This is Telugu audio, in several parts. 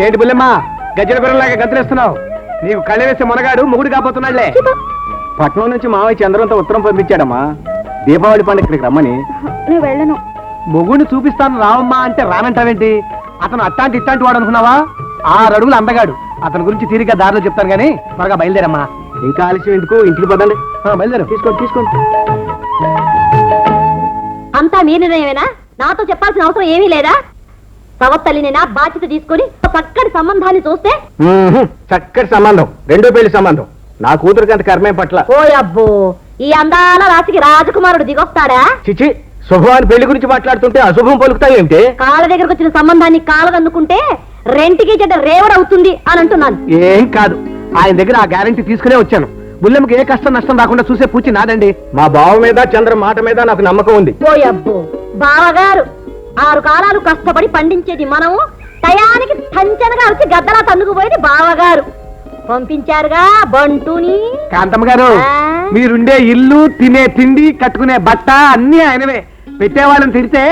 ఏంటి బుల్లెమ్మా గజ్జల గుర్రంలాగా గంతులేస్తున్నావు? నీకు కళ్ళ వేసే మునగాడు మొగుడు కాబోతున్నాడులే. పట్నం నుంచి మావయ్య చంద్రంతో ఉత్తరం పంపించాడమ్మా, దీపావళి పండుగ ఇక్కడికి రమ్మని. నేను వెళ్ళను. మొగుడిని చూపిస్తాను రావమ్మా అంటే రానంటావేంటి? అతను అట్టాంటి ఇట్టాంటి వాడు అనుకున్నావా? 6 అడుగులు అందగాడు. అతని గురించి తీరిగ్గా దారిలో చెప్తాను గానీ త్వరగా బయలుదేరమ్మా. ఇంకా ఆలస్యం ఎందుకు, ఇంటికి పదండి. బయలుదేరు. తీసుకోండి. అంతా మీ నిర్ణయమేనా? నాతో చెప్పాల్సిన అవసరం ఏమీ లేదా? ప్రవత్తలినైనా బాధ్యత తీసుకుని చక్కటి సంబంధాన్ని చూస్తే. చక్కటి సంబంధం, రెండో పెళ్లి సంబంధం. నా కూతురికి అంత కర్మే పట్ల. ఓ అబ్బో, ఈ అందాల రాశికి రాజకుమారుడు దిగొస్తాడా? చిచి, శుభవాని పెళ్లి గురించి మాట్లాడుతుంటే అశుభం పలుకుతాయేమిటి? కాళ్ళ దగ్గరకు వచ్చిన సంబంధాన్ని కాళ్ళదన్నుకుంటే రెంటికి చెడ్డ రేవడవుతుంది అని అంటున్నాను. ఏం కాదు, ఆయన దగ్గర ఆ గ్యారంటీ తీసుకునే వచ్చాను. బుల్లెమ్మకి ఏ కష్టం నష్టం రాకుండా చూసే పూచి నాదండి. మా బావ మీద చంద్ర మాట మీద నాకు నమ్మకం ఉంది. ఓ అబ్బో, బావగారు 6 కాలాలు కష్టపడి పండించేది మనము, టయానికి టంచనగా వచ్చి గద్దలా తన్నుకుపోయేది బావగారు. పంపించారుగా బంటుని. కాంతమ్మ గారు, మీరుండే ఇల్లు, తినే తిండి, కట్టుకునే బట్ట అన్ని ఆయనవే. పెట్టేవాళ్ళని తిరితే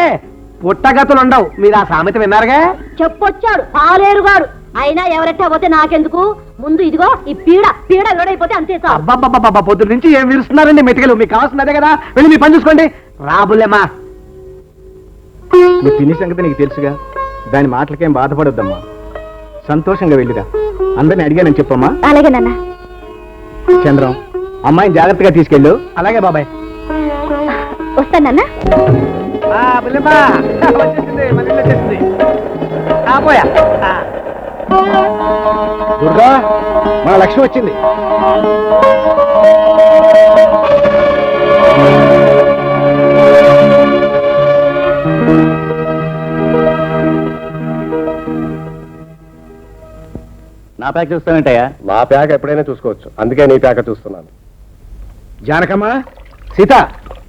పుట్టగతులు ఉండవు. మీరు ఆ సామెత విన్నారుగా? చెప్పొచ్చాడు పాలేరుగాడు. అయినా ఎవరెట్టా పోతే నాకెందుకు? ముందు ఇదిగో ఈ పీడ విడైపోతే అంతే సార్. అబ్బాబ్బాబ్బా, పొద్దు నుంచి ఏం విరుస్తున్నారండి మెటికలు? మీకు కావాల్సినదే కదా, వెళ్ళి మీ పని చూసుకోండి. రాబులేమ్మా, నీ పిన్ని సంగతి నీకు తెలుసుగా. దాని మాటలకేం బాధపడొద్దమ్మా, సంతోషంగా వెళ్ళుగా. అందరిని అడిగానని చెప్పమ్మా. అలాగే నాన్న. చంద్రం, అమ్మాయిని జాగ్రత్తగా తీసుకెళ్ళు. అలాగే బాబాయ్. వస్తానన్నా. దుర్గా, మన లక్ష్మి వచ్చింది. నా ప్యాక్ చూస్తానంటయ్యా? నా ప్యాక్ ఎప్పుడైనా చూసుకోవచ్చు, అందుకే నీ ప్యాక చూస్తున్నాను. జానకమ్మ, సీత,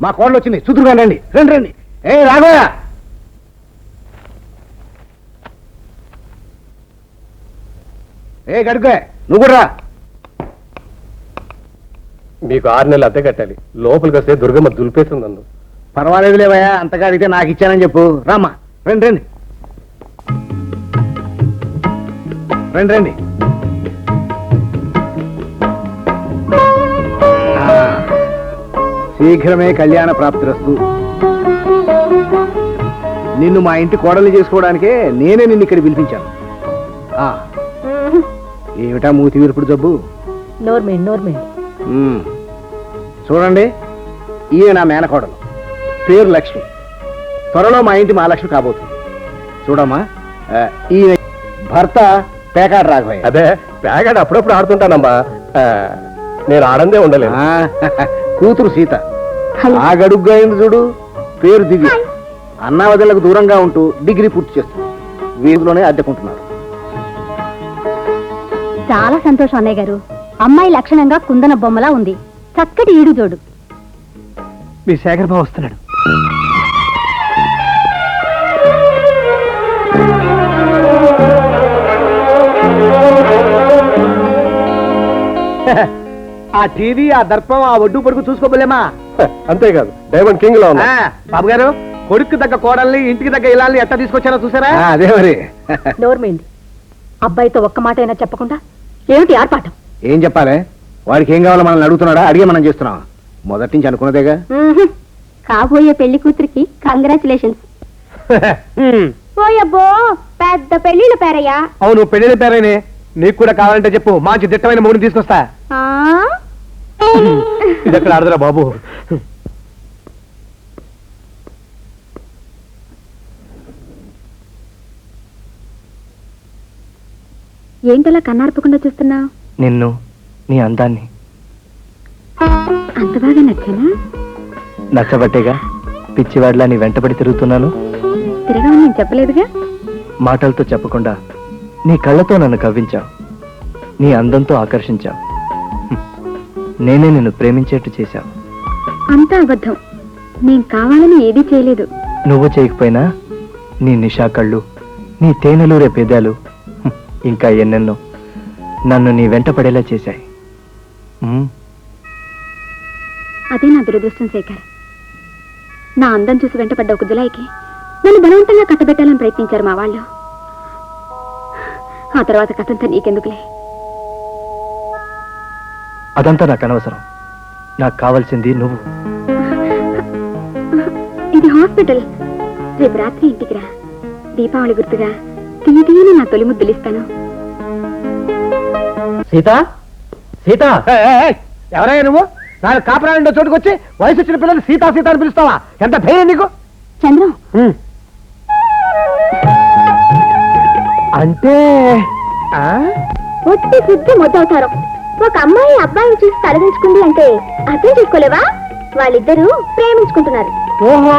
మా కోడలు వచ్చింది, చూదురుగా రండి. రండి. ఏ రాఘవయ్య, ఏ గడుగా నువ్వు కూడా రా. మీకు 6 నెలలు అద్దె కట్టాలి. లోపలికి వస్తే దుర్గమ్మ దులిపేస్తుంది నన్ను. పర్వాలేదు లేవయ్యా, అంతగా అడిగితే నాకు ఇచ్చానని చెప్పు. రామ్మా, రండి రండి రండి రండి. శీఘ్రమే కళ్యాణ ప్రాప్తిరస్తు. నిన్ను మా ఇంటి కోడలు చేసుకోవడానికే నేనే నిన్ను ఇక్కడ పిలిపించాను. ఏమిటా మూతి వీరుపుడు జబ్బు? నోర్మేండి చూడండి, ఈయన నా మేనకోడలు, పేరు లక్ష్మి. త్వరలో మా ఇంటి మహాలక్ష్మి కాబోతుంది. చూడమ్మా, ఈయన భర్త పేకాట రాఘవయ్య. అదే పేకాట అప్పుడప్పుడు ఆడుతుంటానమ్మా. నేను ఆడందే ఉండలేదు. కూతురు సీత. ఆ గడుగ్గా అయింది చూడు, పేరు దివ్య. అన్నావదలకు దూరంగా ఉంటూ డిగ్రీ పూర్తి చేస్తుంది. వీధిలోనే అద్దెకుంటున్నారు. చాలా సంతోషం అన్నయ్య గారు. అమ్మాయి లక్షణంగా కుందన బొమ్మలా ఉంది. చక్కటి ఈడు జోడు. మీ శేఖర్ బాబు వస్తున్నాడు. ఆ టీవీ, ఆ దర్పం, ఆ ఒడ్డు పొడుగు చూసుకోబోలేమా? అంతేకాదు, డైమండ్ కింగ్ లో ఉన్నా. బాబు గారు, కొడుకు దగ్గర కోడల్ని, ఇంటికి దగ్గర ఇలాల్ని ఎట్లా తీసుకొచ్చారో చూసారా? అదే మరి. నోర్మేండి, అబ్బాయితో ఒక్క మాట అయినా చెప్పకుండా ఏమిటి ఆర్పాటం? ఏం చెప్పాలి? వాడికి ఏం కావాలో మనల్ని అడుగుతున్నాడా? అడిగే మనం చేస్తున్నాం. మొదటి నుంచి అనుకున్నదేగా. కాబోయే పెళ్లి కూతురికి కంగ్రాచులేషన్స్. ఓయబ్బో, పెద్ద పెళ్లిళ్ళ పేరయ్యా. అవును, పెళ్లి పేరైనే. నీకు కూడా కావాలంటే చెప్పు, మంచి దిట్టమైన మూడిని తీసుకొస్తా. ఇది ఎక్కడ ఆడదురా బాబు. ఏంటలా కన్నార్పకుండా చూస్తున్నావు? నిన్ను, నీ అందాన్ని. అంత బాగా నచ్చానా? నచ్చబట్టేగా పిచ్చివాడిలా నీ వెంటబడి తిరుగుతున్నాను. తిరగమని నేను చెప్పలేదుగా. మాటలతో చెప్పకుండా నీ కళ్ళతో నన్ను కవ్వించావు, నీ అందంతో ఆకర్షించావు. నేనే నిన్ను ప్రేమించేట్టు చేశావు. అంతా అబద్ధం. నేను కావాలని ఏదీ చేయలేదు. నువ్వు చేయకపోయినా నీ నిషా కళ్ళు, నీ తేనెలూరే పెదాలు, ఇంకా ఎన్నెన్నో నన్ను నీ వెంట పడేలా చేశాయి. అదే నా దురదృష్టం శేఖర్. నా అందం చూసి వెంటపడ్డ ఒక దులాయికి నన్ను బలవంతంగా కట్టబెట్టాలని ప్రయత్నించారు మా వాళ్ళు. ఆ తర్వాత కథంతా నీకెందుకులే. అదంతా నాకు అనవసరం. నాకు కావాల్సింది నువ్వు. ఇది హాస్పిటల్. రేపు రాత్రి ఇంటికి రా. దీపావళి గుర్తుగా తీయని నా తొలి ముద్దులిస్తాను. సీత, సీత, ఎవరయ్యా నువ్వు? నాకు కాపురాలు చోటుకొచ్చి వయసు వచ్చిన పిల్లలు సీతా సీత అని పిలుస్తావా? ఎంత ధైర్యం నీకు? చంద్రం అంటే ఒట్టి శుద్ధి మొద్దవుతారు. ఒక అమ్మాయి అబ్బాయిని చూసి తలదించుకుంది అంటే అర్థం చేసుకోలేవా? వాళ్ళిద్దరూ ప్రేమించుకుంటున్నారు. ఓహో,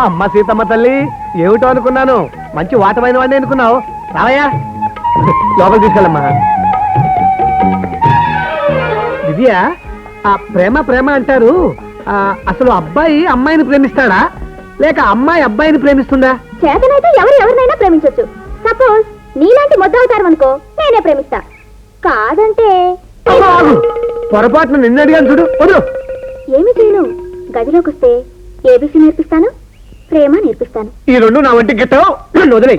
అమ్మ సీతమ్మ తల్లి, ఏమిటో అనుకున్నాను. మంచి వాటమైన వాడిని అనుకున్నావు. రావయ్యా, లోపల తీసుకెళ్ళమ్మా. దివ్య, ఆ ప్రేమ ప్రేమ అంటారు. అసలు అబ్బాయి అమ్మాయిని ప్రేమిస్తాడా, లేక అమ్మాయి అబ్బాయిని ప్రేమిస్తుందా? చేతనైతే ఎవరినైనా ప్రేమించొచ్చు. సపోజ్ నీలాంటి మొద్దవుతారు అనుకో, నేనే ప్రేమిస్తా. కాదంటే పొరపాటున నిన్ను అడిగాను చూడు. వదులు. ఏమి చేయను. గదిలోకి వస్తే ఏబీసీ నేర్పిస్తాను, ప్రేమ నేర్పిస్తాను. ఈ రెండు నా వంటికి గిట్టవు. నన్ను వదిలే.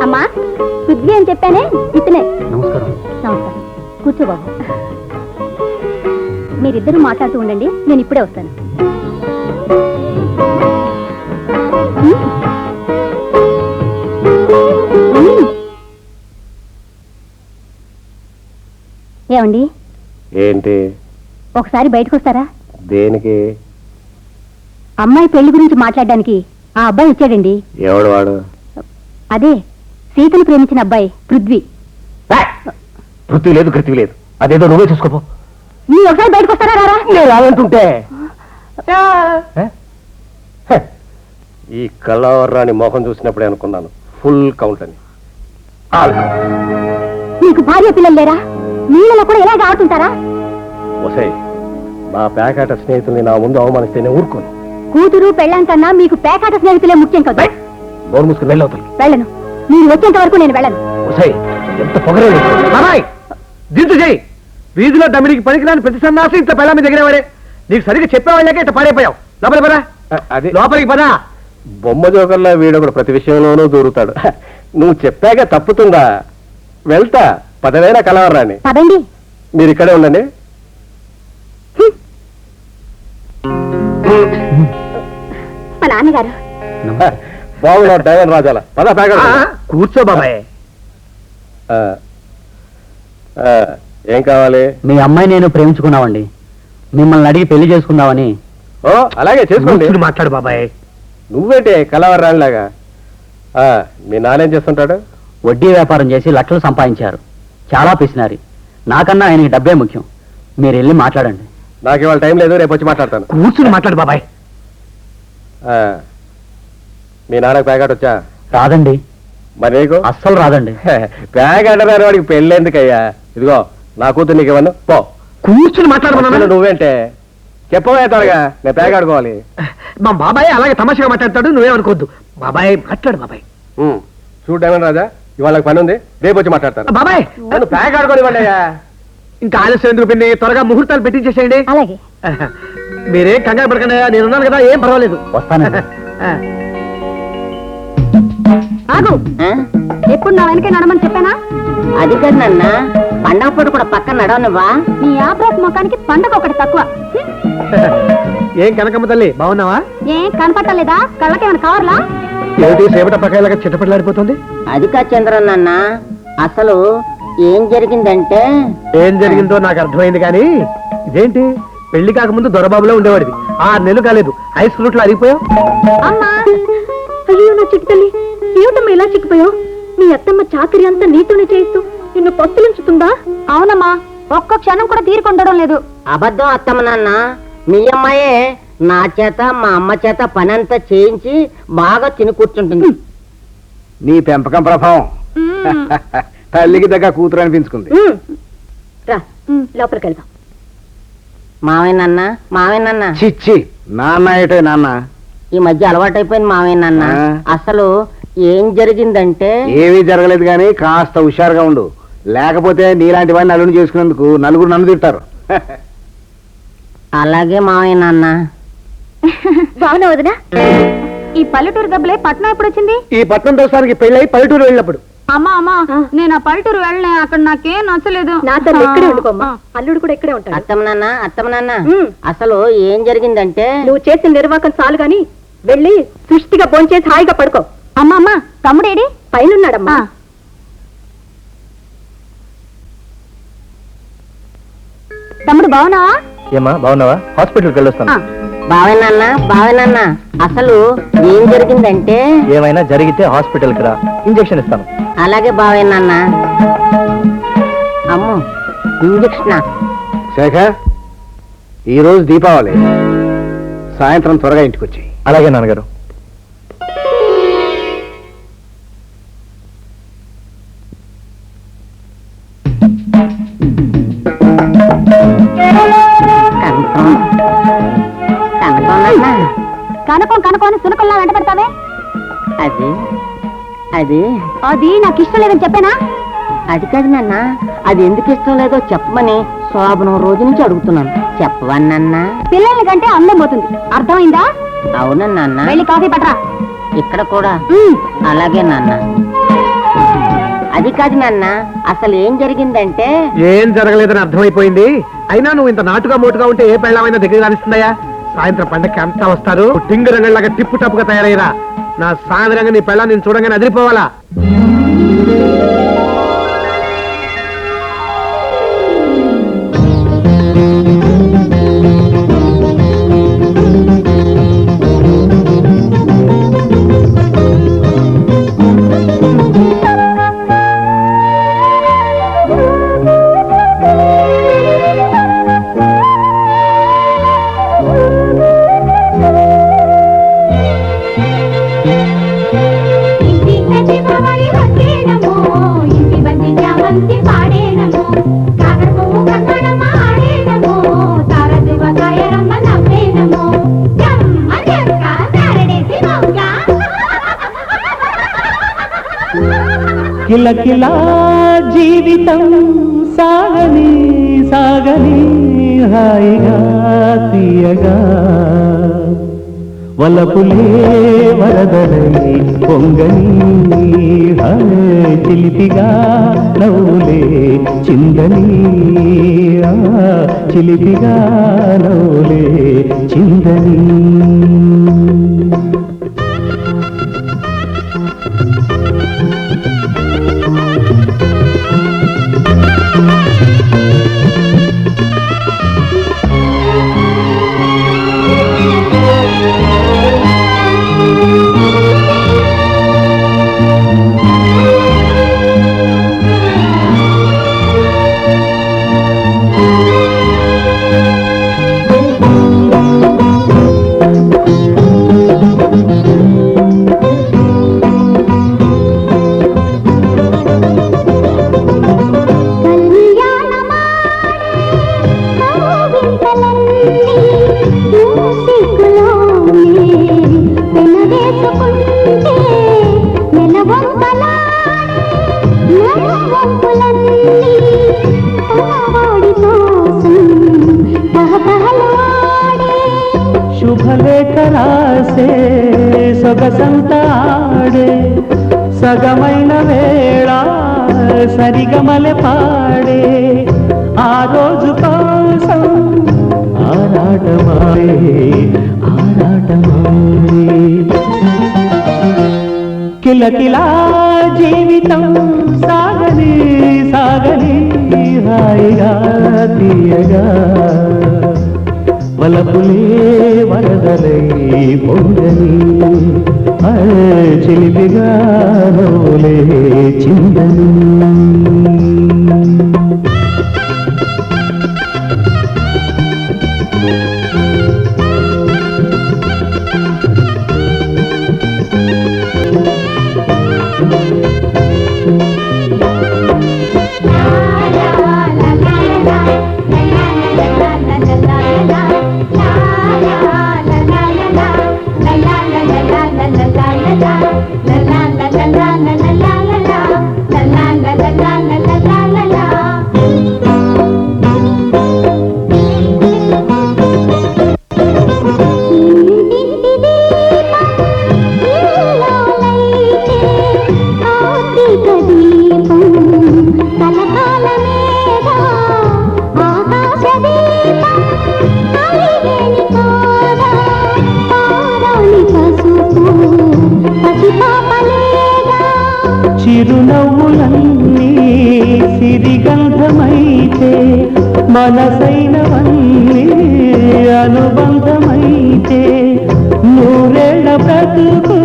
అమ్మా, పృథ్వీ అని చెప్పానే, ఇతనే. నమస్కారం. నమస్కారం. కూర్చో బాబు. మీరిద్దరూ మాట్లాడుతూ ఉండండి, నేను ఇప్పుడే వస్తాను. ఏమండి, ఏంటి? ఒకసారి బయటకు వస్తారా? దేనికి? అమ్మాయి పెళ్లి గురించి మాట్లాడడానికి ఆ అబ్బాయి వచ్చాడండి. ఎవడు వాడు? అదే సీతను ప్రేమించిన అబ్బాయి పృథ్వీ. పృథ్వీ లేదు, గతి లేదు. అదేదో నువ్వే చూసుకోపో. మీరు ఒకసారి బయటకు వస్తారా? రారా? నేను రానంటుంటే ఈ కళావరాన్ని మోహం చూసినప్పుడే అనుకున్నాను ఫుల్ కౌంట్ అని. మీకు భార్య పిల్లలు లేరా? నీళ్ళలో కూడా ఇలాగ ఆడుతుంటారా? ఒసే, నా పేకాట స్నేహితుల్ని నా ముందు అవమానిస్తేనే ఊరుకోను. కూతురు పెళ్ళాం కన్నా మీకు పేకాట స్నేహితులే ముఖ్యం కదా. నోరు మూసుకుని వెళ్ళవుతాయి. వెళ్ళను. మీరు వచ్చేంత వరకు నేను వెళ్ళను. ఎంత పొగరేది బాబాయ్. దించు చేయి. వీధిలో దమ్మిడికి పనికిరాని ప్రతి సన్నాసి ఇంత పెళ్ళ మీ దగ్గర వాడే. నీకు సరిగ్గా చెప్పేవాళ్ళకే ఇట్లా పాడైపోయావు. లోపలికి పదా. అది లోపలికి పదా. బొమ్మ జోకర్లా వీడొకడు ప్రతి విషయంలోనూ దూరుతాడు. నువ్వు చెప్పాక తప్పుతుందా? వెళ్తా. పదవైనా కలవరాని. పదండి. మీరు ఇక్కడే ఉండండి. మా నాన్నగారు. బాగున్నాడు డ్రైవర్ రాజాల. పద ప్యాకెట్. కూర్చో బాబాయ్. ఏం కావాలి? మీ అమ్మాయి నేను ప్రేమించుకున్నామండి. మిమ్మల్ని అడిగి పెళ్లి చేసుకుందామని. ఓ అలాగే చేసుకోండి. కూర్చుని మాట్లాడు బాబాయ్. నువ్వేంటి కలవరానిలాగా? మీ నాన్నేం చేస్తుంటాడు? వడ్డీ వ్యాపారం చేసి లక్షలు సంపాదించారు. చాలా పిసినారి. నాకన్నా ఆయనకి డబ్బే ముఖ్యం. మీరు వెళ్ళి మాట్లాడండి. నాకు ఇవాళ టైం లేదు, రేపు వచ్చి మాట్లాడతాను. కూర్చుని మాట్లాడు బాబాయ్. మీ నాన్నకు ప్యాకెట్ వచ్చా? రాదండి. మరి నీకు? అస్సలు రాదండి. ప్యాకెట్ అన్నారు వాడికి పెళ్ళి ఎందుకయ్యా? ఇదిగో నా కూతురు నీకు ఇవ్వను. పో. కూర్చుని మాట్లాడుకున్నా. నువ్వేంటే చెప్పవే త్వరగా, నేను ప్యాక్ ఆడుకోవాలి. మా బాబాయ్ అలాగే తమాషగా మాట్లాడతాడు. నువ్వేమనుకోవద్దు బాబాయ్. మాట్లాడు బాబాయ్. చూడు డైమండ్ రాజా, ఇవాళ పని ఉంది, రేపు వచ్చి మాట్లాడతాను. బాబాయ్ నన్ను ప్యాక్ ఆడుకోనివ్వండి అయ్యా. ఇంకా ఆలస్యం ఎందుకు పిన్ని, త్వరగా ముహూర్తాలు పెట్టించేసేయండి. అలాగే. మీరేం కంగారు పడకండి, నేనున్నాను కదా, ఏం పర్వాలేదు. వస్తానండి. ఆగు. ఎప్పుడు నా వెనకే నడమని చెప్పానా? అది కాదు నాన్న, పండగ పూట కూడా పక్కన నడవనువా? నీ ఆపరేషన్ ముఖానికి పండగ ఒకటి తక్కువ. ఏం కనకమ్మ తల్లి, బాగున్నావా? ఏం కనపట్టలేదా? కళ్ళకేమైనా కావాలా? ఏమిటి సేపట పకాయలాగా చిట్టపట్లాడిపోతుంది? అది కాదు చంద్రన్ నాన్న, అసలు ఏం జరిగిందంటే. ఏం జరిగిందో నాకు అర్థమైంది కానీ ఇదేంటి, పెళ్లి కాకముందు దొరబాబులో ఉండేవాడివి, 6 నెలలు కాలేదు ఐస్ ఫ్రూట్లో అరిగిపోయావు. అమ్మా, అయ్యో నా చిట్టు తల్లి, ఏమిటమ్మా ఇలా చిక్కిపోయావు? నీ అత్తమ్మ చాకరీ అంతా నీతోనే చేయిస్తూ నిన్ను పస్తులుంచుతుందా? అవునమ్మా, ఒక్క క్షణం కూడా తీరుకుండడం లేదు. అబద్ధం అత్తమ్మ నాన్న, మీ అమ్మాయే నా చేత మా అమ్మ చేత పనంతా చేయించి బాగా తిని కూర్చుంటుంది. నీ పెంపకం ప్రభావం తల్లికి దగ్గర కూతురు అనిపించుకుంది. రా లోపలికి వెళ్దాం. మావేనన్నా మావేనన్నా. చిచ్చి నాన్న ఏటో నాన్న. ఈ మధ్య అలవాటైపోయింది మావేనన్నా. అసలు ఏం జరిగిందంటే. ఏమీ జరగలేదు కానీ కాస్త హుషారుగా ఉండు, లేకపోతే నీలాంటి వాడిని అల్లుని చేసుకున్నందుకు నలుగురు నన్ను తింటారు. అలాగే మావేనన్న. బాగున్నా వదినా? ఈ పల్లెటూరు గబ్బలే పట్నం ఎప్పుడు వచ్చింది? ఈ పట్నం దోసానికి పెళ్ళై పల్లెటూరు వెళ్ళినప్పుడు. అమ్మా అమ్మా, నేను ఆ పల్లెటూరు వెళ్ళలే, అక్కడ నాకేం నచ్చలేదు. నాతో ఇక్కడే ఉండుకోమ్మా, అల్లుడు కూడా ఇక్కడే ఉంటాడు. అత్తమ్మ నాన్న, అసలు ఏం జరిగిందంటే. నువ్వు చేసిన నిర్వాకం చాలు గాని వెళ్ళి సృష్టిగా భోంచేసి హాయిగా పడుకో. అమ్మా అమ్మా, తమ్ముడేడి? పైనున్నాడమ్మా. తమ్ముడు బావునావా? ఏమా బాగున్నావా? హాస్పిటల్కి వెళ్ళొస్తాను. బావేనన్నా, అసలు ఏం జరిగిందంటే. ఏమైనా జరిగితే హాస్పిటల్కి రా, ఇంజెక్షన్ ఇస్తాను. అలాగే బావేనన్నా. అమ్మో, ఇంజక్షనా? శేఖర్, ఈరోజు దీపావళి, సాయంత్రం త్వరగా ఇంటికి వచ్చి. అలాగే నాన్నగారు. కనకం కనకం సునకల్లా వెంట పెడతావే. అది నాకు ఇష్టం లేదని చెప్పానా? అది కాదు నాన్న, అది ఎందుకు ఇష్టం లేదో చెప్పమని శోభనం రోజు నుంచి అడుగుతున్నాను. చెప్పవన్నా? పిల్లల్ని కంటే అందం పోతుంది, అర్థమైందా? అవునన్నా. వెళ్ళి కాఫీ పట్రా. ఇక్కడ కూడా? అలాగే నాన్న. అది కాదు నాన్న, అసలు ఏం జరిగిందంటే. ఏం జరగలేదని అర్థమైపోయింది. అయినా నువ్వు ఇంత నాటుగా మోటుగా ఉంటే ఏ పెళ్ళమైనా దగ్గర అనిస్తుందయ్యా? సాయంత్రం పండగకి అంతా వస్తారు, టింగు రంగంలాగా టిప్పు టప్పుగా తయారయ్యరా. నా సాయంత్రంగా నీ పెళ్ళ నేను చూడగానే అదిరిపోవాలా. ఇంటి కిలకిలా జీవితం సాగని సాగని హాయిగా తీయగా వలపులే వరదలై పొంగని హాయ్ చిలిపిగా నవ్వులే చిందని చిలిపిగా నవ్వులే చిందని శుభలేఖ రాసే సొగసంతాడే సగమైన వేళ సరిగమలె పాడే ఆ రోజు కోసం ఆరాటమాడే కిలకిలా జీవితం సాగని సాగని హాయిగా తీయగా వలపులే వరదలై పొంగని చిలిపిగా నవ్వులే చిందని చిరునవ్వులన్నీ సిరిగంధమైతే మనసైనవన్నీ అనుబంధమైతే నూరేళ్ల బ్రతుకు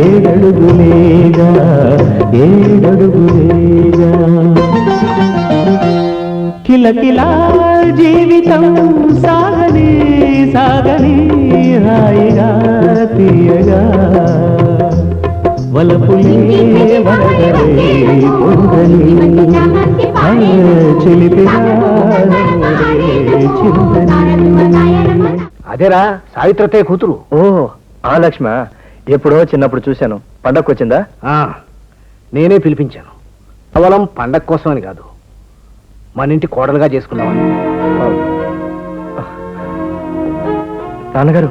ఏడడుగులేగా కిలకిలా జీవితం సాగని సాగని హాయిగా తీయగా వలపులే వరదలై పొంగని చిలిపిగా అదేరా సావిత్రతే కూతురు. ఓ ఆ లక్ష్మ ఎప్పుడో చిన్నప్పుడు చూశాను. పండగకు వచ్చిందా? నేనే పిలిపించాను. కేవలం పండగ కోసమని కాదు, మన ఇంటి కోడలుగా చేసుకున్నామని. నాన్నగారు,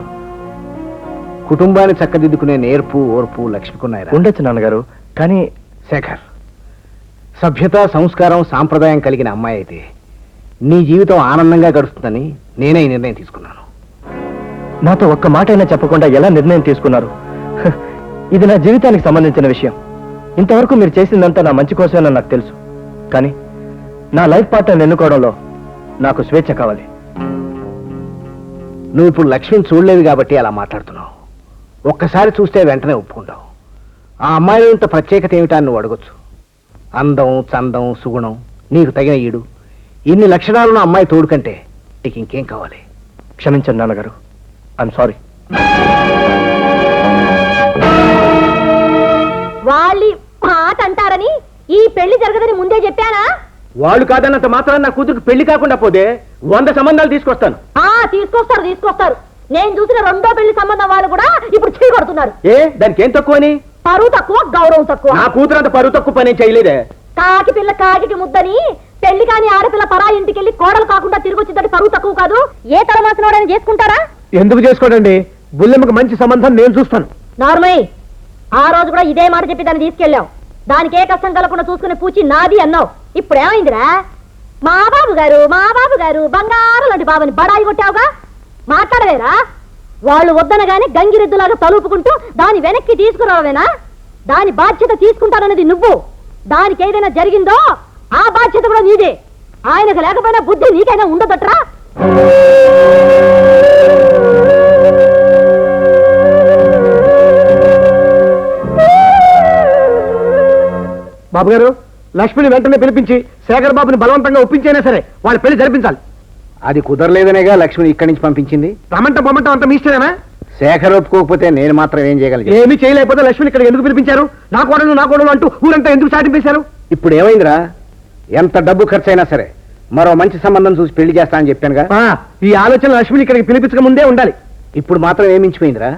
కుటుంబాన్ని చక్కదిద్దుకునే నేర్పు ఓర్పు లక్ష్మికున్నాయిరా. ఉండొచ్చు నాన్నగారు, కానీ శేఖర్, సభ్యత సంస్కారం సాంప్రదాయం కలిగిన అమ్మాయి అయితే నీ జీవితం ఆనందంగా గడుస్తుందని నేనే ఈ నిర్ణయం తీసుకున్నాను. నాతో ఒక్క మాట అయినా చెప్పకుండా ఎలా నిర్ణయం తీసుకున్నారు? ఇది నా జీవితానికి సంబంధించిన విషయం. ఇంతవరకు మీరు చేసిందంతా నా మంచి కోసమేనని నాకు తెలుసు. కానీ నా లైఫ్ పార్ట్నర్ ఎన్నుకోవడంలో నాకు స్వేచ్ఛ కావాలి. నువ్వు ఇప్పుడు లక్ష్మిని చూడలేదు కాబట్టి అలా మాట్లాడుతున్నావు. ఒక్కసారి చూస్తే వెంటనే ఒప్పుకుంటావు. ఆ అమ్మాయిలో ఇంత ప్రత్యేకత ఏమిటా నువ్వు అడగొచ్చు. అందం, చందం, సుగుణం, నీకు తగిన ఈడు, ఇన్ని లక్షణాలున్న అమ్మాయి తోడు కంటే నీకు ఇంకేం కావాలి? క్షమించండి నాన్నగారు, ఐఎమ్ సారీ. వాళ్ళి మాట అంటారని ఈ పెళ్లి జరగదని ముందే చెప్పానా? వాళ్ళు కాదన్నంత మాత్రం నా కూతురికి పెళ్లి కాకుండా పోతే 100 సంబంధాలు తీసుకొస్తాను. తీసుకొస్తారు. నేను చూసిన రెండో పెళ్లి సంబంధం వాళ్ళు కూడా ఇప్పుడు చేయగొడుతున్నారు. దానికి ఏం తక్కువని? పరువు తక్కువ గౌరవం తక్కువ. నా కూతురు అంత పరువు తక్కువ పని చేయలేదే. కాకి పిల్ల కాకి ముద్దని పెళ్లి కాని ఆడపిల్ల పరా ఇంటికెళ్ళి కోడలు కాకుండా తిరిగి వచ్చిందంటే పరువు తక్కువ కాదు. ఏ తలమాసినోడని చేసుకుంటారా? ఎందుకు చేసుకోడండి? బుల్లెమ్మకి మంచి సంబంధం నేను చూస్తాను. నార్మల్ ఆ రోజు కూడా ఇదే మాట చెప్పి దాన్ని తీసుకెళ్ళావు. దానికి ఏ కష్టం కలగకుండా చూసుకునే పూచి నాది అన్నావు. ఇప్పుడు ఏమైందిరా? మా బాబు గారు బంగారం లాంటి బాబుని బడాయి కొట్టావుగా. మాట్లాడవేరా? వాళ్ళు వద్దనగానే గంగిరెద్దులాగా తలుపుకుంటూ దాని వెనక్కి తీసుకురావేనా? దాని బాధ్యత తీసుకుంటానన్నది నువ్వు. దానికి ఏదైనా జరిగిందో ఆ బాధ్యత కూడా నీదే. ఆయనకు లేకపోయినా బుద్ధి నీకైనా ఉండదట్రా? బాబు గారు, లక్ష్మిని వెంటనే పిలిపించి శేఖర్ బాబుని బలవంతంగా ఒప్పించైనా సరే వాళ్ళ పెళ్లి జరిపించాలి. అది కుదరలేదనేగా లక్ష్మిని ఇక్కడి నుంచి పంపించింది. రమ్మంటం అంత మీ ఇష్టమేనా? శేఖర్ ఒప్పుకోకపోతే నేను మాత్రం ఏం చేయగలను? ఏమీ చేయలేకపోతే లక్ష్మిని ఇక్కడ ఎందుకు పిలిపించారు? నా కోడలు అంటూ ఊరంతా ఎందుకు చాటింపేశారు? ఇప్పుడు ఏమైందిరా? ఎంత డబ్బు ఖర్చు అయినా సరే మరో మంచి సంబంధం చూసి పెళ్లి చేస్తానని చెప్పానుగా. ఈ ఆలోచన లక్ష్మిని ఇక్కడికి పిలిపించక ముందే ఉండాలి. ఇప్పుడు మాత్రం ఏమించిపోయిందిరా?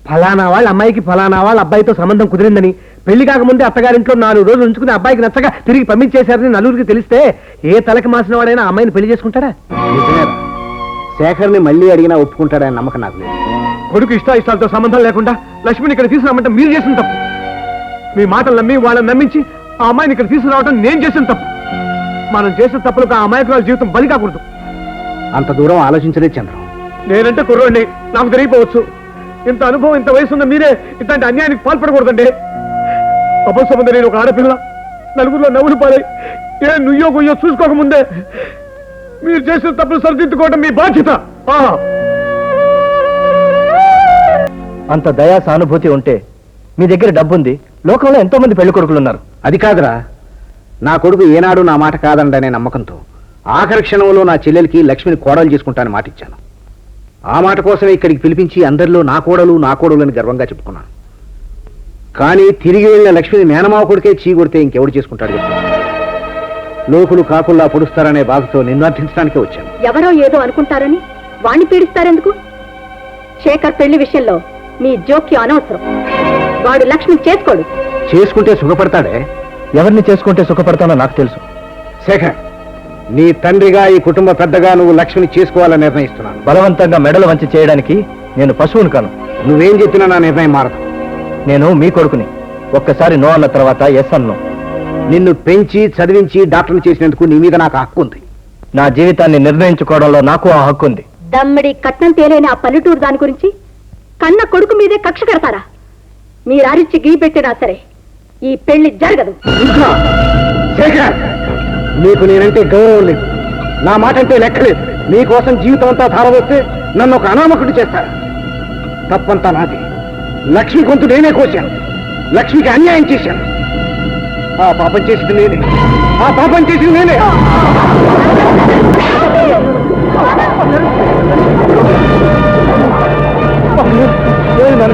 ఫలానా వాళ్ళ అమ్మాయికి ఫలానా వాళ్ళ అబ్బాయితో సంబంధం కుదిరిందని పెళ్లి కాకముందే అత్తగారింట్లో 4 రోజులు ఉంచుకుని అబ్బాయికి నచ్చగా తిరిగి పంపించేశారని నలుగురికి తెలిస్తే ఏ తలకి మాసిన వాడైనా అమ్మాయిని పెళ్లి చేసుకుంటాడా? నిజమేరా? శేఖర్ని మళ్ళీ అడిగినా ఒప్పుకుంటాడని నమ్మకం నాకు లేదు. కొడుకు ఇష్టాలతో సంబంధం లేకుండా లక్ష్మిని ఇక్కడ తీసుకురామంటే మీరు చేసిన తప్పు. మీ మాటలు నమ్మి వాళ్ళని నమ్మించి ఆ అమ్మాయిని ఇక్కడ తీసుకురావడం నేను చేసిన తప్పు. మనం చేసిన తప్పులకు ఆ అమాయకురాల జీవితం బలి కాకూడదు. అంత దూరం ఆలోచించలేదు చంద్రం. నేనంటే కుర్రోడిని, నాకు తెలియపోవచ్చు. ఇంత అనుభవం, ఇంత వయసు ఉన్న మీరే ఇట్లాంటి అన్యాయానికి పాల్పడకూడదండి. అపసంబంధం నేను ఒక ఆడపిల్ల, నలుగురిలో నవ్వులు పాలై ఏ నుయ్యో గుయ్యో చూసుకోకముందే మీరు చేసిన తప్పులు సరిదిద్దుకోవడం మీ బాధ్యత. అంత దయా సానుభూతి ఉంటే మీ దగ్గర డబ్బుంది. లోకంలో ఎంతో మంది పెళ్లి కొడుకులు ఉన్నారు. అది కాదురా, నా కొడుకు ఏనాడు నా మాట కాదండనే నమ్మకంతో ఆఖరి క్షణంలో నా చెల్లెలికి లక్ష్మిని కోడలు చేసుకుంటానని మాట ఇచ్చాను. ఆ మాట కోసమే ఇక్కడికి పిలిపించి అందరిలో నా కోడలు అని గర్వంగా చెప్పుకున్నాను. కానీ తిరిగి వెళ్ళిన లక్ష్మిని మేనమావ కొడుకే చీకొడితే ఇంకెవడు చేసుకుంటాడు చెప్తాను. లోకులు కాకుల్లా పొడుస్తారనే బాధతో నిన్ను అర్థించడానికే వచ్చాను. ఎవరో ఏదో అనుకుంటారని వాణ్ణి పీడిస్తారెందుకు? శేఖర్ పెళ్లి విషయంలో మీ జోక్యం అనవసరం. వాడు లక్ష్మిని చేసుకోడు. చేసుకుంటే సుఖపడతాడే. ఎవరిని చేసుకుంటే సుఖపడతానో నాకు తెలుసు. శేఖర్, నీ తండ్రిగా ఈ కుటుంబ పెద్దగా నువ్వు లక్ష్మిని చేసుకోవాలని నిర్ణయిస్తున్నాను. బలవంతంగా మెడలు వంచి చేయడానికి నేను పశువును కాను. నువ్వేం చెప్పినా నా నిర్ణయం మారదు. నేను మీ కొడుకుని. ఒక్కసారి నో అన్న తర్వాత ఎస్ అన్నో. నిన్ను పెంచి చదివించి డాక్టర్ని చేసినందుకు నీ మీద నాకు హక్కు ఉంది. నా జీవితాన్ని నిర్ణయించుకోవడంలో నాకు ఆ హక్కు ఉంది. దమ్మిడి కట్నం తేలేని ఆ పల్లెటూరు దాని గురించి కన్న కొడుకు మీదే కక్ష కడతారా? మీరు అరిచి గీ పెట్టినా సరే ఈ పెళ్లి జరగదు. శేఖర్, నీకు నేనంటే గౌరవం లేదు, నా మాట అంటే లెక్కలేదు. నీకోసం జీవితం అంతా ధారవస్తే నన్ను ఒక అనామకుడు చేస్తాడు. తప్పంతా నాది. లక్ష్మి గొంతు నేనే కోశాను. లక్ష్మికి అన్యాయం చేశాను. ఆ పాపం చేసింది నేనే.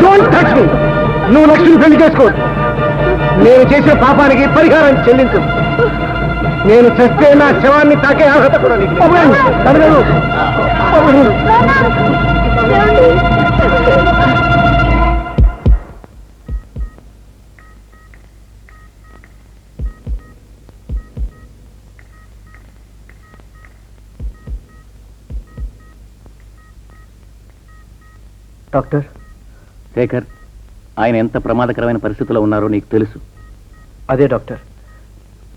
Don't touch me. నువ్వు లక్ష్మిని పెళ్లి చేసుకోవద్దు. నేను చేసిన పాపానికి పరిహారం చెల్లించు. నేను చస్తే నా శవాన్ని తాకే అర్హత కూడా నీకు. డాక్టర్, శేఖర్, ఆయన ఎంత ప్రమాదకరమైన పరిస్థితిలో ఉన్నారో నీకు తెలుసు. అదే డాక్టర్,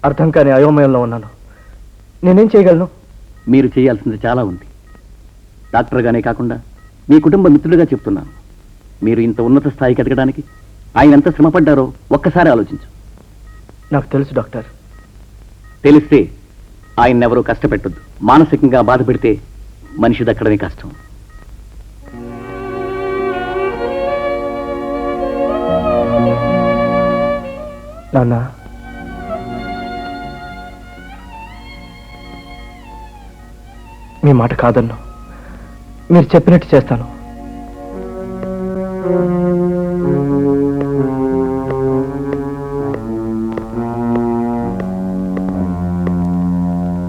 అర్థం కాని అయోమయంలో ఉన్నాను. నేనేం చేయగలను? మీరు చేయాల్సింది చాలా ఉంది. డాక్టర్గానే కాకుండా మీ కుటుంబ మిత్రుడిగా చెప్తున్నాను. మీరు ఇంత ఉన్నత స్థాయికి ఎదగడానికి ఆయన ఎంత శ్రమపడ్డారో ఒక్కసారి ఆలోచించు. నాకు తెలుసు డాక్టర్. తెలిస్తే ఆయన్నెవరూ కష్టపెట్టొద్దు. మానసికంగా బాధ పెడితే మనిషి దక్కడమే కష్టం. నాన్న, మీ మాట కాదన్ను. మీరు చెప్పినట్టు చేస్తాను.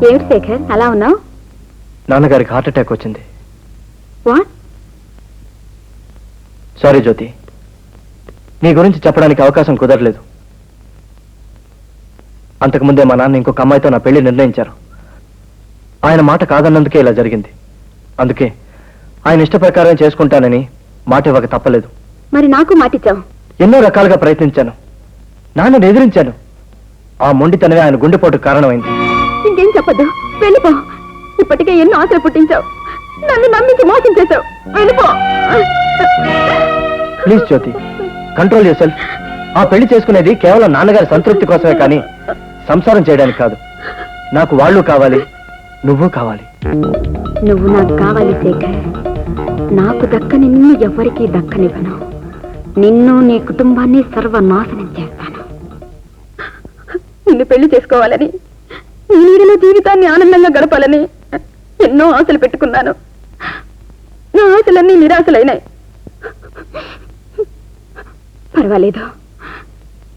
ఏమిటి శేఖర్ అలా ఉన్నావు? నాన్నగారికి హార్ట్ అటాక్ వచ్చింది. వాట్? సారీ జ్యోతి, నీ గురించి చెప్పడానికి అవకాశం కుదరలేదు. అంతకుముందే మా నాన్న ఇంకొక అమ్మాయితో నా పెళ్లి నిర్ణయించారు. ఆయన మాట కాదన్నందుకే ఇలా జరిగింది. అందుకే ఆయన ఇష్ట ప్రకారం చేసుకుంటానని మాట ఇవ్వక తప్పలేదు. మరి నాకు మాటిచ్చావు. ఎన్నో రకాలుగా ప్రయత్నించాను, నాన్నను ఎదిరించాను. ఆ మొండితనమే ఆయన గుండెపోటుకు కారణమైంది. ఇంకేం చెప్పద్దు, వెళ్ళిపో. ఇప్పటికే ఎన్నో ఆశలు పుట్టించావు, నన్ను నమ్మించి మోసం చేశావు. వెళ్ళిపో. Please Jyoti, control yourself. ఆ పెళ్లి చేసుకునేది కేవలం నాన్నగారి సంతృప్తి కోసమే కానీ సంసారం చేయడానికి కాదు. నాకు వాళ్ళు కావాలి, నువ్వు కావాలి. నువ్వు నాకు కావాలి శేఖర్. నాకు దక్క నిన్ను ఎవరికీ దక్కనివ్వను. నిన్ను నీ కుటుంబాన్ని సర్వనాశనం చేస్తాను. నిన్ను పెళ్లి చేసుకోవాలని, నీ నీడలో జీవితాన్ని ఆనందంగా గడపాలని ఎన్నో ఆశలు పెట్టుకున్నాను. నా ఆశలన్నీ నిరాశలైనాయి. పర్వాలేదు,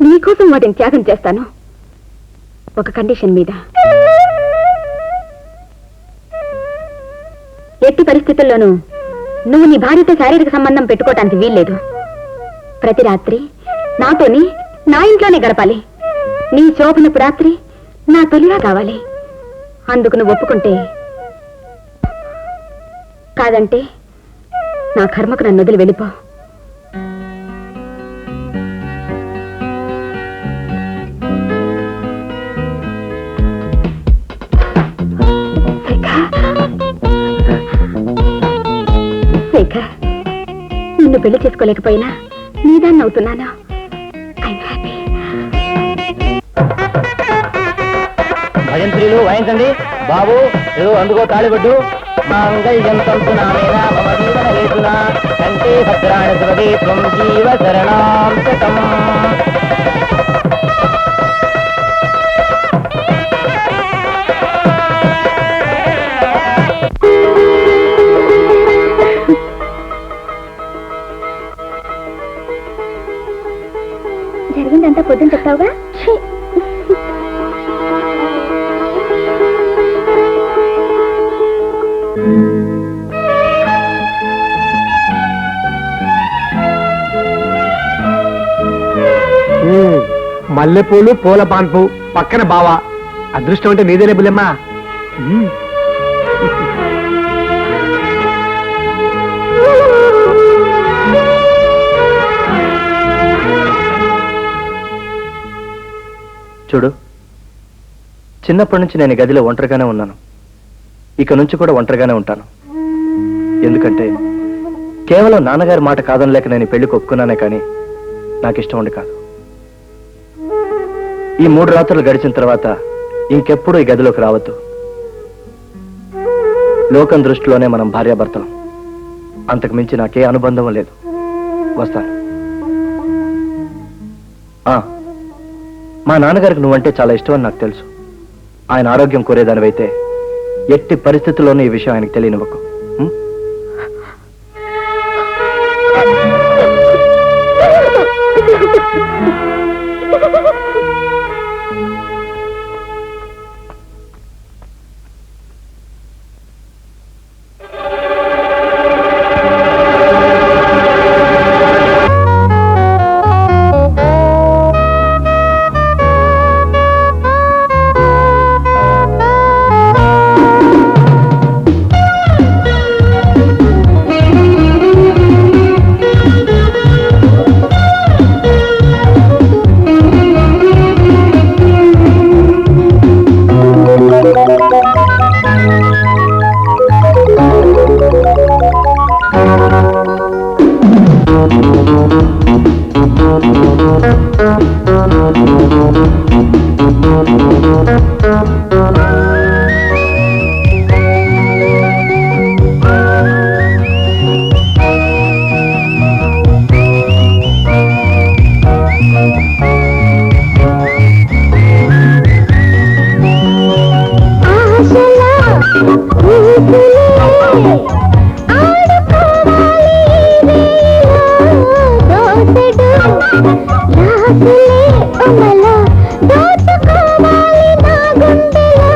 నీకోసం వాటిని త్యాగం చేస్తాను. ఒక కండిషన్ మీద. ఎట్టి పరిస్థితుల్లోనూ నువ్వు నీ భార్యతో శారీరక సంబంధం పెట్టుకోవటానికి వీల్లేదు. ప్రతి రాత్రి నాతోని నా ఇంట్లోనే గడపాలి. నీ శోభనపు రాత్రి నా తొలిగా కావాలి. అందుకు నువ్వు ఒప్పుకుంటే, కాదంటే నా కర్మకు నన్ను వదిలి వెళ్ళిపో. శేఖర్, నిన్ను పెళ్లి చేసుకోలేకపోయినా నీదాన్ని అవుతున్నాను. I'm happy. భజంత్రీలు వాయించండి బాబు. ఏదో అందుకో తాళిబడ్డు. మాంగళ్యం తంతునామేనా మమ జీవన హేతునా కంటే భద్రాణి సురభి త్వం జీవ శరణాం శతం. జరిగిందంతా పొద్దున చెప్తావుగా. మల్లెపూలు పూల పాన్పు పక్కన బావా. అదృష్టం అంటే నీదేనే బుల్లెమ్మా. చూడు, చిన్నప్పటి నుంచి నేను గదిలో ఒంటరిగానే ఉన్నాను. ఇక నుంచి కూడా ఒంటరిగానే ఉంటాను. ఎందుకంటే కేవలం నాన్నగారి మాట కాదనలేక నేను పెళ్లికి ఒప్పుకున్నానే కానీ నాకు ఇష్టం ఉండి కాదు. ఈ 3 రాత్రులు గడిచిన తర్వాత ఇంకెప్పుడు ఈ గదిలోకి రావద్దు. లోకం దృష్టిలోనే మనం భార్యాభర్తలం. అంతకు మించి నాకే అనుబంధం లేదు. వస్తాను. మా నాన్నగారికి నువ్వంటే చాలా ఇష్టం అని నాకు తెలుసు. ఆయన ఆరోగ్యం కోరేదానివైతే ఎట్టి పరిస్థితుల్లోనూ ఈ విషయం ఆయనకు తెలియనివ్వకు. రాసులే అమల దోచుకోవాలి నా గుండెలో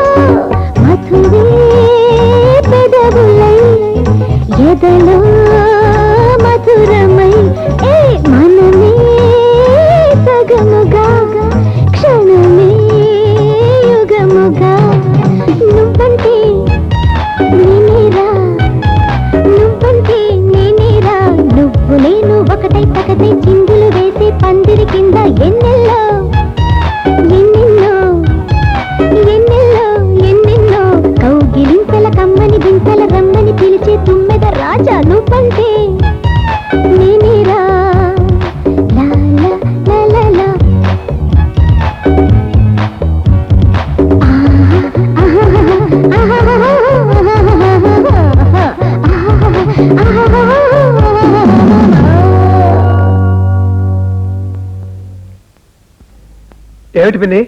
ఏమిటి పిన్ని?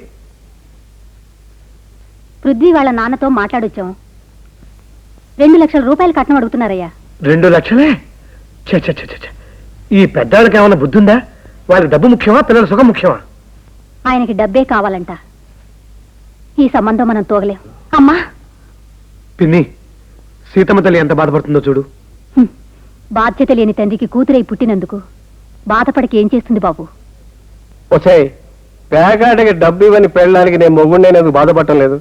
పృథ్వీ వాళ్ళ నాన్నతో మాట్లాడొచ్చాం. 2 లక్షల రూపాయలు కట్నం అడుగుతున్నారయ్యా. 2 లక్షలే? ఛే ఛే ఛే ఛే ఛే. ఈ పెద్దవాళ్ళకి ఏమైనా బుద్ధి ఉందా? వాళ్ళకి డబ్బు ముఖ్యమా, పిల్లల సుఖం ముఖ్యమా? ఆయనకి డబ్బే కావాలంట. ఈ సంబంధం మనం తోగలేం. అమ్మా, పిన్ని, సీతమ్మ తల్లి ఎంత బాధపడుతుందో చూడు. బాధ్యత లేని తండ్రికి కూతురై పుట్టినందుకు బాధపడికి ఏం చేస్తుంది బాబు? వచ్చే పేకాటకి డబ్బు ఇవ్వని పెళ్ళడానికి నేను మొగుండేందుకు బాధపడటం లేదు.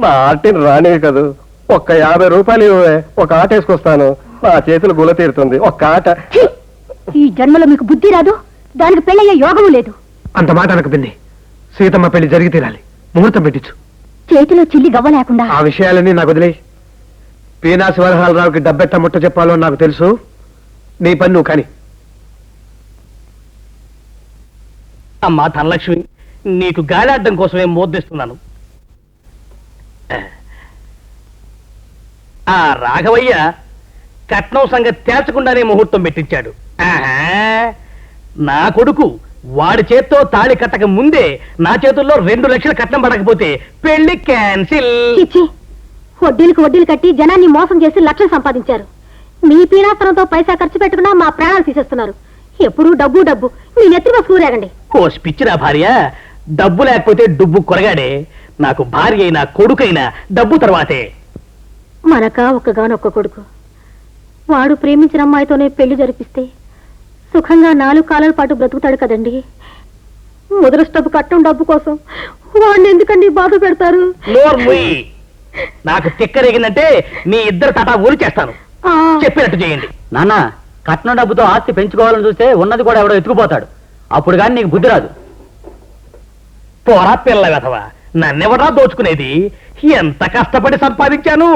నా ఆటని రానివి కదూ. ఒక్క 50 రూపాయలు ఇవ్వే, ఒక ఆట వేసుకొస్తాను. నా చేతులు గుల తీరుతుంది. ఒక్క ఆట. ఈ జన్మలో మీకు బుద్ధి రాదు, దానికి పెళ్ళయ్యే యోగము లేదు. అంత మాట అనకు పిన్ని. సీతమ్మ పెళ్లి జరిగి తీరాలి. ముహూర్తం పెట్టించు. చేతిలో చిల్లి గవ్వ లేకుండా ఆ విషయాలన్నీ నాకు వదిలే. పీనాసి వరహాలరావుకి డబ్బెట్ట ముట్ట చెప్పాలో నాకు తెలుసు. నీ పని నువ్వు కాని. అమ్మా ధనలక్ష్మి, నీకు గాలాడ్డం కోసమే మోద్దిస్తున్నాను. ఆ రాఘవయ్య కట్నం సంగతి తేల్చకుండానే ముహూర్తం పెట్టించాడు. ఆహా, నా కొడుకు వాడి చేత్తో తాళి కట్టక ముందే నా చేతుల్లో 2 లక్షల కట్నం పడకపోతే పెళ్లి క్యాన్సిల్. చిచ్చి, వడ్డీలు కట్టి జనాన్ని మోసం చేసి లక్షలు సంపాదించారు. మీ పీనాస్తనంతో పైసా ఖర్చు పెట్టుకున్నా మా ప్రాణాలు తీసేస్తున్నారు. ఎప్పుడూ డబ్బు డబ్బు మీ నెత్తిలో సూరేగండి. ఓ పిచ్చిరా భార్య, డబ్బు లేకపోతే డుబ్బు కొరగాడే. నాకు భార్య అయినా కొడుకైనా డబ్బు తర్వాతే. మనక ఒక్కగానొక్క కొడుకు. వాడు ప్రేమించిన అమ్మాయితోనే పెళ్లి జరిపిస్తే సుఖంగా 4 కాలాల పాటు బ్రతుకుతాడు కదండి. ముదరస్టపు కట్టం డబ్బు కోసం వాడిని ఎందుకండి బాధ పెడతారు? నోర్ముయ్. నాకు తిక్కరేగిందంటే మీ ఇద్దరు తటా ఊరి చేస్తాను. ఆ, చెప్పినట్టు చేయండి. నాన్న, కట్నం డబ్బుతో ఆస్తి పెంచుకోవాలని చూస్తే ఉన్నది కూడా ఎవడో ఎత్తుకుపోతాడు. అప్పుడు కానీ నీకు బుద్ధి రాదు. పోరా పిల్ల వెధవా, నన్నెవడా దోచుకునేది? ఎంత కష్టపడి సంపాదించాను.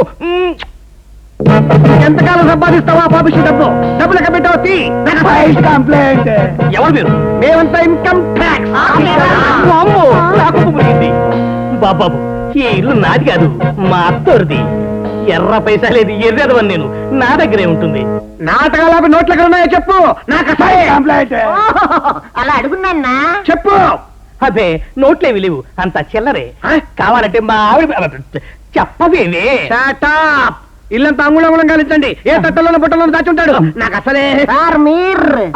ఎంతకాలం సంపాదిస్తావా పాపిషి డబ్బు? డబ్బు లెక్క పెట్టవచ్చు. కంప్లైంట్. ఎవరు మీరు? మేమంతా ఇన్కమ్ ట్యాక్స్. అమ్మో, నాకు మురిగింది. బాబాబు, ఈ ఇల్లు నాది కాదు, మా అత్తోరిది. ఎర్ర పైసా లేదు, ఎర్రదవని నేను. నా దగ్గరే ఉంటుంది. నాటకాలు నోట్లు ఎక్కడ ఉన్నాయో చెప్పు. నాకు కంప్లైంట్. అలా అడుగున్నా చెప్పు. అదే నోట్లేవి లేవు, అంత చిల్లరే. కావాలంటే మా ఆవిడ చెప్పవేవే. Shut up. ఇల్లంతా అంగుళంగుళం కాలించండి. ఏ తట్టలోనూ బుట్టలోనూ దాచుంటాడు. నాకు అసలే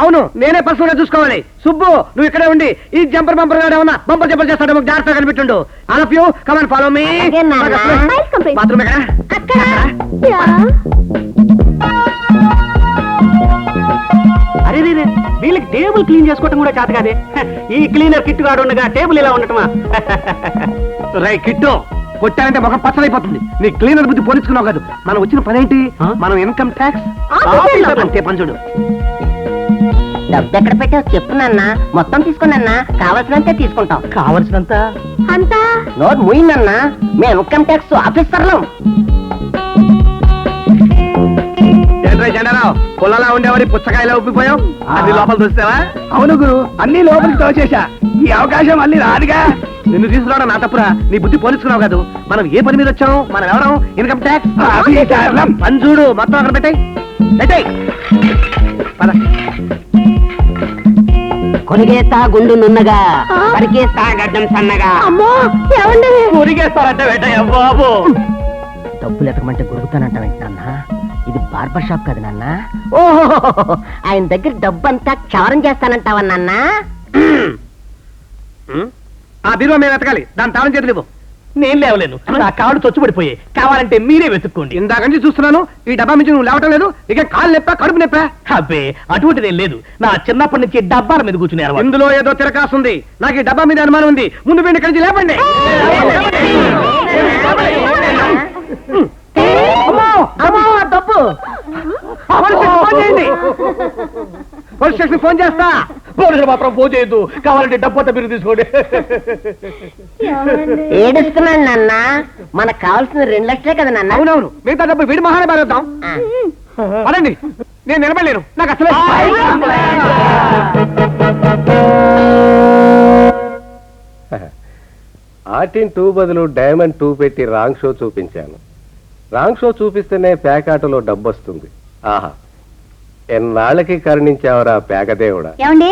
అవును, నేనే పర్సనల్ గా చూసుకోవాలి. సుబ్బు, నువ్వు ఇక్కడే ఉండి ఈ జంపర్ బంపర్ గాడు ఏమన్నా బంపర్ జంపర్ చేస్తాడు, జాగ్రత్తగా కనిపెట్టుండు. All of you come and follow me. Bathroom ఎక్కడ? అరే వీళ్ళకి టేబుల్ క్లీన్ చేసుకోవటం కూడా చేత కాదే. ఈ క్లీనర్ కిట్టు గాడు ఉండగా టేబుల్ ఇలా ఉండటమా? రై కిట్టు, కొట్టాలంటే ముఖం పచ్చడైపోతుంది. నీ క్లీనర్ బుద్ధి పోనించుకున్నావు కాదు. మనం వచ్చిన పని ఏంటి? మనం ఇన్కమ్ ట్యాక్స్ అంతే పంచుడు. డబ్బు ఎక్కడ పెట్టావు చెప్పునన్నా. మొత్తం తీసుకున్నా, కావలసినంతే తీసుకుంటాం. కావలసినంత అంతా నోట్ ముయిందన్నా. మేము ఇన్కమ్ ట్యాక్స్ ఆఫీసర్లం. చండారావు, పొలంలా ఉండేవాడి పుచ్చకాయలా ఉబ్బిపోయావు. అన్ని లోపల చూస్తావా? అవును గురు, అన్ని లోపలికి తోచేశా. ఈ అవకాశం మళ్ళీ రాదుగా. నిన్ను తీసుకురావడం నా తప్పురా. నీ బుద్ధి పోలీసుకున్నావు కాదు. మనం ఏ పని మీద వచ్చాము? మనం ఎవరం? ఇన్కమ్ ట్యాక్స్ పని చూడు. మొత్తం అక్కడ పెట్టాయి. కొరిగేస్తా గుండు నున్నగా, పరికేస్తా గడ్డం సన్నగా. అమ్మో, ఏమండి ఊరికేస్తారంటే వేటయ్య బాబు. డబ్బులు ఎతకమంటే గురుగుతానంటావేంటి నాన్న? ఇది బార్బర్ షాప్ కదా నాన్న. ఓహో, ఆయన దగ్గర డబ్బు అంతా క్షవరం చేస్తానంటావా నాన్న? ఆ బీరువా మేము వెతకాలి. దాని తాళం చేతులు ఇవ్వు. నేను లేవలేను, నా కాళ్ళు చొచ్చుబడిపోయే. కావాలంటే మీరే వెతుక్కోండి. ఇందాక నుంచి చూస్తున్నాను, ఈ డబ్బా నుంచి నువ్వు లేవటం లేదు. ఇక కాళ్ళు నొప్పా, కడుపు నొప్పా? అబ్బే, అటువంటిదేం లేదు. నా చిన్నప్పటి నుంచి డబ్బాల మీద కూర్చునే ఇందులో ఏదో తిరకాసుంది. నాకు ఈ డబ్బా మీద అనుమానం ఉంది. ముందు వీడిని ఇక్కడి నుంచి లేపండి. డబ్బు పోలీస్ స్టేషన్ ఫోన్ చేస్తా. పోలీసులు మాత్రం ఫోన్ చేయొద్దు. కావాలంటే డబ్బు అంతా మీరు తీసుకోండి. ఏడుస్తున్నాడు నాన్న. మనకు కావాల్సిన 2 లక్షలే కదా నాన్న. అవునవును, మిగతా డబ్బు వీడి మహానే బారేద్దాం. పదండి, నేను నిలబడలేను. నాకు అసలు ఆర్టిన్ 2 బదులు డైమండ్ 2 పెట్టి రాంగ్ షో చూపించాను. రాంగ్ షో చూపిస్తేనే పేకాటలో డబ్బు వస్తుంది. ఆహా, ఎన్నాళ్ళకి కరుణించావరా పేకదేవుడా. ఏమండి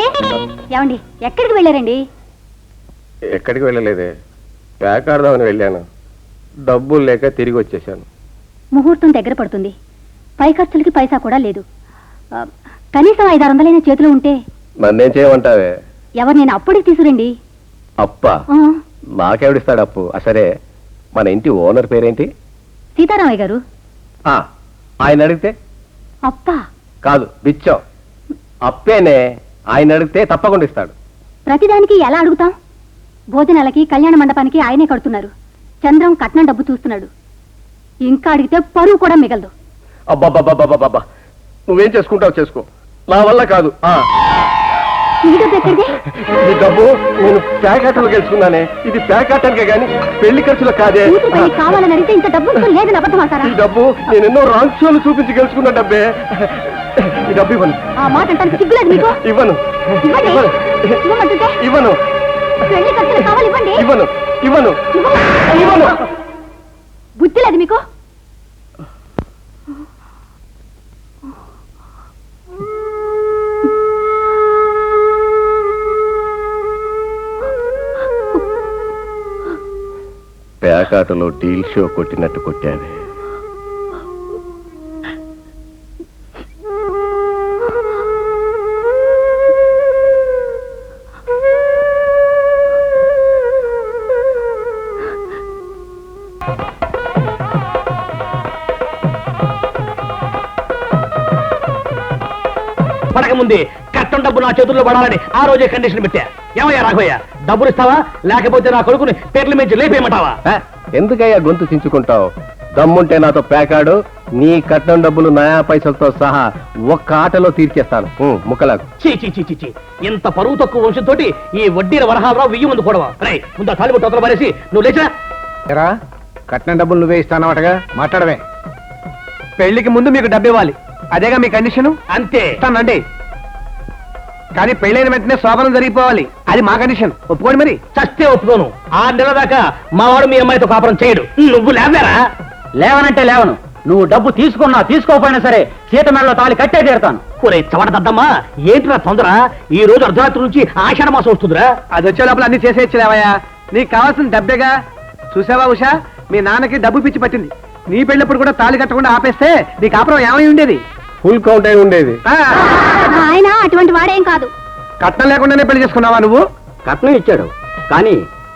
ఏమండి, ఎక్కడికి వెళ్ళారండి? ఎక్కడికి వెళ్ళలేదే, పేకాడదామని వెళ్ళాను. డబ్బులు లేక తిరిగి వచ్చేసాను. ముహూర్తం దగ్గర పడుతుంది. పై ఖర్చులకి పైసా కూడా లేదు. కనీసం 500-600 చేతిలో ఉంటే. నన్నేం చేయమంటావే? ఎవరు నేను అప్పుడే తీసుకురండి. అప్ప నాకెవడిస్తాడు అప్పు? సరే, మన ఇంటి ఓనర్ పేరేంటి? సీతారామయ్య గారు. ఆయన అడిగితే? అప్ప కాదు, బిచ్చం. అప్పేనే. ఆయన అడిగితే తప్పకుండా ఇస్తాడు. ప్రతిదానికి ఎలా అడుగుతాం? భోజనాలకి కళ్యాణ మండపానికి ఆయనే కడుతున్నారు. చంద్రం కట్నం డబ్బు చూస్తున్నాడు. ఇంకా అడిగితే పరువు కూడా మిగలదు. అబ్బాబ్బాబ్బాబ్బా, నువ్వేం చేసుకుంటావు చేసుకో, నా వల్ల కాదు. ఈ డబ్బు ఎక్కడిది? ఈ డబ్బు నేను ప్యాకెట్లు గెలుచుకున్నానే. ఇది ప్యాకెట్కే గాని పెళ్లి ఖర్చులకు కాదే. కావాలని అడిగితే ఇంత డబ్బు లేదని అబద్ధం ఆడతారా? ఈ డబ్బు నేను ఎన్నో రాంగ్ షోలు చూపించి గెలుచుకున్న డబ్బే. ఈ డబ్బు ఇవ్వను. ఆ మాట అంటే సిగ్గులేదు మీకు? ఇవ్వను. ఇవ్వమంటుంటే ఇవ్వను. పెళ్లి ఖర్చులు కావాలి, ఇవ్వండి. ఇవ్వను. ఇవ్వను. ఇవ్వను. బుద్ధి లేదు మీకు? పేకాటలో డీల్ షో కొట్టినట్టు కొట్టావే. పడక ముందే కట్టం డబ్బు నా చేతుల్లో పడాలని ఆ రోజే కండిషన్ పెట్టా. ఏమయ్యా రాఘవయ్య, డబ్బులు ఇస్తావా లేకపోతే నా కొడుకుని పేర్ల మించి లేపేయమంటావా? ఎందుకయ్యా గొంతు చించుకుంటావు? దమ్ముంటే నాతో పేకాడు, నీ కట్నం డబ్బులు నయా పైసలతో సహా ఒక్క ఆటలో తీర్చేస్తాను. ముక్కలకు చీ, ఇంత పరువు తక్కువ వంశంతో ఈ వడ్డీల వరహాలరావు 1000 మంది కూడా రై ముందు తాలిబొట్టు అవతల పారేసి నువ్వు లేచా. ఎరా, కట్నం డబ్బులు నువ్వే ఇస్తానవటగా, మాట్లాడమే. పెళ్లికి ముందు మీకు డబ్బు ఇవ్వాలి, అదేగా మీ కండిషను. అంతే. ఇస్తానండి, కానీ పెళ్ళైన వెంటనే శోభనం జరిగిపోవాలి, అది మా కండిషన్. ఒప్పుకోండి. మరి చస్తే ఒప్పుకోను. 6 నెలల దాకా మా వాడు మీ అమ్మాయితో కాపురం చేయడు. నువ్వు లేవారా? లేవనంటే లేవను. నువ్వు డబ్బు తీసుకున్నా తీసుకోకపోయినా సరే సీత మెడలో తాళి కట్టే తీరుతాను. ఒరే చవటదద్దమ్మా, ఏంట్రా తొందర? ఈ రోజు అర్ధరాత్రి నుంచి ఆషాఢ మాసం వస్తుందిరా. అది వచ్చే లోపల అన్ని చేసేయచ్చులేవయ్యా. నీకు కావాల్సిన డబ్బేగా. చూసావా ఉషా, మీ నాన్నకి డబ్బు పిచ్చి పట్టింది. నీ పెళ్ళప్పుడు కూడా తాళి కట్టకుండా ఆపేస్తే నీ కాపురం ఏమై ఉండేది? ఫుల్ కౌంట్ అయి ఉండేది. ఆయన అటువంటి వాడేం కాదు. కట్నం లేకుండానే పెళ్లి చేసుకున్నావా నువ్వు? కట్నం ఇచ్చాడు, కానీ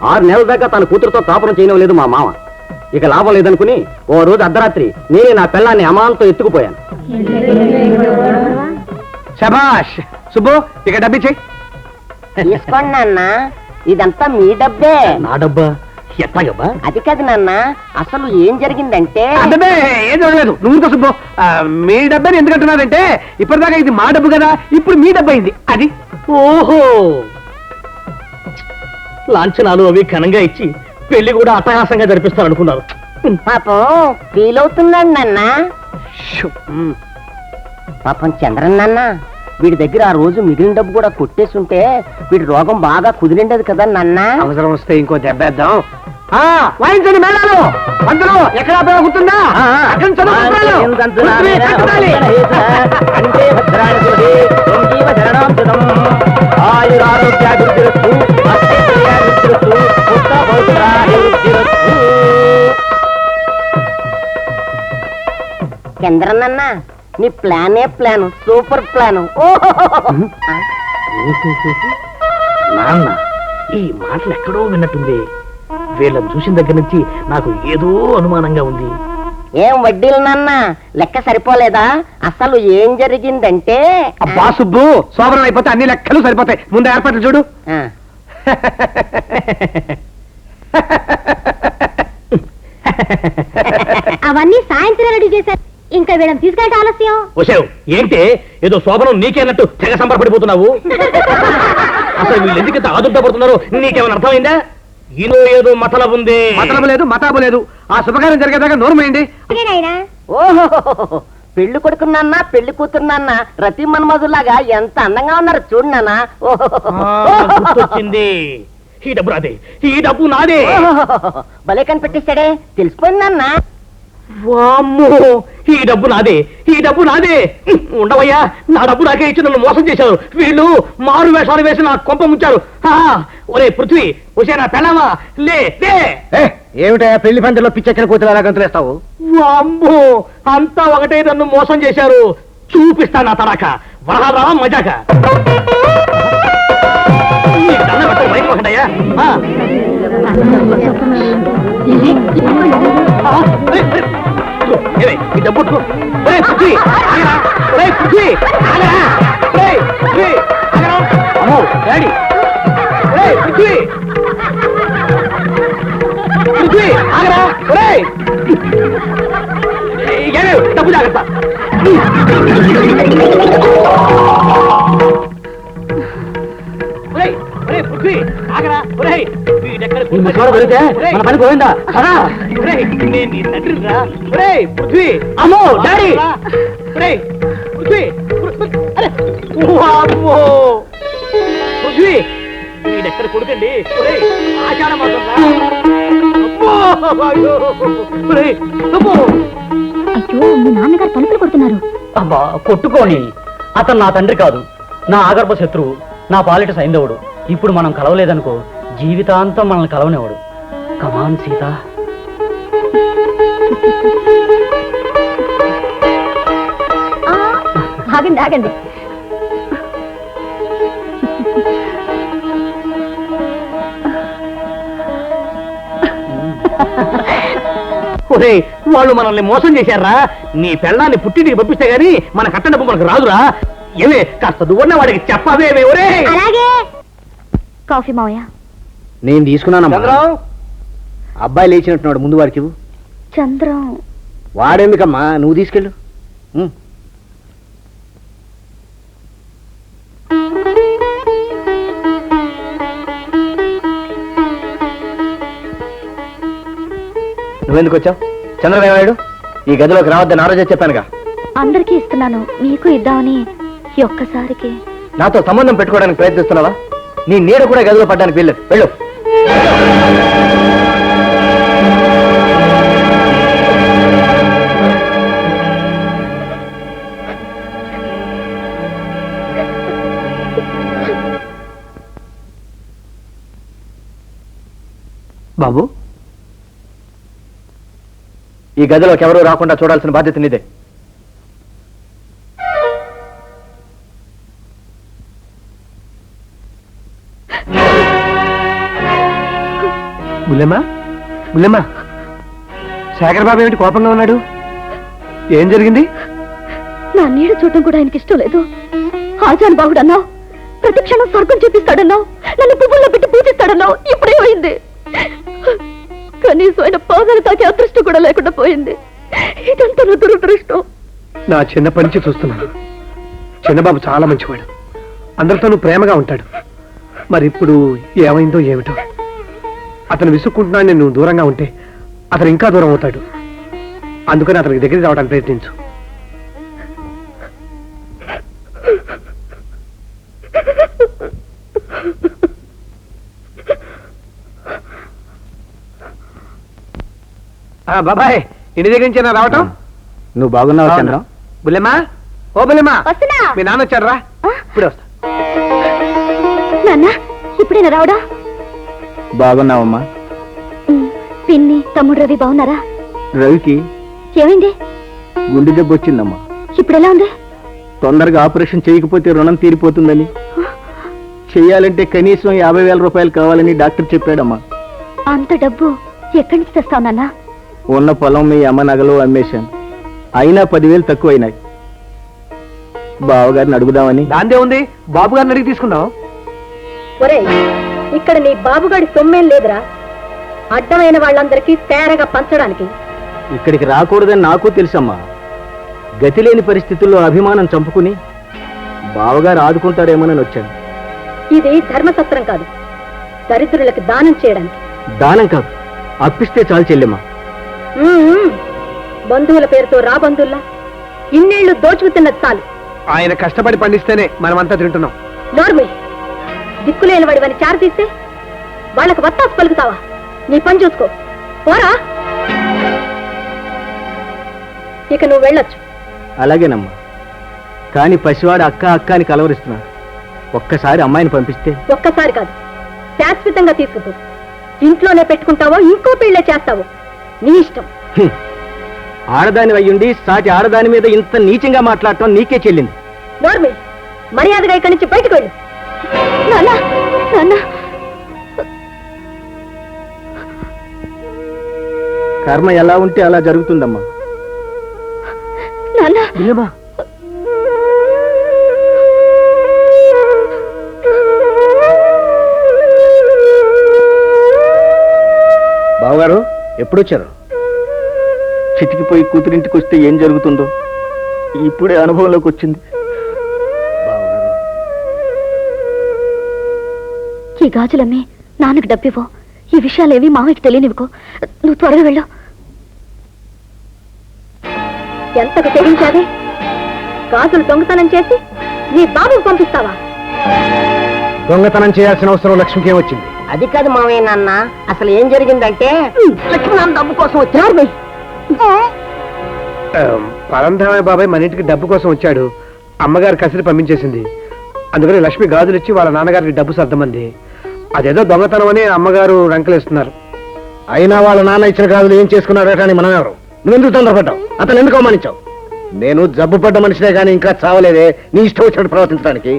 6 నెలల దాకా తన కూతురుతో కాపురం చేయడం లేదు మా మామ. ఇక లాభం లేదనుకుని ఓ రోజు అర్ధరాత్రి నేనే నా పిల్లాన్ని అమాంతో ఎత్తుకుపోయాను. శభాష్. సుబ్బు, ఇక డబ్బిచ్చేయి. తీసుకోండి నాన్న, ఇదంతా మీ డబ్బే. నా డబ్బా? ఎట్లాగబ్బా? అది కాదు నాన్న, అసలు ఏం జరిగిందంటే. అదే ఏం చూడలేదు. నువ్వు సుబ్బు, మీ డబ్బని ఎందుకంటున్నారంటే ఇప్పటిదాకా ఇది మా డబ్బు కదా, ఇప్పుడు మీ డబ్బు అయింది. అది ఓహో, లాంఛనాలు అవి ఘనంగా ఇచ్చి పెళ్లి కూడా అట్టహాసంగా జరిపిస్తాను అనుకున్నారు. పాపం ఫీల్ అవుతున్నాడు నాన్న. పాపం చంద్రన్ నాన్న, వీడి దగ్గర ఆ రోజు మిగిలిన డబ్బు కూడా కొట్టేస్తుంటే వీడి రోగం బాగా కుదిరిండదు కదా నాన్న. అవసరం వస్తే ఇంకో దెబ్బేద్దాం. వాయించండి మేళాలు. అందులో ఎక్కడ గుర్తుందా? చంద్రన్ నాన్న, నీ ప్లానే ప్లాన్, సూపర్ ప్లాన్. నాన్న, ఈ మాటలు ఎక్కడో విన్నట్టుంది. వీళ్ళని చూసిన దగ్గర నుంచి నాకు ఏదో అనుమానంగా ఉంది. ఏం వడ్డీలు నాన్న, లెక్క సరిపోలేదా? అసలు ఏం జరిగిందంటే. అబ్బా సుబ్బు, శోభనం అయిపోతే అన్ని లెక్కలు సరిపోతాయి. ముందు ఏర్పాట్లు చూడు. అవన్నీ సాయంత్రం రెడీ చేశారు. ఇంకా వీళ్ళని తీసుకెళ్ళి ఆలస్యం. వచ్చావు ఏంటి? ఏదో శోభనం నీకేనట్టు తెగ సంబరపడిపోతున్నావు. అసలు వీళ్ళు ఎందుకు ఆదుర్త పడుతున్నారు? నీకేమైనా అర్థమైందా? ఈలో ఏదో మతలబు ఉంది. మతలబు లేదు, మతాబు లేదు. ఆ శుభకార్యం జరిగేదాకా నోరుమేయండి. ఓహో, పెళ్లి కొడుకున్నా పెళ్లి కూతురున్నా రతి మన్మధులాగా ఎంత అందంగా ఉన్నారు చూడు నాన్న. గుర్తొచ్చింది. ఈ డబ్బు నాదే, ఈ డబ్బు నాదే. భలే కనిపెట్టేశాడే, తెలిసిపోయింది నాన్న. వామ్మో, ఈ డబ్బు నాదే, ఈ డబ్బు నాదే. ఉండవయ్యా, నా డబ్బు నాకే ఇచ్చి నన్ను మోసం చేశారు వీళ్ళు. మారు వేషాలు వేసి నా కొంప ముంచారు. ఒరే పృథ్వీ, వచ్చే నా పెళ్ళామా, లే లే. ఏమిటయా పెళ్లి పందిలో పిచ్చెక్కిన కూతురు అలా గంతులేస్తావు? వామ్మో, అంతా ఒకటే నన్ను మోసం చేశారు. చూపిస్తా నా తడాక, వరహారా మజాక. బయటపడ్డాయా? ఈ డబ్బు అమ్మో డాడీ, ఆగరా, డబ్బు జాగ్రత్త. పని పోయిందా? అమ్మో డాడీ, పృథ్వీ వీడెక్కడ కొడుకండి. ఆషాఢ మాసం. అయ్యో, మీ నాన్నగారు తలుపులు కొడుతున్నారు. అబ్బా కొట్టుకోని, అతను నా తండ్రి కాదు, నా ఆగర్భ శత్రువు, నా పాలిట సైంధవుడు. ఇప్పుడు మనం కలవలేదనుకో, జీవితాంతం మనల్ని కలవనివాడు. కమాన్ సీత. ఆగండి ఆగండి. ఒరే, వాళ్ళు మనల్ని మోసం చేశారా? నీ పెళ్ళాన్ని పుట్టింటికి పంపిస్తే గానీ మన కట్ట డబ్బు మనకు రాదురా. ఏమే, కాస్త దువ్వన్న వాడికి చెప్పవే. ఒరే అలాగే. కాఫీ మావయ్య. నేను తీసుకున్నానమ్మా. అబ్బాయి లేచినట్టున్నాడు, ముందు వాడికి ఇవ్వు. చంద్రం వాడెందుకమ్మా, నువ్వు తీసుకెళ్ళు. నువ్వెందుకు వచ్చావు? చంద్రదేవాయుడు ఈ గదిలోకి రావద్దని ఆ రోజే చెప్పానుగా. అందరికీ ఇస్తున్నాను, మీకు ఇద్దామని ఈ ఒక్కసారికి. నాతో సంబంధం పెట్టుకోవడానికి ప్రయత్నిస్తున్నావా? నీ నీడ కూడా గదిలో పడ్డానికి వీల్లేదు. వెళ్ళు. బాబు, ఈ గదిలోకి ఎవరూ రాకుండా చూడాల్సిన బాధ్యత నీదే. బుల్లెమ్మా, బుల్లెమ్మా, శేఖర్ బాబు ఏమిటి కోపంగా ఉన్నాడు? ఏం జరిగింది? నా నీడ చూడటం కూడా ఆయనకి ఇష్టం లేదు. ఆజాన్ బాబుడు అన్నావు, ప్రతి క్షణం స్వర్గం చూపిస్తాడన్నావు, నన్ను పువ్వుల్లో పెట్టి పూజిస్తాడన్నావు. ఇప్పుడేమైంది? కనీసం ఆయన పాదాలు తాకే అదృష్టం కూడా లేకుండా పోయింది. ఇదంతా నా దురదృష్టం. నా చిన్నప్పటి నుంచి చూస్తున్నాను. చిన్నబాబు చాలా మంచివాడు, అందరితోనూ ప్రేమగా ఉంటాడు. మరి ఇప్పుడు ఏమైందో ఏమిటో. అతను విసుక్కుంటున్నాడు, నేను దూరంగా ఉంటే అతను ఇంకా దూరం అవుతాడు. అందుకని అతనికి దగ్గరికి రావడానికి ప్రయత్నించు. బాబాయ్, ఇంటి దగ్గర నుంచి రావటం? నువ్వు బాగున్నావా చంద్రం? బుల్లెమ్మా, ఓ బుల్లెమ్మా, వస్తున్నా. మీ నాన్న వచ్చాడు రా. ఇప్పుడే వస్తా. నాన్న, ఇప్పుడైనా రావడా? బాగున్నావమ్మా. పిన్ని, తమ్ముడు రవి బాగున్నారా? రవికి ఏమైంది? గుండె జబ్బు వచ్చిందమ్మా. ఇప్పుడు ఎలా ఉంది? తొందరగా ఆపరేషన్ చేయకపోతే రుణం తీరిపోతుందని, చెయ్యాలంటే కనీసం 50,000 రూపాయలు కావాలని డాక్టర్ చెప్పాడమ్మా. అంత డబ్బు ఎక్కడి నుంచి తెస్తావు నాన్న? ఉన్న పొలం మీ అమ్మ నగలు అమ్మేశాను, అయినా 10,000 తక్కువైనాయి. బావగారిని అడుగుదామని. దాందే ఉంది, బాబు గారిని అడిగి తీసుకుందాం. ఒరే, ఇక్కడ నీ బాబుగాడి సొమ్మేం లేదురా, అడ్డమైన వాళ్ళందరికీ తేరగా పంచడానికి. ఇక్కడికి రాకూడదని నాకు తెలుసమ్మా. గతి లేని పరిస్థితుల్లో అభిమానం చంపుకుని బావగారు ఆదుకుంటారేమోనని వచ్చాను. ఇది ధర్మసత్రం కాదు, దరిద్రులకు దానం చేయడానికి. దానం కాదు, అప్పిస్తే చాలు చెల్లెమ్మా. బంధువుల పేరుతో రా బంధువుల్లా ఇన్నేళ్లు దోచుకుతున్నది చాలు. ఆయన కష్టపడి పండిస్తేనే మనమంతా తింటున్నాం. నోర్మి, దిక్కులేని వాడివని చారు తీస్తే వాళ్ళకు వత్తాసు పలుకుతావా? నీ పని చూసుకో, పోరా. ఇక నువ్వు వెళ్ళొచ్చు. అలాగేనమ్మా, కానీ పసివాడు అక్క అక్క అని కలవరిస్తున్నాడు. ఒక్కసారి అమ్మాయిని పంపిస్తే. ఒక్కసారి కాదు, శాశ్వతంగా తీసుకుపో. ఇంట్లోనే పెట్టుకుంటావో ఇంకో పెళ్ళే చేస్తావో నీ ఇష్టం. ఆడదాని అయ్యుండి సాటి ఆడదాని మీద ఇంత నీచంగా మాట్లాడటం నీకే చెల్లింది. నోర్మి, మర్యాదగా ఇక్కడి నుంచి బయటకు వెళ్ళు. నాన్న, నాన్న. కర్మ ఎలా ఉంటే అలా జరుగుతుందమ్మా. నాన్న, బావగారు ఎప్పుడొచ్చారు? చితికిపోయి కూతురింటికి వస్తే ఏం జరుగుతుందో ఇప్పుడే అనుభవంలోకి వచ్చింది. ఈ గాజులమ్మి నాన్నకు డబ్బివ్వు. ఈ విషయాలేవి మామయ్యకి తెలియనివ్వకో. నువ్వు త్వరగా వెళ్ళు. ఎంతకు తెగించావే? గాజులు దొంగతనం చేసి నీ బాబుకు పంపిస్తావా? దొంగతనం చేయాల్సిన అవసరం లక్ష్మికి వచ్చింది. అది కాదు మావయ్య నాన్న, అసలు ఏం జరిగిందంటే లక్ష్మీ డబ్బు కోసం వచ్చారు. పరంధామయ్య బాబాయ్ మన ఇంటికి డబ్బు కోసం వచ్చాడు. అమ్మగారు కసిరి పంపించేసింది. అందుకని లక్ష్మి గాజులు ఇచ్చి వాళ్ళ నాన్నగారికి డబ్బు సర్దమంది. అదేదో దొంగతనం అని అమ్మగారు రంకలేస్తున్నారు. అయినా వాళ్ళ నాన్న ఇచ్చిన గాజులు ఏం చేసుకున్నాడట అని మనం ఎవరు? నువ్వెందుకు తొందరపడ్డావు? అతను ఎందుకు అవమానించావు? నేను జబ్బు పడ్డ మనిషినే కానీ ఇంకా చావలేదే నీ ఇష్టం వచ్చినట్టు ప్రవర్తించడానికి.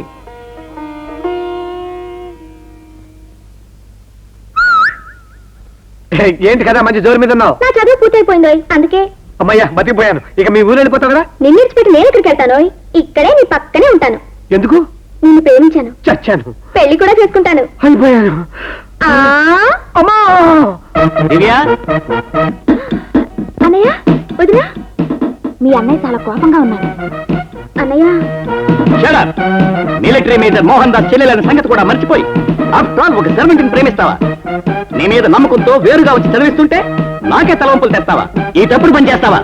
ఏంటి కదా మంచి జోరు మీద ఉన్నావు? నా చదువు పూర్తయిపోయిందో అందుకే. అమ్మయ్యా బతికిపోయాను. ఇక మీ ఊరు వెళ్ళిపోతావు కదా? నిన్ను విడిచిపెట్టి నేను ఎక్కడికి వెళ్తాను? ఇక్కడే నీ పక్కనే ఉంటాను. ఎందుకు? నిన్ను ప్రేమించాను, చచ్చాను, పెళ్లి కూడా చేసుకుంటాను. అయిపోయాను. అమ్మా దివ్య, అన్నయ్య, వదినా, మీ అన్నయ్య చాలా కోపంగా ఉన్నాడు. అన్నయ్య, మిలిటరీ మేజర్ మోహన్ దాస్ చెల్లెలైన సంగతి కూడా మర్చిపోయి ఆఫ్టర్ ఆల్ ఒక సర్వెంట్ని ప్రేమిస్తావా? నీ మీద నమ్మకంతో వేరుగా వచ్చి చదివిస్తుంటే నాకే తలవంపులు తెస్తావా? ఈ తప్పుడు పని చేస్తావా?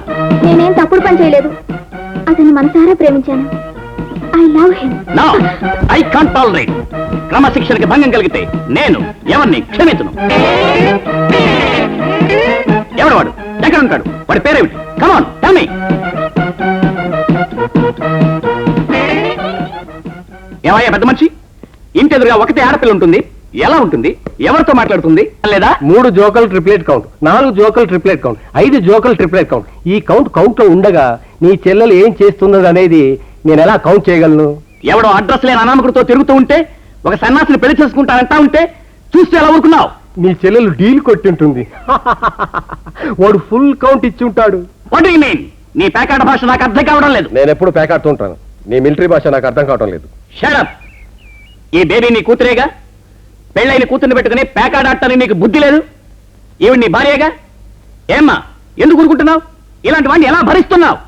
నేనేం తప్పుడు పని చేయలేదు. అతన్ని మనసారా ప్రేమించాను. I love him. No, I can't tolerate. క్రమశిక్షణకి భంగం కలిగితే నేను ఎవరిని క్షమించను. ఎవడు వాడు? ఎక్కడ ఉంటాడు? వాడి పేరేమిటి? Come on tell me. ఏమయ్యా పెద్ద మనిషి, ఇంటి ఎదురుగా ఒకటే ఆడపిల్ల ఉంటుంది. ఎలా ఉంటుంది? ఎవరితో మాట్లాడుతుంది? లేదా 3 జోకల్ ట్రిప్లెట్ కౌంట్, 4 జోకల్ ట్రిప్లెట్ కౌంట్, 5 జోకల్ ట్రిప్లెట్ కౌంట్. ఈ కౌంట్ లో ఉండగా నీ చెల్లెలు ఏం చేస్తున్నది అనేది నేను ఎలా కౌంట్ చేయగలను? ఎవడో అడ్రస్ లేని అనామకుడితో తిరుగుతూ ఉంటే, ఒక సన్నాసిని పెళ్లి చేసుకుంటానంటా ఉంటే చూస్తే ఎలా ఊరుకున్నావు? నీ చెల్లెలు డీల్ కొట్టింటుంది. వాడు ఫుల్ కౌంట్ ఇచ్చి ఉంటాడు. What do you mean? నీ పేకాట భాష నాకు అర్థం కావడం లేదు. నేను ఎప్పుడు పేకాడుతూ ఉంటాను. నీ మిలిటరీ భాష నాకు అర్థం కావటం లేదు. Shut up. ఈ బేబీ నీ కూతురేగా. పెళ్ళైన కూతుర్ని పెట్టుకుని పేకాడాడటానికి నీకు బుద్ధి లేదు. ఈవిడ నీ భార్యగా. ఏమ్మా, ఎందుకు ఊరుకుంటున్నావు? ఇలాంటి వాడిని ఎలా భరిస్తున్నావు?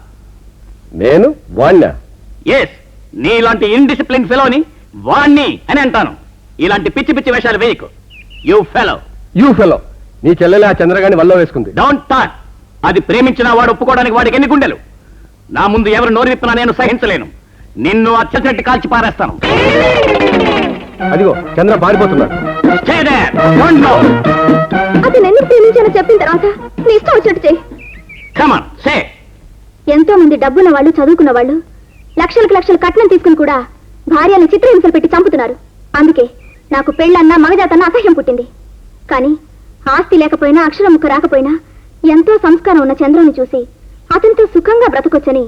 నేను వాణ్ణా? ఎస్, నీలాంటి ఇన్డిసిప్లిన్ ఫెలోని వాణ్ణి అని అంటాను. ఇలాంటి పిచ్చి పిచ్చి వేషాలు వేయకు. You fellow. నీ చెల్లెలు ఆ చంద్రగాని వల్ల వేసుకుంది. Don't talk. అది ప్రేమించిన వాడు ఒప్పుకోవడానికి వాడికి ఎన్ని గుండెలు? నా ముందు ఎవరు నోరు విప్పినా నేను సహించలేను. నిన్ను అచ్చటి కాల్చి పారేస్తాను. అదిగో చంద్ర పారిపోతున్నాడు. Stay there. Don't go. అతను ఎందుకు ప్రేమించానో చెప్పిన తర్వాత నీ ఇష్టం వచ్చినట్టు చెయ్యి. Come on, say. ఎంతో మంది డబ్బున్న వాళ్ళు, చదువుకున్న వాళ్ళు లక్షలకు లక్షలు కట్నం తీసుకుని కూడా భార్యను చిత్రహింసలు పెట్టి చంపుతున్నారు. అందుకే నాకు పెళ్ళన్నా మగజాతన్న అసహ్యం పుట్టింది. కానీ ఆస్తి లేకపోయినా, అక్షరం ముక్క రాకపోయినా ఎంతో సంస్కారం ఉన్న చంద్రుని చూసి అతనితో సుఖంగా బ్రతకొచ్చని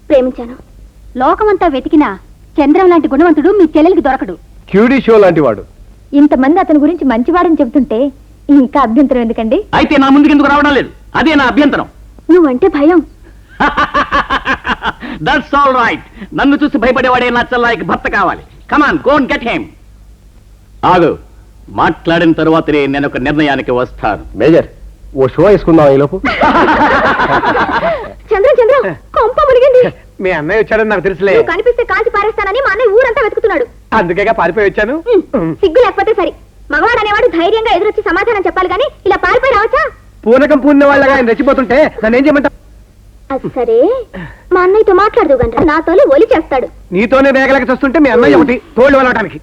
ప్రేమించాను. లోకమంతా వెతికినా చంద్రం లాంటి గుణవంతుడు మీ చెల్లెలికి దొరకడు. క్యూడీ షో లాంటి వాడు. ఇంతమంది అతని గురించి మంచివాడని చెబుతుంటే ఇంకా అభ్యంతరం ఎందుకండి? అయితే నా ముందుకు ఎందుకు రావడం లేదు? అదే నా అభ్యంతరం. నువ్వంటే భయం. That's all right. నన్ను చూసి భయపడేవాడే నా చెల్లాయికి భర్త కావాలి. కమాన్, గో అండ్ గెట్ హిమ్. ఆగు. మాట్లాడిన తరువాతనే నేను ఒక నిర్ణయానికి వస్తాను. మేజర్, ఓ షో వేసుకుందాం ఈ లోపు. చంద్రం కొంప మునిగింది. మీ అన్నయ్య వచ్చాడని నాకు తెలుసులే. నువ్వు కనిపిస్తే కాల్చి పారేస్తానని మా అన్నయ్య ఊరంతా వెతుకుతున్నాడు. అందుకేగా పారిపోయి వచ్చాను. సిగ్గు లేకపోతే సరే. మగవాడు అనేవాడు ధైర్యంగా ఎదురొచ్చి సమాధానం చెప్పాలి కానీ ఇలా పారిపోయి రావచ్చా? పూనకం పూర్ణ వాళ్ళగా ఆయన రెచ్చిపోతుంటే నన్ను ఏం చేయమంటావు? అది సరే, మా అన్నయ్యతో మాట్లాడదు గంట నాతోనే ఒలి చేస్తాడు. నీతోనే వేగలకి చూస్తుంటే మీ అన్నయ్య ఒకటి తోళ్ళు వెళ్ళడానికి.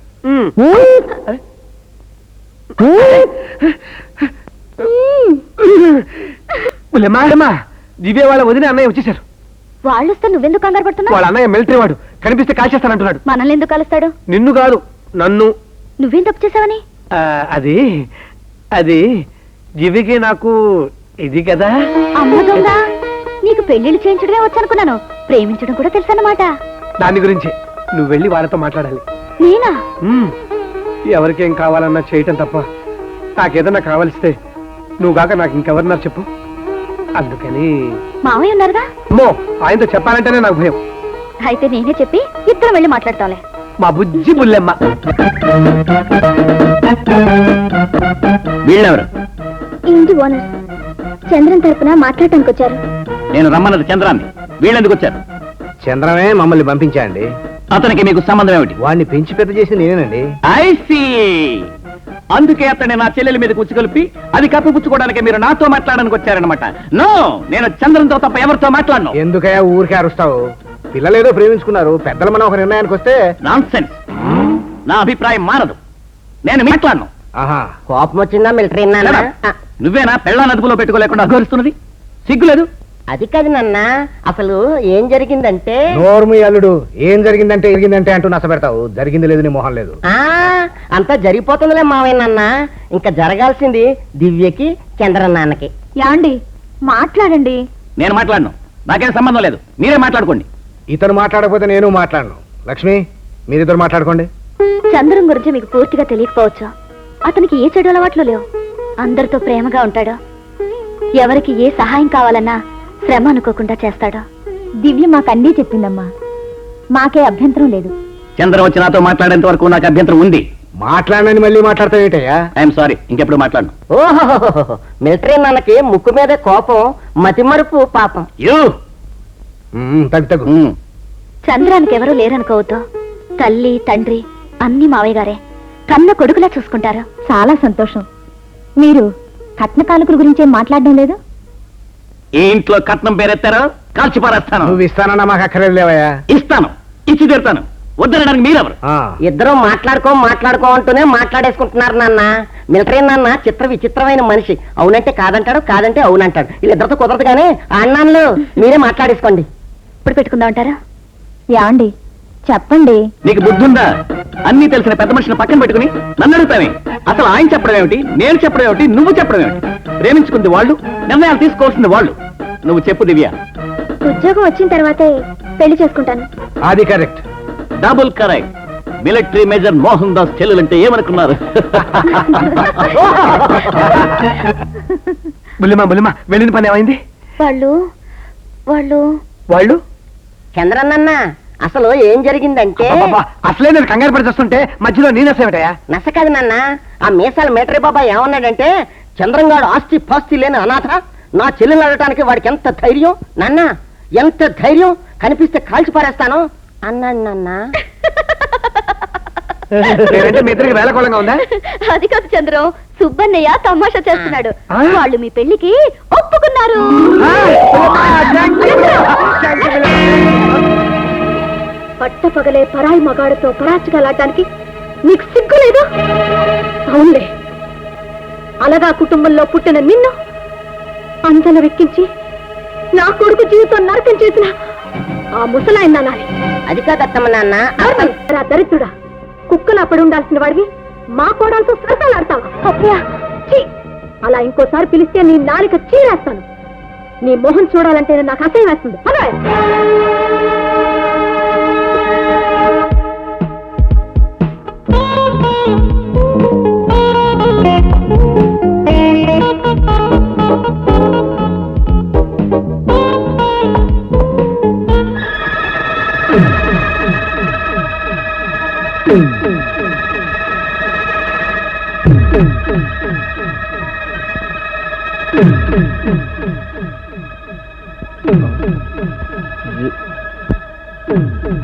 దివ్య వాళ్ళ వదిన అన్నయ్య వచ్చేసారు. వాళ్ళు వస్తే నువ్వెందుకు కంగారు పడుతున్నావు? వాళ్ళ అన్నయ్య మిలిటరీ వాడు, కనిపిస్తే కాల్చేస్తానంటున్నాడు. మనల్ని ఎందుకు కలుస్తాడు? నిన్ను కాదు, నన్ను. నువ్వేం తప్పు చేసావని? అది అది దివ్యకి నాకు ఇది కదా. అమ్మ దొంగ, నీకు పెళ్లిళ్ళు చేయించడమే వచ్చనుకున్నాను, ప్రేమించడం కూడా తెలుసన్నమాట. దాని గురించి నువ్వు వెళ్ళి వాళ్ళతో మాట్లాడాలి. నేనా? ఎవరికేం కావాలన్నా చేయటం తప్ప నాకేదన్నా కావాల్సితే నువ్వు కాక నాకు ఇంకెవరన్నారు చెప్పు. అందుకని మావయ్య ఉన్నారుగా. అమ్మో, ఆయనతో చెప్పాలంటేనే నాకు భయం. అయితే నేనే చెప్పి ఇద్దరం వెళ్ళి మాట్లాడతాంలే. మా బుజ్జి బుల్లెమ్మ. వీళ్ళెవరు? ఇంటి ఓనర్ చంద్రన్ తరపున మాట్లాడటానికి వచ్చారు. నేను రమ్మన్నది చంద్రాన్ని, వీళ్ళెందుకు వచ్చారు? చంద్రమే మమ్మల్ని పంపించాండి. అతనికి మీకు సంబంధం ఏమిటి? వాడిని పెంచి పెద్ద చేసి నేనేనండి. I see. అందుకే అతన్ని నా చెల్లెల మీద కూర్చుకొలిపి అది కప్పిపుచ్చుకోవడానికి మీరు నాతో మాట్లాడడానికి వచ్చారనమాట. నో, నేను చంద్రంతో తప్ప ఎవరితో మాట్లాడను. ఎందుకయ్యా ఊరికే అరుస్తావు? పిల్లలేదో ప్రేమించుకున్నారు, పెద్దల మనం ఒక నిర్ణయానికి వస్తే. నాన్సెన్స్. నా అభిప్రాయం మారదు, నేను మాట్లాడను. ఆహా, కోపం వచ్చిందా మిలిటరీ నాన్న? నువ్వేనా పెళ్ళాన్ని అదుపులో పెట్టుకోలేకుండా అఘోరిస్తున్నది? సిగ్గులేదు? అది కాదు నాన్న, అసలు ఏం జరిగిందంటే. నోర్మి అల్లుడు, ఏం జరిగిందంటే అంటూ నచ్చబెడతావు. జరిగింది లేదు, నీ మొహం లేదు. అంతా జరిగిపోతుందిలే మావయ్య నాన్న. ఇంకా జరగాల్సింది దివ్యకి చంద్రనాన్నకి. యాండి మాట్లాడండి. నేను మాట్లాడను, నాకేం సంబంధం లేదు, మీరే మాట్లాడుకోండి. ఇతను మాట్లాడకపోతే నేను మాట్లాడను. లక్ష్మి, మీరిద్దరు మాట్లాడుకోండి. చంద్రం గురించి మీకు పూర్తిగా తెలియకపోవచ్చు. అతనికి ఏ చెడు అలవాట్లు లేవు, అందరితో ప్రేమగా ఉంటాడు. ఎవరికి ఏ సహాయం కావాలన్నా శ్రమ అనుకోకుండా చేస్తాడు. దివ్య మాకన్నీ చెప్పిందమ్మా, మాకే అభ్యంతరం లేదు. చంద్రం వచ్చి నాతో మాట్లాడేంత వరకు నాకు అభ్యంతరం ఉంది. మాట్లాడనని మళ్ళీ మాట్లాడతావేటయ్యా? ఐఎమ్ సారీ, ఇంకెప్పుడు మాట్లాడను. ఓహో, మిలిటరీ నాన్నకి ముక్కు మీద కోపం, మతిమరుపు పాపం. తగ్గు. చంద్రానికి ఎవరూ లేరనుకోవద్దు. తల్లి తండ్రి అన్ని మావయ్య గారే, కన్న కొడుకులా చూసుకుంటారు. చాలా సంతోషం. మీరు కట్న కానుకల గురించి ఏం మాట్లాడడం లేదు? ఈ ఇంట్లో కట్నం పేరెత్తారో కాల్చి పారేస్తాను. నువ్వు ఇస్తానన్నా మాకు అక్కర్లేదు లేవయ్యా. ఇస్తాను, ఇచ్చి తీరుతాను. వద్దనడానికి మీరెవరు? ఇద్దరు మాట్లాడుకో అంటూనే మాట్లాడేసుకుంటున్నారు నాన్న. మిలిటరీ నాన్న చిత్ర విచిత్రమైన మనిషి. అవునంటే కాదంటాడు, కాదంటే అవునంటాడు. వీళ్ళిద్దరితో కుదరదు కానీ అన్నాళ్ళు మీరే మాట్లాడేసుకోండి. ఇప్పుడు పెట్టుకుందాం అంటారా? యాండి చెప్పండి. నీకు బుద్ధుందా? అన్ని తెలిసిన పెద్ద మనిషిని పక్కన పెట్టుకుని నన్ను అడుగుతావే? అసలు ఆయన చెప్పడం ఏమిటి, నేను చెప్పడం ఏమిటి, నువ్వు చెప్పడం ఏమిటి? ప్రేమించుకుంది వాళ్ళు, నిర్ణయాలు తీసుకోవాల్సింది వాళ్ళు. నువ్వు చెప్పు దివ్య. ఉద్యోగం వచ్చిన తర్వాతే పెళ్లి చేసుకుంటాను. అది correct. Double correct. Military major Mohan Das చెల్లెలంటే ఏమనుకున్నారు? బుల్లిమా వెళ్ళిన పని ఏమైంది? వాళ్ళు చంద్రన్న, అసలు ఏం జరిగిందంటే. అసలే నేను కంగారు పడి వస్తుంటే మధ్యలో నీ నష్టమేటయా? నస కాదు నాన్న, ఆ మీసాల మిలిటరీ బాబా ఏమన్నాడంటే, చంద్రంగాడు ఆస్తి పాస్తి లేని అనాథ, నా చెల్లెలు అడటానికి వాడికి ఎంత ధైర్యం నాన్న, ఎంత ధైర్యం, కనిపిస్తే కాల్చి పారేస్తాను అన్నాడు నాన్న. మీ ఇద్దరికి వేళకోళంగా ఉందా? అది కాదు చంద్రం, సుబ్బన్నయ్య తమాషా చేస్తున్నాడు. వాళ్ళు మీ పెళ్లికి ఒప్పుకున్నారు. పట్టపగలే పరాయి మగాడితో పరాచకాలాడటానికి నీకు సిగ్గు లేదు? అవునులే, అలగా కుటుంబంలో పుట్టిన నిన్ను అంతలో వెక్కించి నా కొడుకు జీవితం నరకం చేసిన ఆ ముసలాయన నానాలి. అది కాదత్తమ్మ నాన్న. దరిద్రుడా, కుక్కలా పడి ఉండాల్సిన వాడివి మా కోడలతో సరసాలాడతావా? అలా ఇంకోసారి పిలిస్తే నీ నాలిక చీరేస్తాను. నీ మొహం చూడాలంటే నాకు అసహ్యం వేస్తుంది.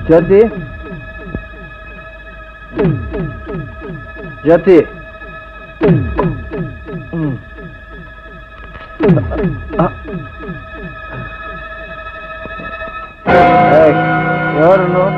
జ్యోతి, జ్యోతి, ఎవరు నువ్వు?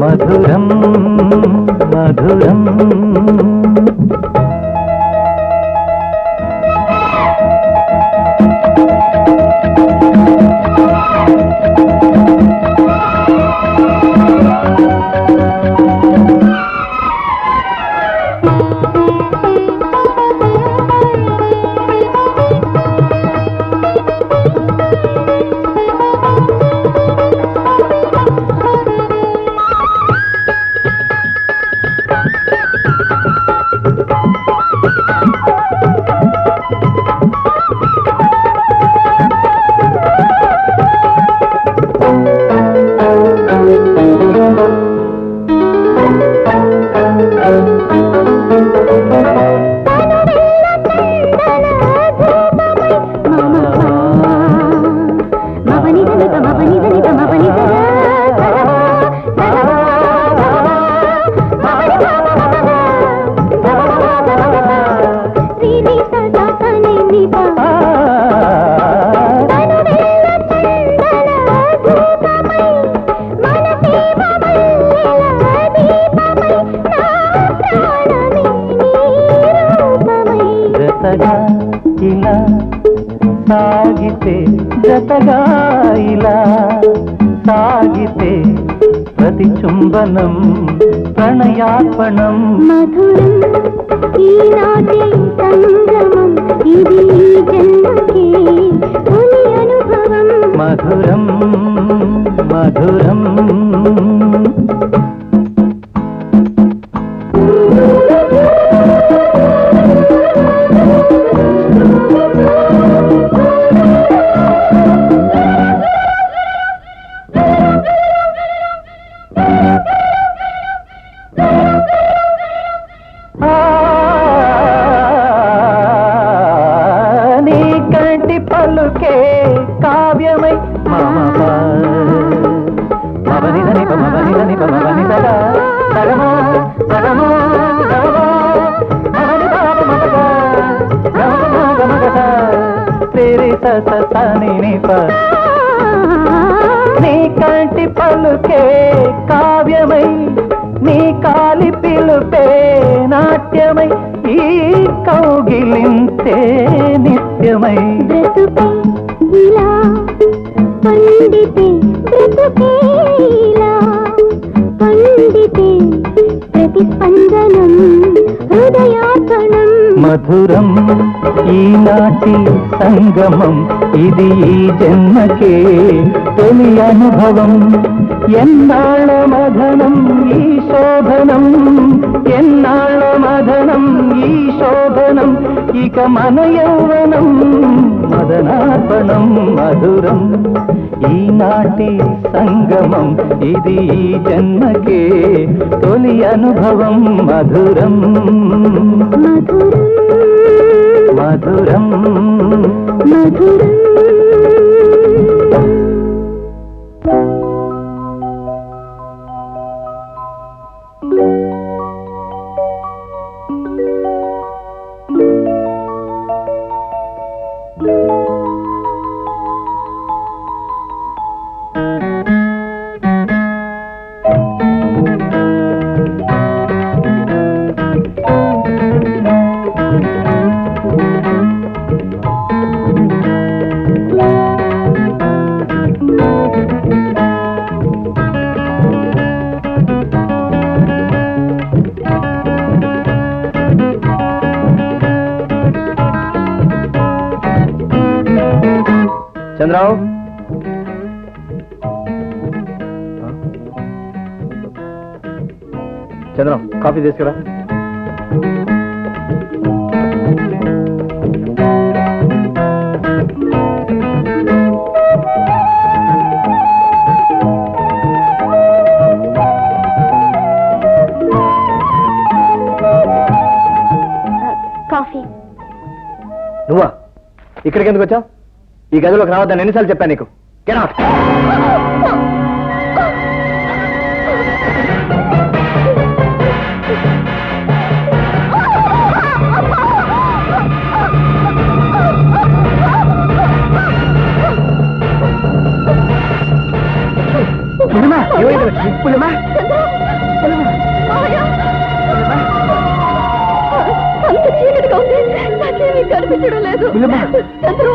మధురం మధురం ఇలా సాగితే జతగా ఇలా సాగితే ప్రతి చుంబనం ప్రణయార్పణం మధురం ఈనాటి సంగమం ఇది జన్మకే తొలి అనుభవం మధురం మధురం పలుకే కావ్యమై నీ కంటి పలుకే కావ్యమై నీ కాలి పిలుపే నాట్యమై ఈ కౌగిలింతే నిత్యమై బ్రతుకే ఇలా పండితే బ్రతుకే ఇలా పండితే ప్రతిస్పందనం హృదయార్పణం మధురం ఈనాటి సంగమం ఇది ఈ జన్మకే తొలి అనుభవం ఎన్నాళ్ళ మదనం ఈ శోభనం ఎన్నాళ్ళ మదనం ఈ శోభనం ఇక మన యౌవనం మదనార్పణం మధురం ఈనాటి సంగమం ఇది ఈ జన్మకే తొలి అనుభవం మధురం మధురం మధురం మధురం చంద్రరావు చంద్రం కాఫీ తీసుకురా కాఫీ. నువ్వా ఇక్కడికి ఎందుకు వచ్చావు? ఈ గదిలోకి రావద్దని ఎన్నిసార్లు చెప్పాను నీకు? Get out. అంత చీకటిగా ఉంది, నాకేమీ కనిపించడం లేదు. చంద్రు,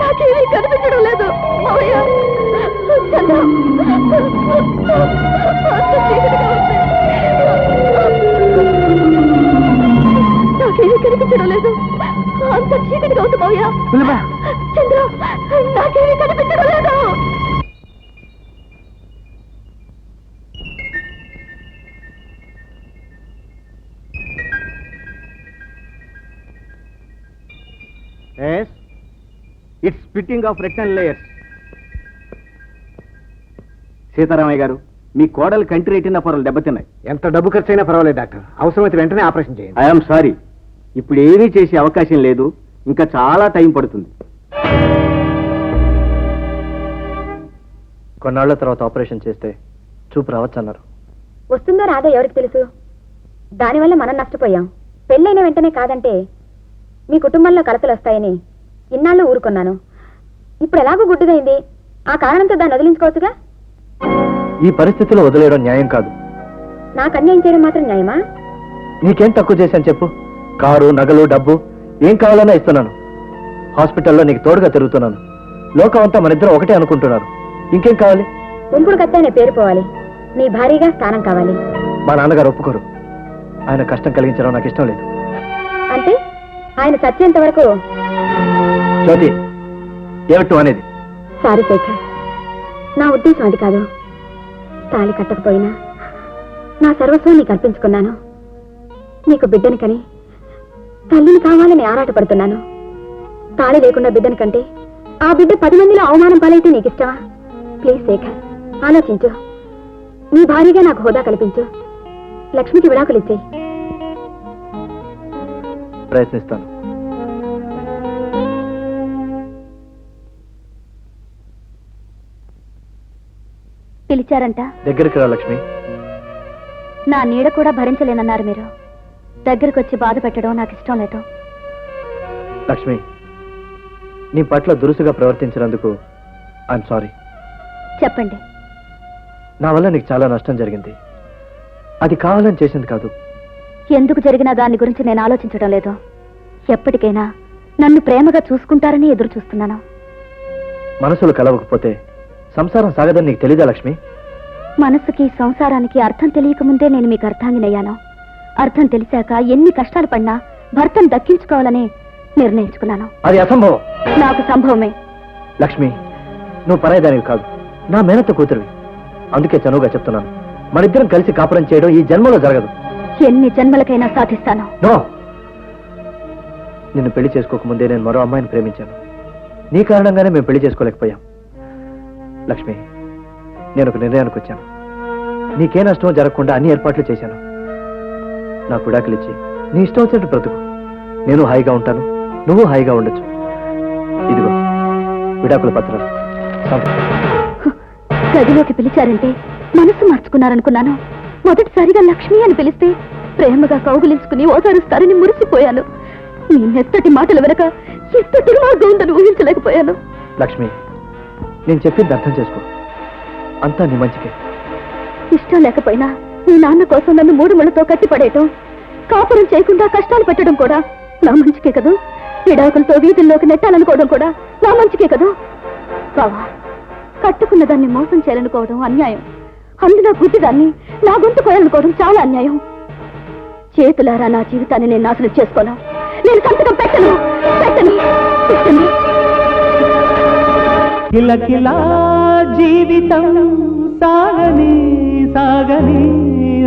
నాకేమీ కనిపించడం లేదు. మావయ్య, చంద్రు, అంత చీకటిగా ఉంది, నాకేమీ కనిపించడం లేదు. అంత చీకటిగా ఉంది మావయ్య. చంద్రు, నాకేమీ కనిపించడం లేదు. It's splitting of rectal layers. Sitaramayya గారు, మీ కోడలు కంటి రెటీనా పొరలు దెబ్బతిన్నాయి. ఎంత డబ్బు ఖర్చు అయినా పర్వాలేదు డాక్టర్, అవసరమైతే వెంటనే ఆపరేషన్ చేయండి. ఐఎమ్ సారీ, ఇప్పుడు ఏమీ చేసే అవకాశం లేదు, ఇంకా చాలా టైం పడుతుంది. కొన్నాళ్ల తర్వాత ఆపరేషన్ చేస్తే చూపు రావచ్చన్నారు. వస్తుందో రాదో ఎవరికి తెలుసు? దానివల్ల మనం నష్టపోయాం. పెళ్ళైన వెంటనే కాదంటే మీ కుటుంబంలో కలతలు వస్తాయని ఇన్నాళ్ళు ఊరుకున్నాను. ఇప్పుడు ఎలాగో గుడ్డిదైంది, ఆ కారణంతో దాన్ని వదిలించుకోవచ్చుగా. ఈ పరిస్థితిలో వదిలేయడం న్యాయం కాదు. నాకు అన్యాయం చేయడం మాత్రం న్యాయమా? నీకేం తక్కువ చేశాను చెప్పు? కారు, నగలు, డబ్బు ఏం కావాలన్నా ఇస్తున్నాను. హాస్పిటల్లో నీకు తోడుగా తిరుగుతున్నాను. లోకం అంతా మనిద్దరం ఒకటే అనుకుంటున్నారు. ఇంకేం కావాలి? ఉంపుడు కత్తనే పేరు పోవాలి, నీ భారీగా స్థానం కావాలి. మా నాన్నగారు ఒప్పుకోరు. ఆయన కష్టం కలిగించడం నాకు ఇష్టం లేదు. అంటే ఆయన చచ్చేంత వరకు? జ్యోతి, ఏమిటి అనేది? సారీ శేఖర్, నా ఉద్దేశం అది కాదు. తాళి కట్టకపోయినా నా సర్వస్వం నీకు అర్పించుకున్నాను. నీకు బిడ్డని కని తల్లిని కావాలని ఆరాటపడుతున్నాను. తాళి లేకుండా బిడ్డని కంటే ఆ బిడ్డ 10 మందిలో అవమానం పాలైతే నీకు ఇష్టమా? ప్లీజ్ శేఖర్, ఆలోచించు. నీ భారీగా నాకు హోదా కల్పించు. లక్ష్మికి విడాకులు ఇచ్చేయి. ప్రయత్నిస్తాను. పిలిచారంట. దగ్గరికి రా లక్ష్మి. నా నీడ కూడా భరించలేనన్నారు మీరు. దగ్గరికి వచ్చి బాధ పెట్టడం నాకు ఇష్టం లేదు. లక్ష్మి, నీ పట్ల దురుసుగా ప్రవర్తించినందుకు ఐఎమ్ సారీ. చెప్పండి, నా వల్ల నీకు చాలా నష్టం జరిగింది. అది కావాలని చేసింది కాదు. ఎందుకు జరిగిన దాని గురించి నేను ఆలోచించడం లేదు. ఎప్పటికైనా నన్ను ప్రేమగా చూసుకుంటారని ఎదురు చూస్తున్నాను. మనసులు కలవకపోతే సంసారం సాగదని నీకు తెలీదా లక్ష్మి? మనసుకి సంసారానికి అర్థం తెలియకముందే నేను మీకు అర్థాంగినయ్యాను. అర్థం తెలిసాక ఎన్ని కష్టాలు పడినా భర్తను దక్కించుకోవాలని నిర్ణయించుకున్నాను. అది అసంభవం. నాకు సంభవమే. లక్ష్మి, నువ్వు పరాయిదానివి కాదు, నా మేనత్త కూతురువి. అందుకే చనువుగా చెప్తున్నాను, మనిద్దరం కలిసి కాపురం చేయడం ఈ జన్మలో జరగదు. ఎన్ని జన్మలకైనా సాధిస్తాను. నో, నిన్ను పెళ్లి చేసుకోకముందే నేను మరో అమ్మాయిని ప్రేమించాను. నీ కారణంగానే మేము పెళ్లి చేసుకోలేకపోయాం. లక్ష్మి, నేను ఒక నిర్ణయానికి వచ్చాను. నీకే నష్టం జరగకుండా అన్ని ఏర్పాట్లు చేశాను. నాకు విడాకులిచ్చి నీ ఇష్టం వచ్చినట్టు బ్రతుకు. నేను హాయిగా ఉంటాను, నువ్వు హాయిగా ఉండొచ్చు. ఇదిగో విడాకుల పత్రాలు. గదిలోకి పిలిచారంటే మనసు మార్చుకున్నారనుకున్నాను. మొదటిసారిగా లక్ష్మి అని పిలిస్తే ప్రేమగా కౌగులించుకుని ఓదారుస్తారని మురిసిపోయాను. నీ నెత్తటి మాటల వెనక ఎంత దుర్మార్గం ఉందని ఊహించలేకపోయాను. లక్ష్మి, నేను చెప్పింది అర్థం చేసుకో. అంతా నీ మంచికే. ఇష్టం లేకపోయినా నీ నాన్న కోసం నన్ను 3 ముళ్ళతో కట్టిపడేయటం, కాపురం చేయకుండా కష్టాలు పెట్టడం కూడా నా మంచికే కదూ. విడాకులతో వీధుల్లోకి నెట్టాలనుకోవడం కూడా నా మంచికే కదూ. బావా, కట్టుకున్న దాన్ని మోసం చేయాలనుకోవడం అన్యాయం. అందులో గుడ్డిదాన్ని నా గొంతు కోయాలనుకోవడం చాలా అన్యాయం. చేతులారా నా జీవితాన్ని నేను నాశనం చేసుకోను. నేను సంతకం పెట్టను. కిలకిలా జీవితం సాగని సాగని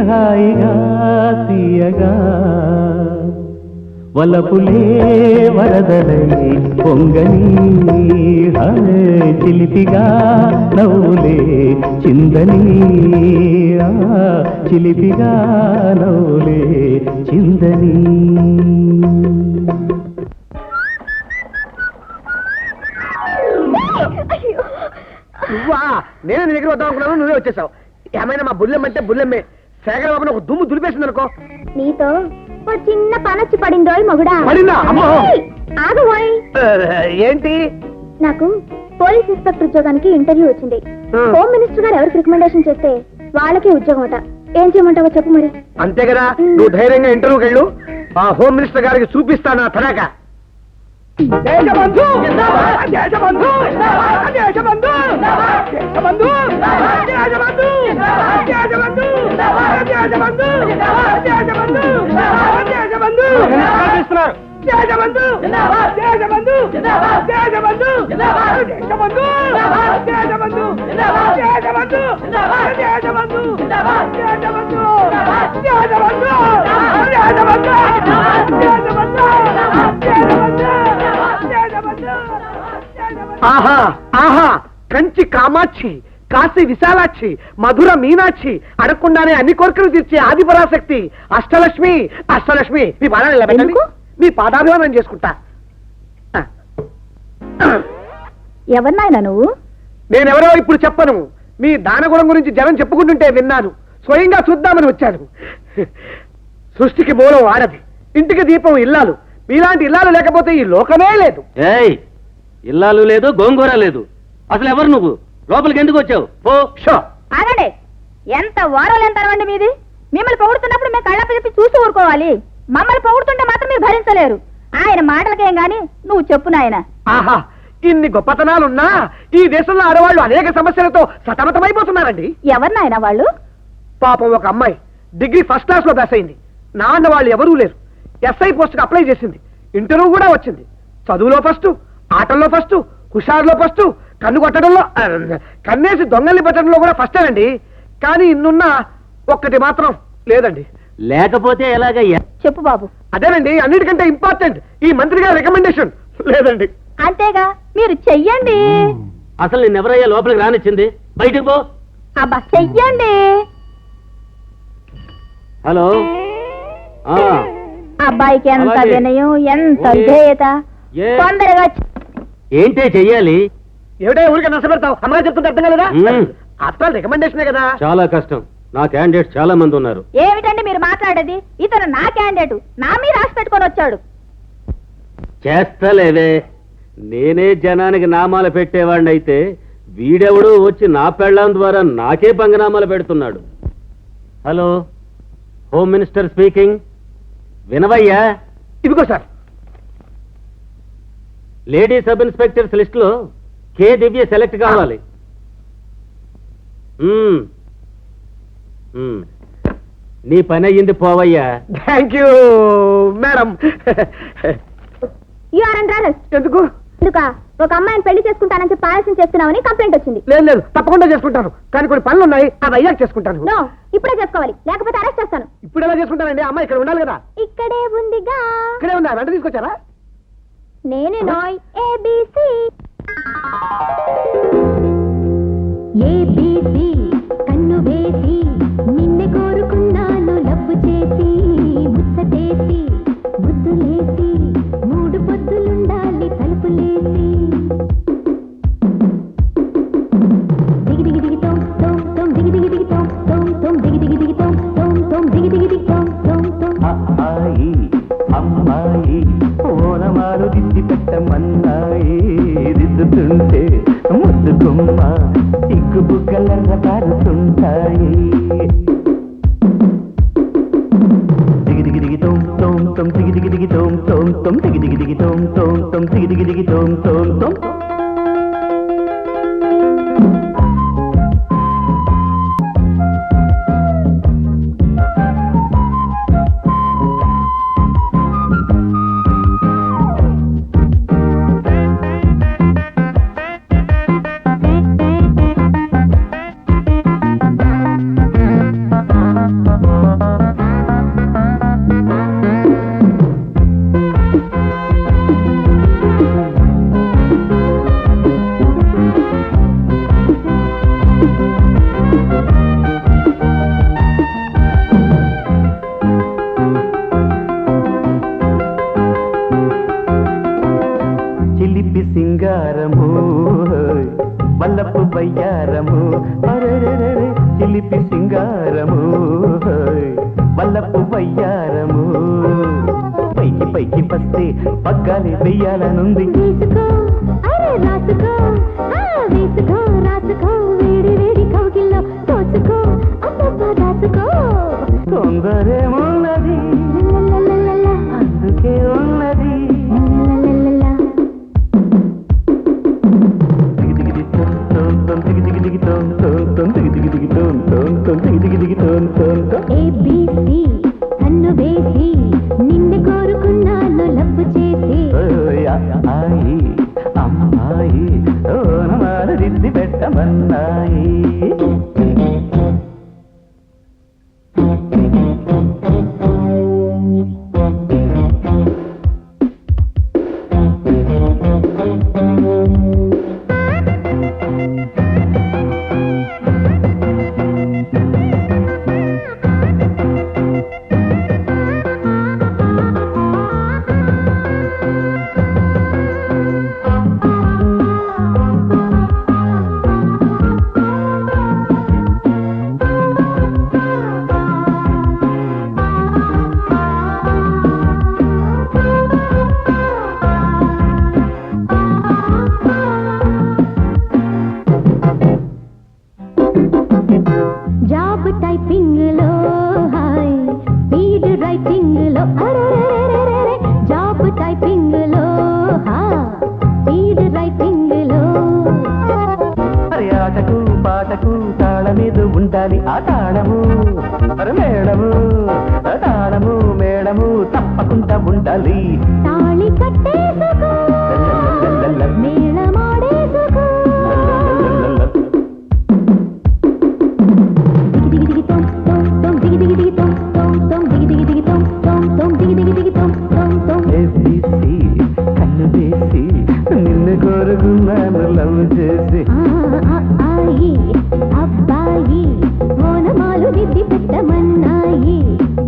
హాయిగా తీయగా వలపులే వరదలై పొంగని చిలిపిగా నవ్వులే చిందని చిలిపిగా నవ్వులే చిందని. నేను నీ దగ్గర వద్దాం అనుకున్నాను, నువ్వే వచ్చేసావు. ఏమైనా మా బుల్లెమ్మంటే బుల్లెమ్మే. శేఖర బాబుని ఒక దుమ్ము దులిపేసింది అనుకో. నీతో ఓ చిన్న పనొచ్చి పడిందో మగుడా. పడిందా? అమ్మో, ఆగబోయ్. ఏంటి? నాకు పోలీస్ ఇన్స్పెక్టర్ ఉద్యోగానికి ఇంటర్వ్యూ వచ్చింది. హోమ్ మినిస్టర్ గారు ఎవరికి రికమెండేషన్ చేస్తే వాళ్ళకే ఉద్యోగం అట. ఏం చేయమంటావో చెప్పు మరి. అంతే కదా, నువ్వు ధైర్యంగా ఇంటర్వ్యూకి వెళ్ళు. ఆ హోమ్ మినిస్టర్ గారికి చూపిస్తాను తడాక. దేశబంధు దేశబంధు దేశబంధు దేశబంధు దేశబంధు దేశబంధు దేశబంధు దేశబంధు దేశబంధు చేస్తున్నారు. దేశబంధు దేశబంధు దేశబంధు దేశబంధు దేశబంధు దేశబంధు దేశబంధు దేశబంధు ఆహా ఆహా, కంచి కామాక్షి, కాశీ విశాలాక్షి, మధుర మీనాక్షి, అడగకుండానే అన్ని కోరికలు తీర్చే ఆదిపరాశక్తి అష్టలక్ష్మి. అష్టలక్ష్మి, మీ పాదాలు ఇలా పెట్టండి. మీ పాదాభిమానం చేసుకుంటా. ఎవరినాయనా నువ్వు? నేనెవరో ఇప్పుడు చెప్పను. మీ దానగుణం గురించి జనం చెప్పుకుంటుంటే విన్నాను. స్వయంగా చూద్దామని వచ్చాను. సృష్టికి మూలం ఆడది, ఇంటికి దీపం ఇల్లాలు. మీలాంటి ఇల్లాలు లేకపోతే ఈ లోకమే లేదు. ఏయ్, ఇల్లాలు లేదు, గోంగూర లేదు. అసలు ఎవరు నువ్వు? లోపలికి ఎందుకు వచ్చావు? పో. షో, ఆగండి. ఎంత వారాలు ఎంతమండి మీది? మిమ్మల్ని పొగుడుతున్నప్పుడు మేము కళ్ళప్ప చెప్పి చూసి ఊరుకోవాలి. మమ్మల్ని పొగుడుతుంటే మాత్రం మీరు భరించలేరు. ఆయన మాటలకేం గాని నువ్వు చెప్పు నాయన. ఆహా, ఇన్ని గొప్పతనాలున్నా ఈ దేశంలో ఆడవాళ్ళు అనేక సమస్యలతో సతమతమైపోతున్నారండి. ఎవరు నాయనా వాళ్ళు? పాపం ఒక అమ్మాయి డిగ్రీ ఫస్ట్ క్లాస్ లో పాస్ అయింది. నాన్న వాళ్ళు ఎవరూ లేరు. ఎస్ఐ పోస్ట్ కి అప్లై చేసింది. ఇంటర్వ్యూ కూడా వచ్చింది. చదువులో ఫస్ట్, ఆటల్లో ఫస్ట్, హుషారులో ఫస్ట్, కన్ను కొట్టడంలో, కన్నేసి దొంగల్ని పెట్టడంలో కూడా ఫస్ట్ అండి. కానీ ఇన్నున్నా ఒక్కటి మాత్రం లేదండి. లేకపోతే ఎలాగయ్యా? చెప్పు బాబు. అదేనండి, అన్నిటికంటే ఇంపార్టెంట్, ఈ మంత్రి గారి రికమెండేషన్ లేదండి. అంతేగా, మీరు చెయ్యండి. అసలు నిన్నెవరయ్యా లోపలికి రానిచ్చింది? బయటకు పో. అబ్బా చెయ్యండి. హలో. అబ్బాయికి ఎంత అలాగే. వినయం, ఎంత ఓకే. విధేయత. ఏ? తొందరగా ఏంటే చెయ్యాలి? ఏమిటో ఊరికే నష్టపెడతావు? అమ్మగా చెప్తుంటే అర్థం కాలేదా? అసలు రికమెండేషనే కదా. చాలా కష్టం. నా క్యాండిడేట్స్ చాలా మంది ఉన్నారు. ఏమిటండి మీరు మాట్లాడేది? ఇతను నా క్యాండిడేట్, నా మీద రాసి పెట్టుకొని వచ్చాడు. చేస్తలేవే. నేనే జనానికి నామాలు పెట్టేవాడిని అయితే వీడెవడో వచ్చి నా పెళ్ళాం ద్వారా నాకే పంగనామాలు పెడుతున్నాడు. Hello, home minister speaking. వినవయ్యా? ఇదిగో sir. Lady sub inspectors list లో కే దివ్య సెలెక్ట్ కావాలి. నీ పని అయ్యింది, పోవయ్యా. Thank you madam. You are under arrest. ఎందుకు? ఎందుకా? ఒక అమ్మాయిని పెళ్లి చేసుకుంటానని చెప్పి ఆలస్యం చేస్తున్నావని కంప్లైంట్ వచ్చింది. లేదు లేదు, తప్పకుండా చేసుకుంటాను. కానీ కొన్ని పనులు ఉన్నాయి, అవి అయ్యాక చేసుకుంటాను. నో, ఇప్పుడే చేసుకోవాలి, లేకపోతే అరెస్ట్ చేస్తాను. ఇప్పుడు ఎలా చేసుకుంటానండి? అమ్మాయి ఇక్కడ ఉండాలి కదా. ఇక్కడే ఉందిగా. ఇక్కడే ఉందా? వెంట తీసుకొచ్చారా? నేనే నోయ్. ఏబిసి ఏబిసి కన్ను వేసి నిన్నే కోరుకున్నాను, లవ్వు చేసి ముచ్చటేసి ముద్దులేసి మూడు పొద్దులుండాలి తలుపులేసి. దిగి దిగి దిగి తోం తోం తోం దిగి దిగి దిగి తోం తోం తోం దిగి దిగి దిగి తోం తోం తోం దిగి దిగి దిగి తోం తోం తోం. అమ్మాయి అమ్మాయి ఓనమాలు దిద్ది పెట్టమన్నాయి, దిద్దుతుంటే ముద్దు గుమ్మ సిగ్గు బుగ్గల పారుతుంటాయి. దిగి దిగి దిగి తోం తోం తోం దిగి దిగి దిగి తోం తోం తోం దిగి దిగి దిగి తోం తోం తోం దిగి దిగి దిగి తోం తోం తోం. చిలిపి సింగారము వల్లపు బయ్యారము, అరెరెరెరె చిలిపి సింగారము వల్లపు బయ్యారము. పైకి పైకి పస్తే పగ్గాలి వెయ్యాలనుంది. వేసుకో అరే రాసుకో, వేసుకో రాసుకో, వేడి వేడి కౌగిల్లో తోచుకో, అబ్బబ్బా రాసుకో. తొందరేమున్నది అందుకే ఉన్నది. దిగి దిగి దిగి తోం తోం తోం దిగి దిగి దిగి తోం తోం తోం దిగి దిగి దిగి తోం తోం తోం దిగి దిగి దిగి తోం తోం తోం. ఏబిసి కన్ను వేసి నిన్ను కోరుకున్నాను, లవ్వు చేసి. అమ్మాయి అమ్మాయి ఓనమాలు దిద్ది పెట్టమన్నాయి. జాబ్ టైపింగ్ లో హాయ్, స్పీడ్ రైటింగ్ లో అరెరెరెరెరె. జాబ్ టైపింగ్ లో హా, స్పీడ్ రైటింగ్ లో. అరే ఆటకు పాటకు తాళమేదో ఉండాలి, ఆ తాళము అరే మేడము, ఆ తాళము మేడము తప్పకుండా ఉండాలి. తాళి కట్టేసుకో, మేళమాడేసుకో. దిగి దిగి దిగి తోం తోం తోం దిగి దిగి దిగి తోం తోం తోం దిగి దిగి దిగి తోం తోం తోం దిగి దిగి దిగి తోం తోం తోం. ఏబిసి కన్ను వేసి నిన్ను కోరుకున్నాను, లవ్ చేసి. ఆయి అబ్బాయి ఓనమాలు దిద్ది పెట్టమన్నాయి.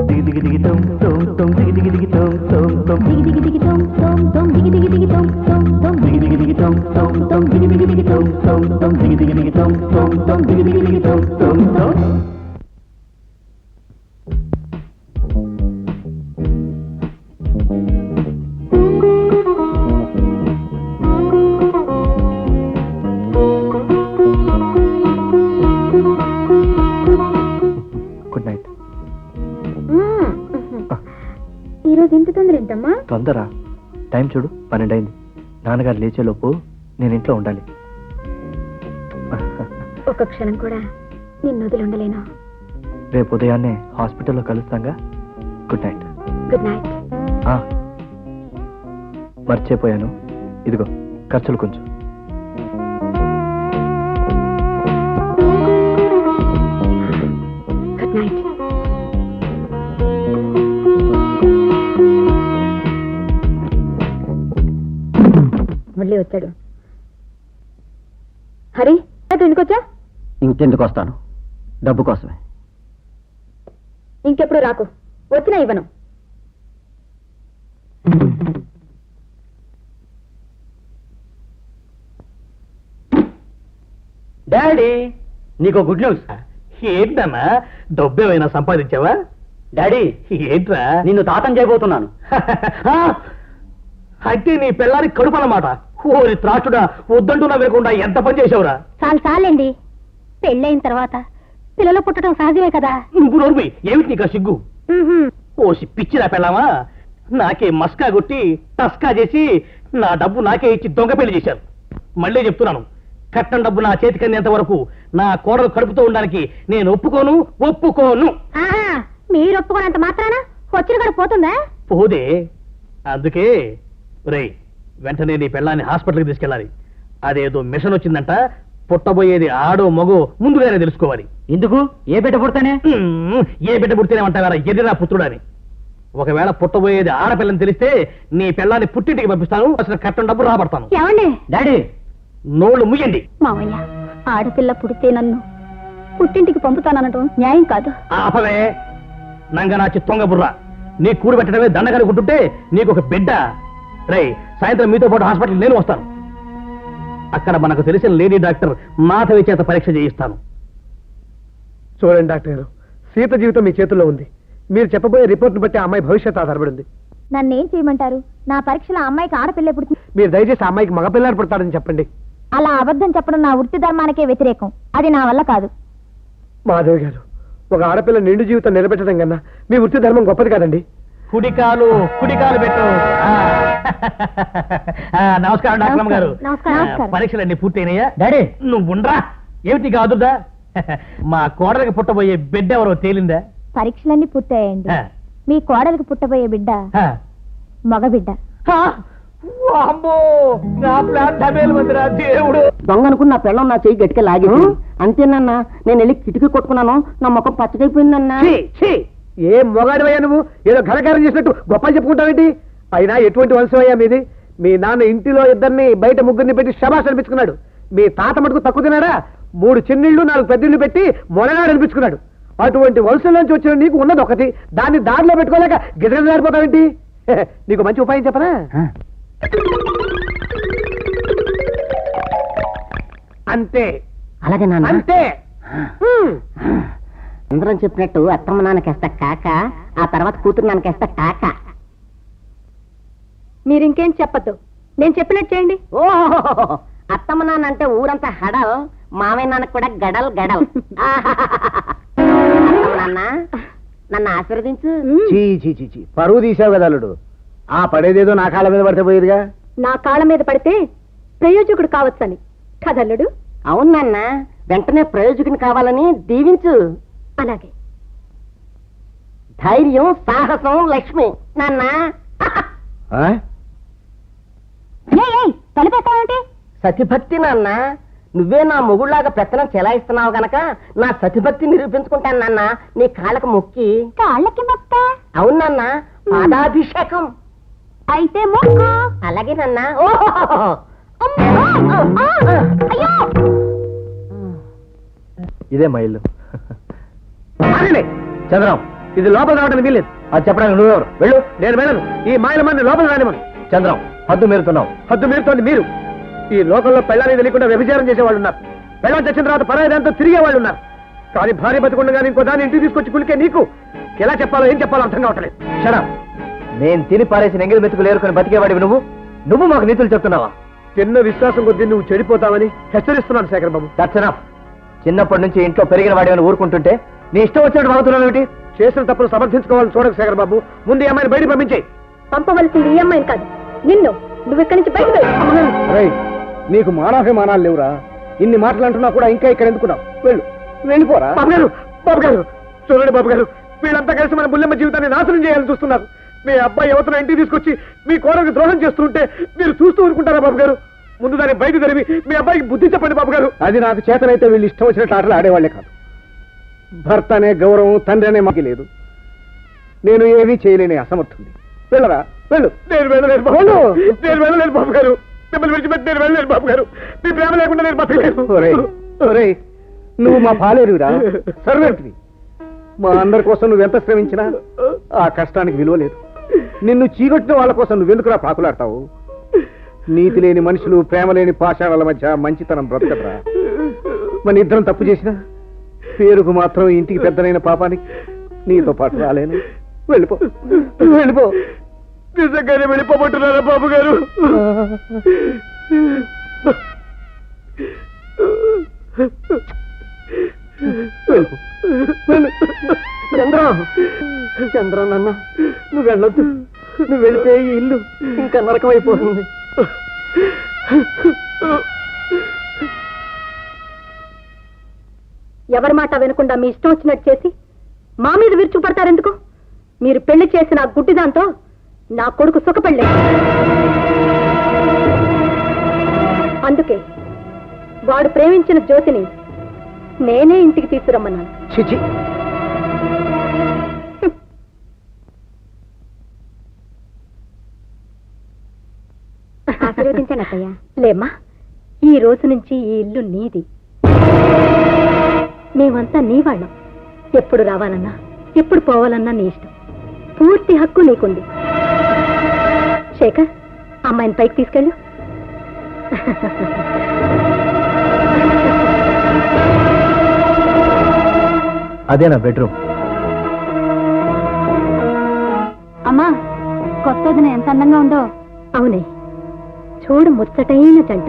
దిగి దిగి దిగి తోం తోం తోం దిగి దిగి దిగి తోం తోం తోం దిగి దిగి దిగి తోం తోం తోం దిగి దిగి దిగి తోం తోం తోం దిగి దిగి దిగి తోం తోం తోం దిగి దిగి దిగి తోం తోం తోం దిగి దిగి దిగి తోం తోం తోం దిగి దిగి దిగి తోం తోం తోం. తొందరేటమ్మా? తొందర టైం చూడు 12 అయింది. నాన్నగారు లేచేలోపు నేను ఇంట్లో ఉండాలి. ఒక క్షణం కూడా నిన్ను వదిలి ఉండలేను. రేపు ఉదయాన్నే హాస్పిటల్లో కలుస్తాగా. Good night. Good night. మర్చిపోయాను, ఇదిగో ఖర్చులు కొంచెం. Good night. మళ్ళీ వచ్చాడు. హరి, ఎందుకొచ్చా? ఇంకెందుకు వస్తాను? డబ్బు కోసమే. ఇంకెప్పుడు రాకు, వచ్చినా ఇవ్వను. డాడీ, నీకు గుడ్ న్యూస్. ఏంటన్నా, డబ్బేమైనా సంపాదించావా? డాడీ, ఏంట్రా? నిన్ను తాతం చేయబోతున్నాను. అయితే నీ పిల్లానికి కడుపు అన్నమాట. ఓరి త్రాచుడా, వద్దంటున్నా వినకుండా ఎంత పని చేసావురా? చాలండి, పెళ్ళైన తర్వాత పిల్లలు పుట్టడం సహజమే కదా. నువ్వు నోర్మి, ఏమిటి నీకు సిగ్గు? ఓసి పిచ్చిరా పెళ్ళామా, నాకే మస్కా కొట్టి టస్కా చేసి నా డబ్బు నాకే ఇచ్చి దొంగ పెళ్లి చేశారు. మళ్ళీ చెప్తున్నాను, కట్నం డబ్బు నా చేతికి అందేంత వరకు నా కోడలు కడుపుతూ ఉండడానికి నేను ఒప్పుకోను. మీరు ఒప్పుకోనంత మాత్రాన వచ్చిన కూడా పోతుందా? పోదే. అందుకే రేయ్, వెంటనే నీ పెళ్ళాన్ని హాస్పిటల్కి తీసుకెళ్ళాలి. అదేదో మిషన్ వచ్చిందంట, పుట్టబోయేది ఆడో మగో ముందుగానే తెలుసుకోవాలి. ఎందుకు? ఏ బిడ్డ పుడతానే? ఏ బిడ్డ పుడితేనే అంటావారా ఎదిరా పుత్రుడని. ఒకవేళ పుట్టబోయేది ఆడపిల్లని తెలిస్తే నీ పిల్లాన్ని పుట్టింటికి పంపిస్తాను, అసలు కట్టం డబ్బు రాబడతాను. ఏమండి? డాడీ, నోళ్ళు ముయ్యండి. మావయ్య, ఆడపిల్ల పుడితే నన్ను పుట్టింటికి పంపుతాననటం న్యాయం కాదు. ఆపవే నంగనాచి తొంగ బుర్ర. నీ కూడు పెట్టడమే దండగనుకుంటుంటే నీకు ఒక బిడ్డ. రేయ్, సాయంత్రం మీతో పాటు హాస్పిటల్ నేను వస్తాను. అక్కడ మనకు తెలిసిన లేడీ డాక్టర్ మాధవి చేత పరీక్ష చేయిస్తాను. చూడండి డాక్టర్ గారు, సీత జీవితం మీ చేతుల్లో ఉంది. మీరు చెప్పబోయే రిపోర్ట్ను బట్టి ఆ అమ్మాయి భవిష్యత్తు ఆధారపడింది. నన్నేం చేయమంటారు? నా పరీక్షలో అమ్మాయికి ఆడపిల్ల పుడుతుంది. మీరు దయచేసి ఆ అమ్మాయికి మగపిల్లాడు పుడతాడని చెప్పండి. అలా అబద్ధం చెప్పడం నా వృత్తి ధర్మానికే వ్యతిరేకం. అది నా వల్ల కాదు. మాధవి గారు, ఒక ఆడపిల్ల నిండు జీవితం నిలబెట్టడం కన్నా మీ వృత్తి ధర్మం గొప్పది కాదండి. కుడికాలు పెట్టు. నమస్కారం డాక్టర్ అమ్మ గారు. నమస్కారం. పరీక్షలన్నీ పూర్తయినాయా? డాడీ, నువ్వు ఉండరా, ఏమిటి కాదుదా? మా కోడలికి పుట్టబోయే బిడ్డ ఎవరో తేలిందా? పరీక్షలన్నీ పూర్తయ్యండి. ఆ. మీ కోడలికి పుట్టబోయే బిడ్డ ఆ. మగబిడ్డ. అమ్మో, నా ప్లాన్ డబేలు మందిరా దేవుడు. దొంగ అనుకుని నా పిల్లం నా చెయ్యి గట్టిగా లాగి అంతేనన్నా. నేను వెళ్ళి కిటికీ కొట్టుకున్నాను, నా ముఖం పచ్చడైపోయిందన్నా. ఏ మొగాడివయ్యా నువ్వు? ఏదో ఘనకారం చేసినట్టు గొప్పలు చెప్పుకుంటావేంటి? అయినా ఎటువంటి వంశమయ్యా మీది? మీ నాన్న ఇంటిలో ఇద్దరిని బయట ముగ్గురిని పెట్టి శబాష్ అనిపించుకున్నాడు. మీ తాత మటుకు తక్కువ తినాడా? 3 చిన్నిళ్ళు 4 పెద్దిళ్ళు పెట్టి మొనగాడు అనిపించుకున్నాడు. అటువంటి వంశంలోంచి వచ్చిన నీకు ఉన్నది ఒకటి, దాన్ని దారిలో పెట్టుకోలేక గిజగిజలాడిపోతావేంటి? నీకు మంచి ఉపాయం చెప్పనా? అంతే అలాగే నాన్న. అంతే. అందరం చెప్పినట్టు అత్తమ్మ నాన్నకేస్తా కాక, ఆ తర్వాత కూతురు నాన్నకేస్తా కాక. మీరు ఇంకేం చెప్పద్దు, నేను చెప్పినట్టు చేయండి. ఓహో, అత్తమ్మ నాన్న అంటే ఊరంతా హడల్, మామయ్య నాన్న కూడా గడల్ గడల్. అత్తమ్మ నాన్న, నన్ను ఆశీర్వదించు. చీ పరువు తీసావు కదా అల్లుడు. ఆ పడేదేదో నా కాళ్ళ మీద పడితే పోయేదిగా. నా కాళ్ళ మీద పడితే ప్రయోజకుడు కావచ్చని కదల్లుడు. అవును నాన్న, వెంటనే ప్రయోజకుని కావాలని దీవించు. అలాగే. ధైర్యం, సాహసం, లక్ష్మి నాన్న. తలిపేస్తావేంటి? సతిభక్తి నాన్న. నువ్వే నా మొగుళ్లాగా పెత్తనం చెలాయిస్తున్నావు గనక నా సతిభక్తి నిరూపించుకుంటాను నాన్న, నీ కాళ్ళకు మొక్కి. కాళ్ళకి మొక్క? అవును నాన్న, పాదాభిషేకం. అయితే మొక్క. అలాగే నాన్న. ఇదే మా ఇల్లు. చంద్రం, ఇది లోపల రావడానికి వీల్లేదు. అది చెప్పడానికి నువ్వెవరు? వెళ్ళు. నేను వెళ్ళను. ఈ మాయల మంది లోపల రానివ్వను. చంద్రం, హద్దు మీరుతున్నావు. హద్దు మీరుతోంది మీరు. ఈ లోకంలో పెళ్ళాన్ని తెలియకుండా వ్యభిచారం చేసేవాళ్ళు ఉన్నారు. పెళ్ళం తెచ్చిన తర్వాత పరాయిదాంతో తిరిగే వాళ్ళు ఉన్నారు. కానీ భార్య బతికుండగానే ఇంకో దాన్ని ఇంటికి తీసుకొచ్చి కులికే నీకు ఎలా చెప్పాలో ఏం చెప్పాలో అర్థం కావట్లేదు. షడప్. నేను తిని పారేసిన ఎంగిలి మెతుకులు ఏరుకొని బతికేవాడివి నువ్వు మాకు నీతులు చెప్తున్నావా? చిన్న విశ్వాసం కొద్దీ నువ్వు చెడిపోతావని హెచ్చరిస్తున్నాను శేఖర్ బాబు. That's enough. చిన్నప్పటి నుంచి ఇంట్లో పెరిగిన వాడిని ఊరుకుంటుంటే నీ ఇష్టం వచ్చినట్టు వాగుతున్నావు ఏమిటి? చేసిన తప్పును సమర్థించుకోవాలని చూడకు శేఖర్ బాబు. ముందు ఏమైనా బయట పంపించేయి. పంపవలసింది ఈ అమ్మాయిని కాదు నిన్ను. నువ్వు ఇక్కడి నుంచి బయటకు వెళ్ళు. నీకు మానాభిమానాలు లేవురా. ఇన్ని మాటలు అంటున్నా కూడా ఇంకా ఇక్కడ ఎందుకున్నావు? వెళ్ళిపోరా. బాబు గారు చూడండి బాబు గారు, వీళ్ళంతా కలిసి మన బుల్లెమ్మ జీవితాన్ని నాశనం చేయాలని చూస్తున్నారు. మీ అబ్బాయి యువతను ఇంటికి తీసుకొచ్చి మీ కోడలికి ద్రోహం చేస్తుంటే మీరు చూస్తూ ఊరుకుంటారా బాబు గారు? ముందు దాన్ని బయట జరిగి మీ అబ్బాయికి బుద్ధి చెప్పండి బాబు గారు. అది నాకు చేతనైతే వీళ్ళు ఇష్టం వచ్చినట్టు ఆటలు ఆడేవాళ్లే కాదు. భర్త అనే గౌరవం, తండ్రి అనే మాకి లేదు. నేను ఏమీ చేయలేని అసమర్థుంది. వెళ్ళరా, వెళ్ళు. నేను వెళ్ళలేను బాబు. నేను వెళ్ళలేను బాబు గారు. మిమ్మల్ని విడిచిపెట్టి నేను వెళ్ళలేను బాబు గారు. మీ ప్రేమ లేకుండా నేను బతకలేను. ఒరేయ్, నువ్వు మా పాలేరురా, సర్వెంట్వి. మా అందరి కోసం నువ్వెంత శ్రమించినా ఆ కష్టానికి విలువ లేదు. నిన్ను చీగొట్టిన వాళ్ళ కోసం నువ్వెందుకురా పాకులాడతావు? నీతి లేని మనుషులు, ప్రేమ లేని పాషాణాల మధ్య మంచితనం బ్రతకరా. మన ఇద్దరం తప్పు చేసినా పేరుకు మాత్రం ఇంటికి పెద్దనైన పాపానికి నీతో పాటు రాలేను. వెళ్ళిపో. నిజంగానే వెళ్ళిపోమంటున్నారా బాబు గారు? చంద్ర నాన్న, నువ్వు వెళ్ళొద్దు. నువ్వు వెళితే ఈ ఇల్లు ఇంకా నరకమైపోతుంది. ఎవరి మాట వినకుండా మీ ఇష్టం వచ్చినట్టు చేసి మా మీద విరుచుకుపడతారెందుకు? మీరు పెళ్లి చేసిన ఆ గుడ్డిదాంతో నా కొడుకు సుఖపెళ్ళే. అందుకే వాడు ప్రేమించిన జ్యోతిని నేనే ఇంటికి తీసుకురమ్మన్నాను. చిచి, ఆశీర్వదించాను అత్తయ్య. లేమ్మా, ఈ రోజు నుంచి ఈ ఇల్లు నీది. మేమంతా నీ వాళ్ళం. ఎప్పుడు రావాలన్నా, ఎప్పుడు పోవాలన్నా నీ ఇష్టం. పూర్తి హక్కు నీకుంది. శేఖర్, అమ్మాయిని పైకి తీసుకెళ్ళు. అదే నా బెడ్రూమ్. అమ్మా, కొత్తదిన ఎంత అందంగా ఉందో. అవునే, చూడు ముచ్చటైన జంట.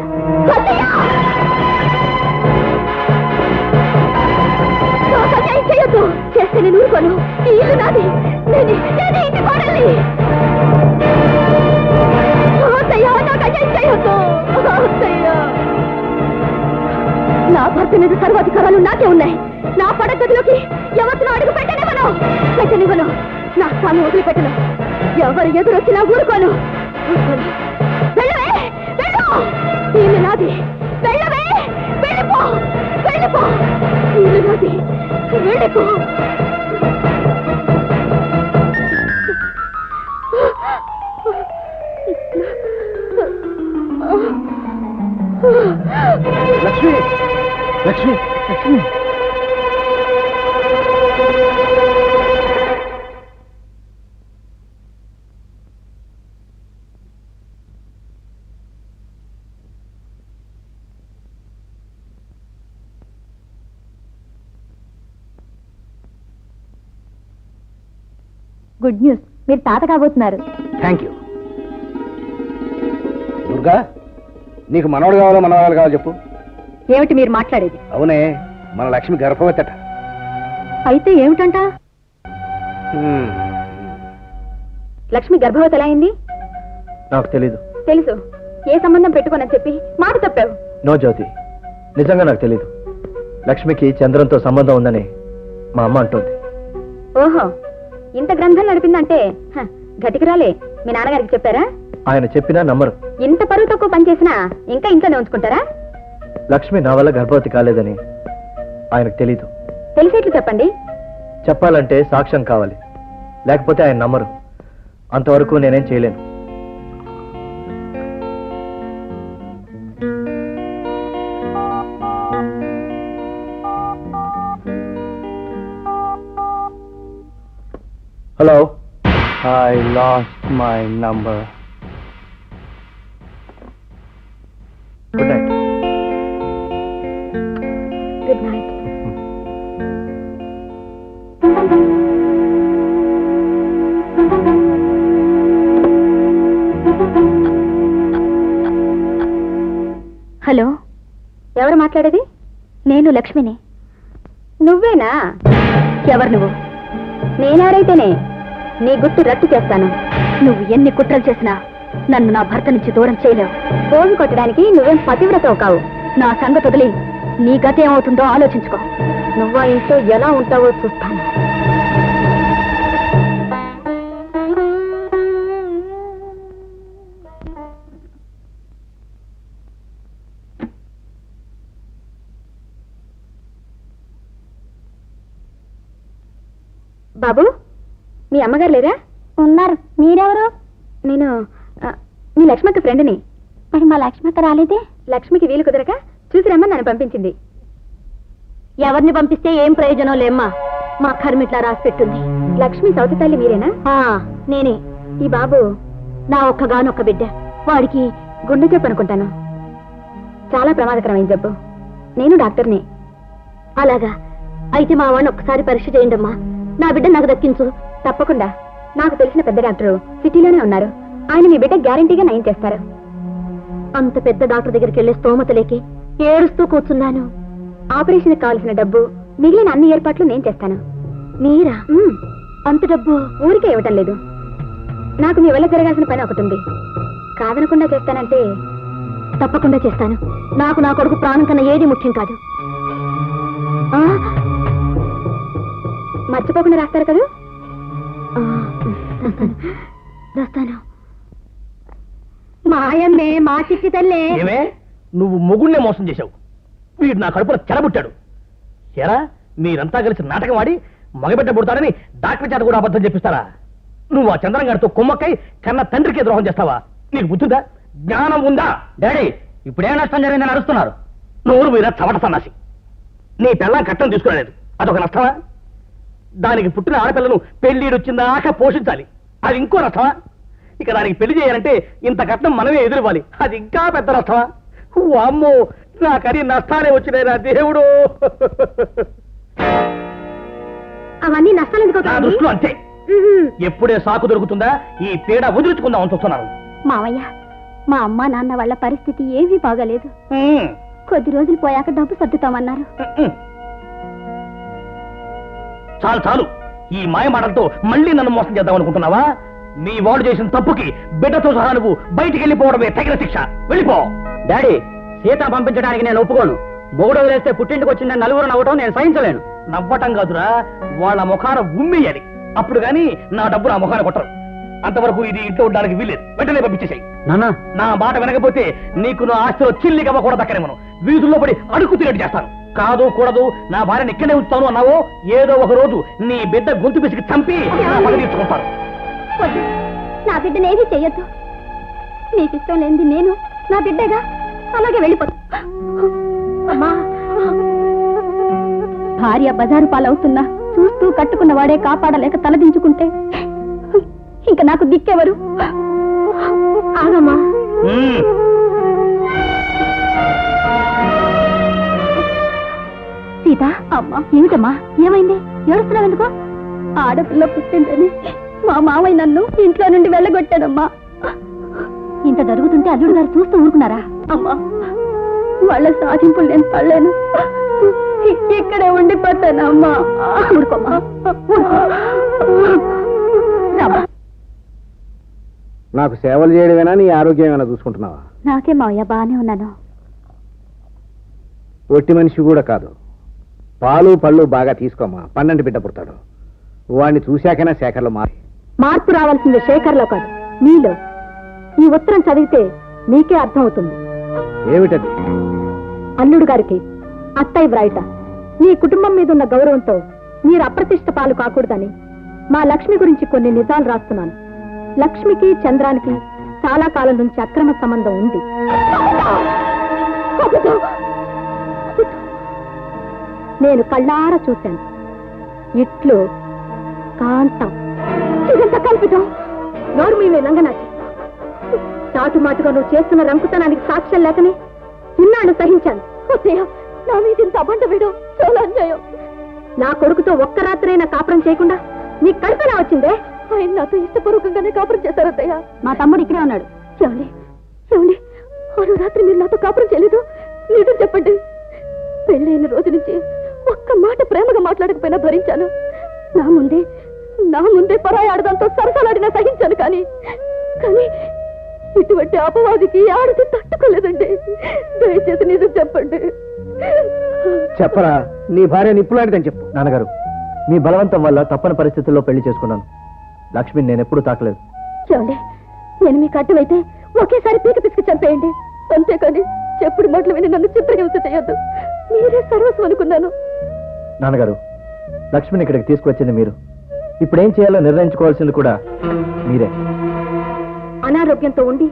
చేస్తే నేను ఊరుకోను. ఈ ఇల్లు నాది. నేనే ఇంటి కోడల్ని. నా భర్త మీద సర్వాధికారాలు నాకే ఉన్నాయి. నా పడగదిలోకి ఎవరిని అడుగు పెట్టనివ్వను. నా స్వామి వదిలిపెట్టను. ఎవరు ఎదురొచ్చినా ఊరుకోను. వెళ్ళవే, వెళ్ళు. ఇల్లు నాది. వెళ్ళవే, వెళ్ళిపో. ఇల్లు నాది. వెళ్ళిపో. లక్ష్మి, లక్ష్మి, లక్ష్మి. గుడ్ న్యూస్, మీరు తాత కాబోతున్నారు. Thank you. దుర్గా, నీకు మనవడు కావాలో మనవరాలు కావాలో చెప్పు. ఏమిటి మీరు మాట్లాడేది? అవునే, మన లక్ష్మి గర్భవతట. అయితే ఏమిటంట? లక్ష్మి గర్భవతి ఎలా అయింది? నాకు తెలీదు. తెలుసు. ఏ సంబంధం పెట్టుకోనని చెప్పి మాట తప్పావు. నో జ్యోతి, నిజంగా నాకు తెలీదు. లక్ష్మికి చంద్రంతో సంబంధం ఉందని మా అమ్మ అంటుంది. ఓహో, ఇంత గ్రంథం నడిపిందంటే గటికిరాలే. మీ నాన్నగారికి చెప్పారా? ఆయన చెప్పినా నమ్మరు. ఇంత పరువు తక్కువ పని చేసినా ఇంకా ఇంట్లోనే ఉంచుకుంటారా? లక్ష్మి నా వల్ల గర్భవతి కాలేదని ఆయనకు తెలీదు. తెలిసేట్లు చెప్పండి. చెప్పాలంటే సాక్ష్యం కావాలి, లేకపోతే ఆయన నమ్మరు. అంతవరకు నేనేం చేయలేను. Hello, I lost my number. Good night. Good night. Hello, ఎవరు మాట్లాడేది? నేను లక్ష్మిని. నువ్వేనా? ఎవరు నువ్వు? నేనారైతేనే నీ గుట్టు రట్టు చేస్తాను. నువ్వు ఎన్ని కుట్రలు చేసినా నన్ను నా భర్త నుంచి దూరం చేయలేవు. రోజు కొట్టడానికి నువ్వేం పతివ్రతవు కావు. నా సంగతి వదిలి నీ గతి ఏమవుతుందో ఆలోచించుకో. నువ్వు ఆ ఇంట్లో ఎలా ఉంటావో చూస్తాను. బాబు, మీ అమ్మగారు లేరా? ఉన్నారు. మీరెవరు? నేను మీ లక్ష్మక్క ఫ్రెండ్ని. మరి మా లక్ష్మక్క రాలేదే? లక్ష్మికి వీలు కుదరక చూసి రమ్మని నన్ను పంపించింది. ఎవరిని పంపిస్తే ఏం ప్రయోజనం లేమ్మా, మా కర్మిట్లా రాసి పెట్టుంది. లక్ష్మి సౌతి తల్లి మీరేనా? నేనే. ఈ బాబు నా ఒక్కగానొక్క బిడ్డ. వాడికి గుండె జబ్బు అనుకుంటాను. చాలా ప్రమాదకరమైన జబ్బు. నేను డాక్టర్ని. అలాగా? అయితే మా వాడిని ఒక్కసారి పరీక్ష చేయండమ్మా. నా బిడ్డ నాకు దక్కించు. తప్పకుండా. నాకు తెలిసిన పెద్ద డాక్టరు సిటీలోనే ఉన్నారు. ఆయన మీ బిడ్డ గ్యారంటీగా నయం చేస్తారు. అంత పెద్ద డాక్టర్ దగ్గరికి వెళ్లే స్తోమత లేకి ఏడుస్తూ కూర్చున్నాను. ఆపరేషన్ కావాల్సిన డబ్బు, మిగిలిన అన్ని ఏర్పాట్లు నేను చేస్తాను. మీరా? అంత డబ్బు ఊరికే ఇవ్వటం లేదు. నాకు మీ వల్ల జరగాల్సిన పని ఒకటి ఉంది. కాదనకుండా చేస్తానంటే తప్పకుండా చేస్తాను. నాకు నా కొడుకు ప్రాణం కన్నా ఏది ముఖ్యం కాదు. మర్చిపోకుండా రాస్తారు కదా? రాస్తాను. మాయమ్మే, మా చిట్టి తల్లే. ఏమే, నువ్వు మొగుణ్ణే మోసం చేశావు. వీడు నా కడుపులో చెరబుట్టాడు. ఎరా, మీరంతా కలిసి నాటకం ఆడి మగబిడ్డ పుడతాడని డాక్టర్ చేత కూడా అబద్ధం చెప్పిస్తారా? నువ్వు ఆ చంద్రంగాడితో కుమ్మక్కై కన్న తండ్రికే ద్రోహం చేస్తావా? నీకు బుద్ధిందా? జ్ఞానం ఉందా? డాడీ, ఇప్పుడే నష్టం జరిగిందని అరుస్తున్నారు. నోరు మీద చవట సన్నాసి. నీ పిల్ల కట్టం తీసుకురాలేదు, అదొక నష్టమా? దానికి పుట్టిన ఆడపిల్లను పెళ్లిడొచ్చిందాక పోషించాలి, అది ఇంకో నష్టమా? ఇక దానికి పెళ్లి చేయాలంటే ఇంత కట్నం మనమే ఎదురువ్వాలి, అది ఇంకా పెద్ద నష్టమా? అమ్మో, నాకది నష్టాలే వచ్చినాయి నా దేవుడు. అవన్నీ నష్టాలు ఎందుకు? నా దృష్టిలో అంతే. ఎప్పుడే సాకు దొరుకుతుందా ఈ పీడ వదిలించుకుందామని చూస్తున్నాను. మావయ్య, మా అమ్మ నాన్న వాళ్ళ పరిస్థితి ఏమీ బాగాలేదు. కొద్ది రోజులు పోయాక డబ్బు సర్దుతామన్నారు. చాలు చాలు, ఈ మాయ మాటలతో మళ్ళీ నన్ను మోసం చేద్దాం అనుకుంటున్నావా? మీ వాడు చేసిన తప్పుకి బిడ్డతో సహా నువ్వు బయటికి వెళ్ళిపోవడమే తగిన శిక్ష. వెళ్ళిపో. డాడీ, సీత పంపించడానికి నేను ఒప్పుకోను. మొగుడు వదిలేస్తే పుట్టింటికి వచ్చిందని నలుగురు నవ్వటం నేను సహించలేను. నవ్వటం కాదురా, వాళ్ళ ముఖాన ఉమ్మేయాలి. అప్పుడు గాని నా డబ్బు నా ముఖాన కొట్టరు. అంతవరకు ఇది ఇంట్లో ఉండడానికి వీల్లేదు. వెంటనే పంపించేసాయి. నాన్న, నా మాట వినకపోతే నీకు నా ఆస్తిలో చిల్లిగవ్వ కూడా దక్కనేమను. వీధుల్లో పడి అడుగు తిరగటి చేస్తాను. కాదు కూడదు, నా భార్యను ఇక్కడే ఉంచుతాను అన్నావో ఏదో ఒక రోజు నీ బిడ్డ గొంతు పిసికి చంపి పగ తీర్చుకుంటాను. నా బిడ్డను ఏమీ చెయ్యొద్దు. నీకు ఇష్టం లేనిది నేను నా బిడ్డగా అలాగే వెళ్ళిపోతా. భార్య బజారు పాలవుతున్నా చూస్తూ కట్టుకున్న వాడే కాపాడలేక తలదించుకుంటే ఇంకా నాకు దిక్కెవరు? ఆగమ్మా. సీత, అమ్మా, ఏమిటమ్మా, ఏమైంది? ఏడుస్తున్నావు ఎందుకో? ఆడపిల్ల పుట్టిందని మా మావయ్య నన్ను ఇంట్లో నుండి వెళ్ళగొట్టాడమ్మా. ఇంత జరుగుతుంటే అల్లుడు గారు చూస్తూ ఊరుకున్నారా? అమ్మా, వాళ్ళ సాధింపులు నేను పడలేను, ఇక్కడే ఉండిపోతానమ్మా. ఊరుకోమ్మా. నాకు సేవలు చేయడమేనా, నీ ఆరోగ్యం ఏమైనా చూసుకుంటున్నావా? నాకే మావయ్య, బాగానే ఉన్నాను. ఒట్టి మనిషి కూడా కాదు. పాలు పళ్ళు బాగా తీసుకోమా, పన్నెండు బిడ్డ పుడతాడు. వాడిని చూశాకైనా శేఖర్లో మార్పు రావాల్సింది శేఖర్లో కాదు, నీలో. ఈ ఉత్తరం చదివితే నీకే అర్థం అవుతుంది. ఏమిటది? అల్లుడు గారికి అత్తయ్య వ్రాయిట. నీ కుటుంబం మీద ఉన్న గౌరవంతో మీరు అప్రతిష్ట పాలు కాకూడదని మా లక్ష్మి గురించి కొన్ని నిజాలు రాస్తున్నాను. లక్ష్మికి చంద్రానికి చాలా కాలం నుంచి అక్రమ సంబంధం ఉంది. నేను కళ్ళారా చూశాను. ఇట్లు కాంతం. ఇదంతా కల్పితం. నోరు మీ లంగనాచి. చాటుమాటుగా నువ్వు చేస్తున్న రంకుతనానికి సాక్ష్యం లేకనే ఇన్నాళ్ళు సహించాను. నా మీద ఇంత అబండ వేయడం చాలా అన్యాయం. నా కొడుకుతో ఒక్క రాత్రైనా కాపురం చేయకుండా నీ కడుపులా వచ్చిందే. ఆయన నాతో ఇష్టపూర్వకంగానే కాపురం చేశారత్తయ్య. మా తమ్ముడు ఇక్కడే ఉన్నాడు. ఏమండి, ఏమండి, ఆరు రాత్రి మీరు నాతో కాపురం చేయలేదు? లేదని చెప్పండి. పెళ్ళైన రోజు నుంచి ఒక్క మాట ప్రేమగా మాట్లాడకపోయినా భరించాను. నా ముందే నా ముందే పరాయి ఆడదంతో సరసలాడినా సహించాను కానీ కానీ ఇటువంటి అపవాదికి ఆడది తట్టుకోలేదండి. దయచేసి నిజం చెప్పండి. చెప్పరా, నీ భార్య నిప్పులాంటిదని చెప్పు. నాన్నగారు, మీ బలవంతం వల్ల తప్పని పరిస్థితుల్లో పెళ్లి చేసుకున్నాను. లక్ష్మిని నేను ఎప్పుడూ తాకలేదు. చూడండి, నేను మీకు అడ్డమైతే ఒకేసారి పీక పిసికి చంపేయండి. అంతేకాని చెప్పుడు మాటలు విని నన్ను చిత్రహింస చేయొద్దు. మీరే సర్వస్వం అనుకున్నాను. నాన్నగారు, లక్ష్మిని ఇక్కడికి తీసుకువచ్చింది మీరు. ఇప్పుడేం చేయాలో నిర్ణయించుకోవాల్సింది కూడా మీరే. అనారోగ్యంతో ఉండి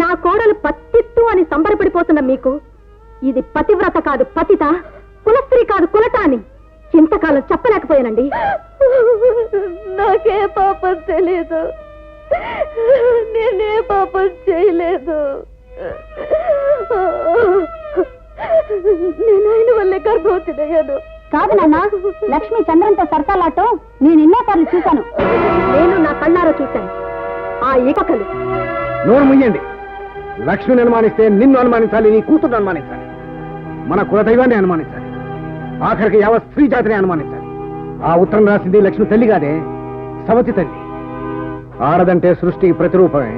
నా కోడలు పత్తిత్తు అని సంబరపడిపోతున్న మీకు ఇది పతివ్రత కాదు పతిత, కులస్త్రీ కాదు కులట అని ఇంతకాలం చెప్పలేకపోయానండి. నాకే పాపం తెలీదు, నేనే పాపం చేయలేదు. నేను ఆయన వల్లే గర్భవతినయ్యాను. కాదు నాన్న, లక్ష్మి చంద్రంతో సరసాలాటం నేను ఎన్నోసార్లు చూశాను. నేను నా కళ్ళారా చూశాను. ఆ ఏకకలు నోరు ముయ్యండి. లక్ష్మిని అనుమానిస్తే నిన్ను అనుమానించాలి, నీ కూతురు అనుమానించాలి, మన కులదైవాన్ని అనుమానించాలి, ఆఖరికి యావత్ స్త్రీ జాతిని అనుమానించాలి. ఆ ఉత్తరం రాసింది లక్ష్మి తల్లి కాదే, సవతి తల్లి. ఆడదంటే సృష్టికి ప్రతిరూపమే,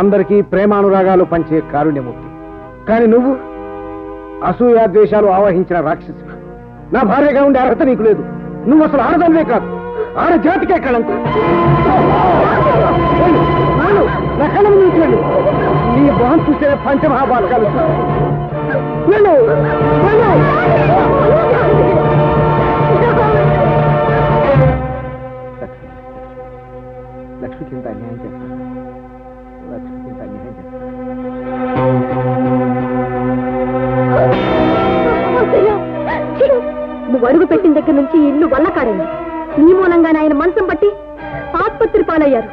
అందరికీ ప్రేమానురాగాలు పంచే కారుణ్యమూర్తి. కానీ నువ్వు అసూయాద్వేషాలు ఆవహించిన రాక్షసి. నా భార్యగా ఉండే అర్హత నీకు లేదు. నువ్వు అసలు ఆడదానివే కాదు, ఆడ జాతికే కళంకం. నా కళ్ళను చూసాను, నీ మొహం చూస్తే పంచమహాబాలకాలు. వెళ్ళు వెళ్ళు. లక్ష్మికి ఇంత అన్యాయం చేస్తాను, లక్ష్మికి ఇంత అన్యాయం చేస్తాను. నువ్వు అడుగు పెట్టిన దగ్గర నుంచి ఇల్లు వల్లకాడింది. నీ మూలంగానే ఆయన మంచం పట్టి ఆసుపత్రి పాలయ్యారు.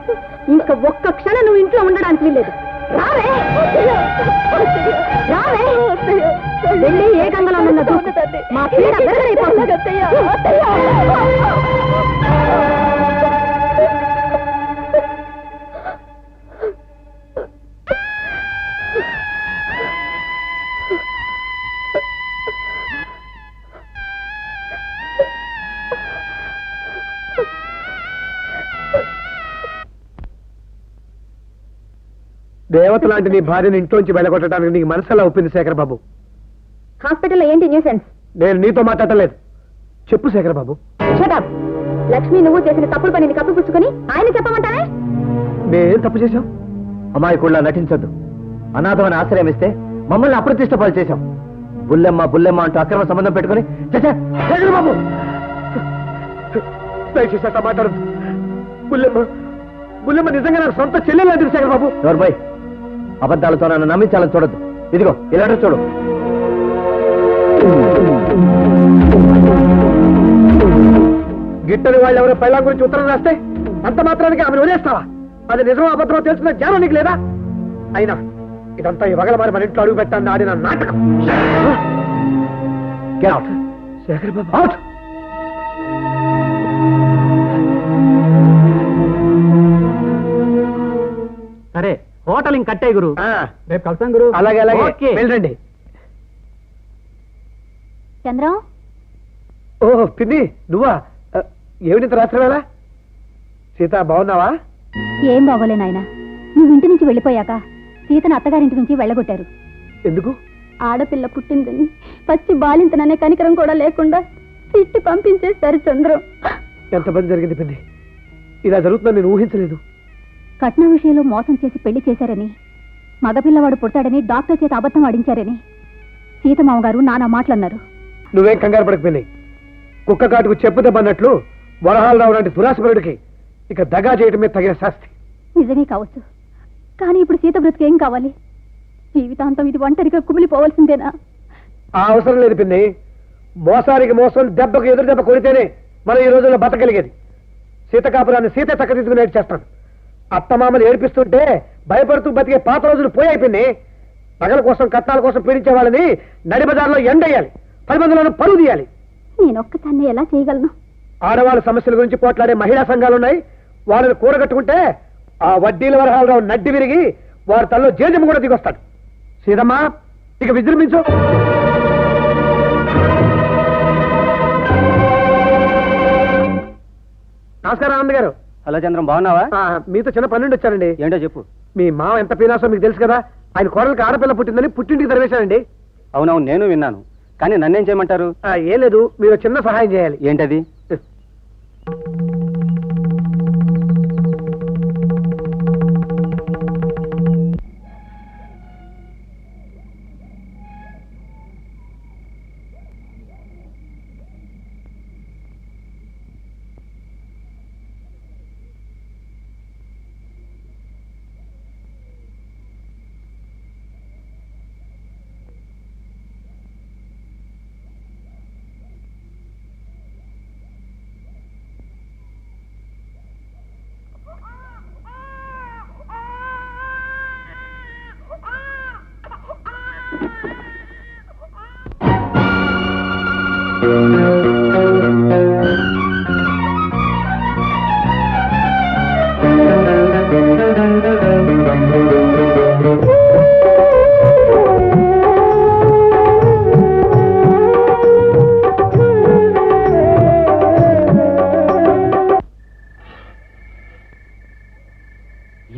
ఇంకా ఒక్క క్షణం నువ్వు ఇంట్లో ఉండడానికి వీల్లేదు. రావే రావే, వెళ్ళి ఏ గంగలో ఉన్న మా పీడ బెరగరైపోతుంది. దేవత లాంటి నీ భార్యను ఇంట్లోంచి వెళ్ళగొట్టడానికి నీకు మనసులా ఒప్పింది శేఖర్ బాబు. హాస్పిటల్లో ఏంటి న్యూసెన్స్? నేను నీతో మాట్లాడలేదు. చెప్పు శేఖర్ బాబు. షటప్. లక్ష్మి నువ్వు చేసిన తప్పుడు పనిని కప్పిపుచ్చుకుని ఆయన చెప్పమంటానే? నేనేం తప్పు చేశాం? అమాయకుల్లా నటించొద్దు. అనాథమని ఆశ్రయం ఇస్తే మమ్మల్ని అప్రతిష్ట పాలు చేశాం. బుల్లెమ్మ బుల్లెమ్మ అంటూ అక్రమ సంబంధం పెట్టుకుని శేఖర్ బాబు దయచేసి అట్లా మాట్లాడద్దు. బుల్లెమ్మ బుల్లెమ్మ నిజంగా నాకు సొంత చెల్లెలు లాంటిది శేఖర్ బాబు. నోర్బాయ్, అబద్ధాలతో నన్ను నమ్మించాలని చూడద్దు. ఇదిగో ఇలాంటి చూడు. గిట్టని వాళ్ళు ఎవరో పైలా గురించి ఉత్తరం రాస్తే అంత మాత్రానికి ఆమెను వదిలేస్తావా? అది నిజమో అబద్ధమో తెలుసుకునే జ్ఞానం నీకు లేదా? అయినా ఇదంతా ఈ వగల మరి మన ఇంట్లో అడుగు పెట్టాలని ఆడిన నాటకం. శేఖర్ బాబు అవుట్. సరే, హోటల్ ఇంక కట్టే గురు. రేపు కలుస్తాం గురు. అలాగే అలాగే వెళ్ళండి. చంద్రం, ఓ పిన్ని నువ్వా? ఏమిటి రాత్రి వేళ? సీత బాగున్నావా? ఏం బాగోలే నాయన. నువ్వు ఇంటి నుంచి వెళ్ళిపోయాక సీతను అత్తగారింటి నుంచి వెళ్ళగొట్టారు. ఎందుకు? ఆడపిల్ల పుట్టిందని పచ్చి బాలింతననే కనికరం కూడా లేకుండా తిట్టి పంపించేస్తారు చంద్రం. ఎంత పని జరిగింది పిన్ని? ఇలా జరుగుతుందని నేను ఊహించలేదు. కట్న విషయంలో మోసం చేసి పెళ్లి చేశారని, మగపిల్లవాడు పుట్టాడని డాక్టర్ చేత అబద్ధం ఆడించారని సీతమామగారు నానా మాటలన్నారు. నువ్వేం కంగారు పడకపోయినాయి. కుక్క కాటుకు చెప్పు దెబ్బన్నట్లు వరహాలరావు లాంటి దురాశపరుడికి ఇక దగా చేయటమే తగిన శాస్తి. నిజమే కావచ్చు, కానీ ఇప్పుడు సీత బ్రతికేం కావాలి? జీవితాంతం ఇది ఒంటరిగా కుమిలిపోవాల్సిందేనా? ఆ అవసరం లేదు పిన్ని. మోసానికి మోసం, దెబ్బకు ఎదురు దెబ్బ కొడితేనే మనం ఈ రోజుల్లో బతకలిగేది. సీతకాపురాన్ని సీత చక్కదిద్దుకుని ఏడ్చేస్తాను. అత్తమామని ఏడిపిస్తుంటే భయపడుతూ బతికే పాత రోజులు పోయిపోయింది. నగల కోసం కట్నాల కోసం పీడించే వాళ్ళని నడిబజార్లో ఎండేయాలి, 10 మందిలోనూ పరువు తీయాలి. నేనొక్కదాన్ని ఎలా చేయగలను? ఆడవాళ్ళ సమస్యల గురించి పోట్లాడే మహిళా సంఘాలున్నాయి. వాళ్ళని కూడగట్టుకుంటే ఆ వడ్డీల వరహాలరావు నడ్డి విరిగి వారి తల్లో జేజమ్మ కూడా దిగొస్తాడు. సీతమ్మ ఇక విజృంభించు. నమస్కారం ఆనంద్ గారు. హలో చంద్రం, బాగున్నావా? మీతో చిన్న పన్నెండు వచ్చానండి. ఏంటో చెప్పు. మీ మామ ఎంత పీనాసో మీకు తెలుసు కదా. ఆయన కోడలికి ఆడపిల్ల పుట్టిందని పుట్టింటికి తరివేశానండి. అవునవును, నేను విన్నాను. కానీ నన్నేం చేయమంటారు? ఏం లేదు, మీరు చిన్న సహాయం చేయాలి. ఏంటది?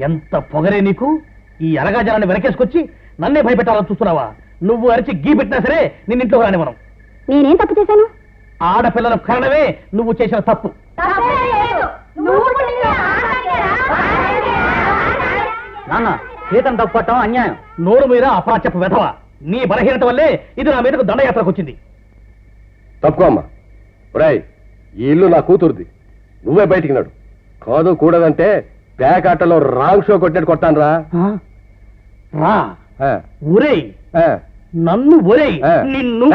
ఎంత పొగరే నీకు! ఈ అలగాజాలను వెనకేసుకొచ్చి నన్నే భయపెట్టాలని చూస్తున్నావా? నువ్వు అరిచి గీ పెట్టినా సరే నిన్నింట్లో రాని మనం. నేనేం తప్పు చేశాను? ఆడపిల్లల కారణమే నువ్వు చేసిన తప్పు. నాన్న, సీతను తప్పటం అన్యాయం. నోరు మీద అపాచపు వెధవ. నీ బలహీనత వల్లే ఇది నా మీదకు దండయాత్రకు వచ్చింది. తప్పుకో అమ్మా. ఒరేయ్, ఈ ఇల్లు నా కూతురుది. నువ్వే బయటికి నాడు. కాదు కూడదంటే పేకాటలో రాంగ్ షో కొట్టినట్టు కొట్టాను రా. రా ఒరేయ్, నన్ను ఒరేయ్, నిన్ను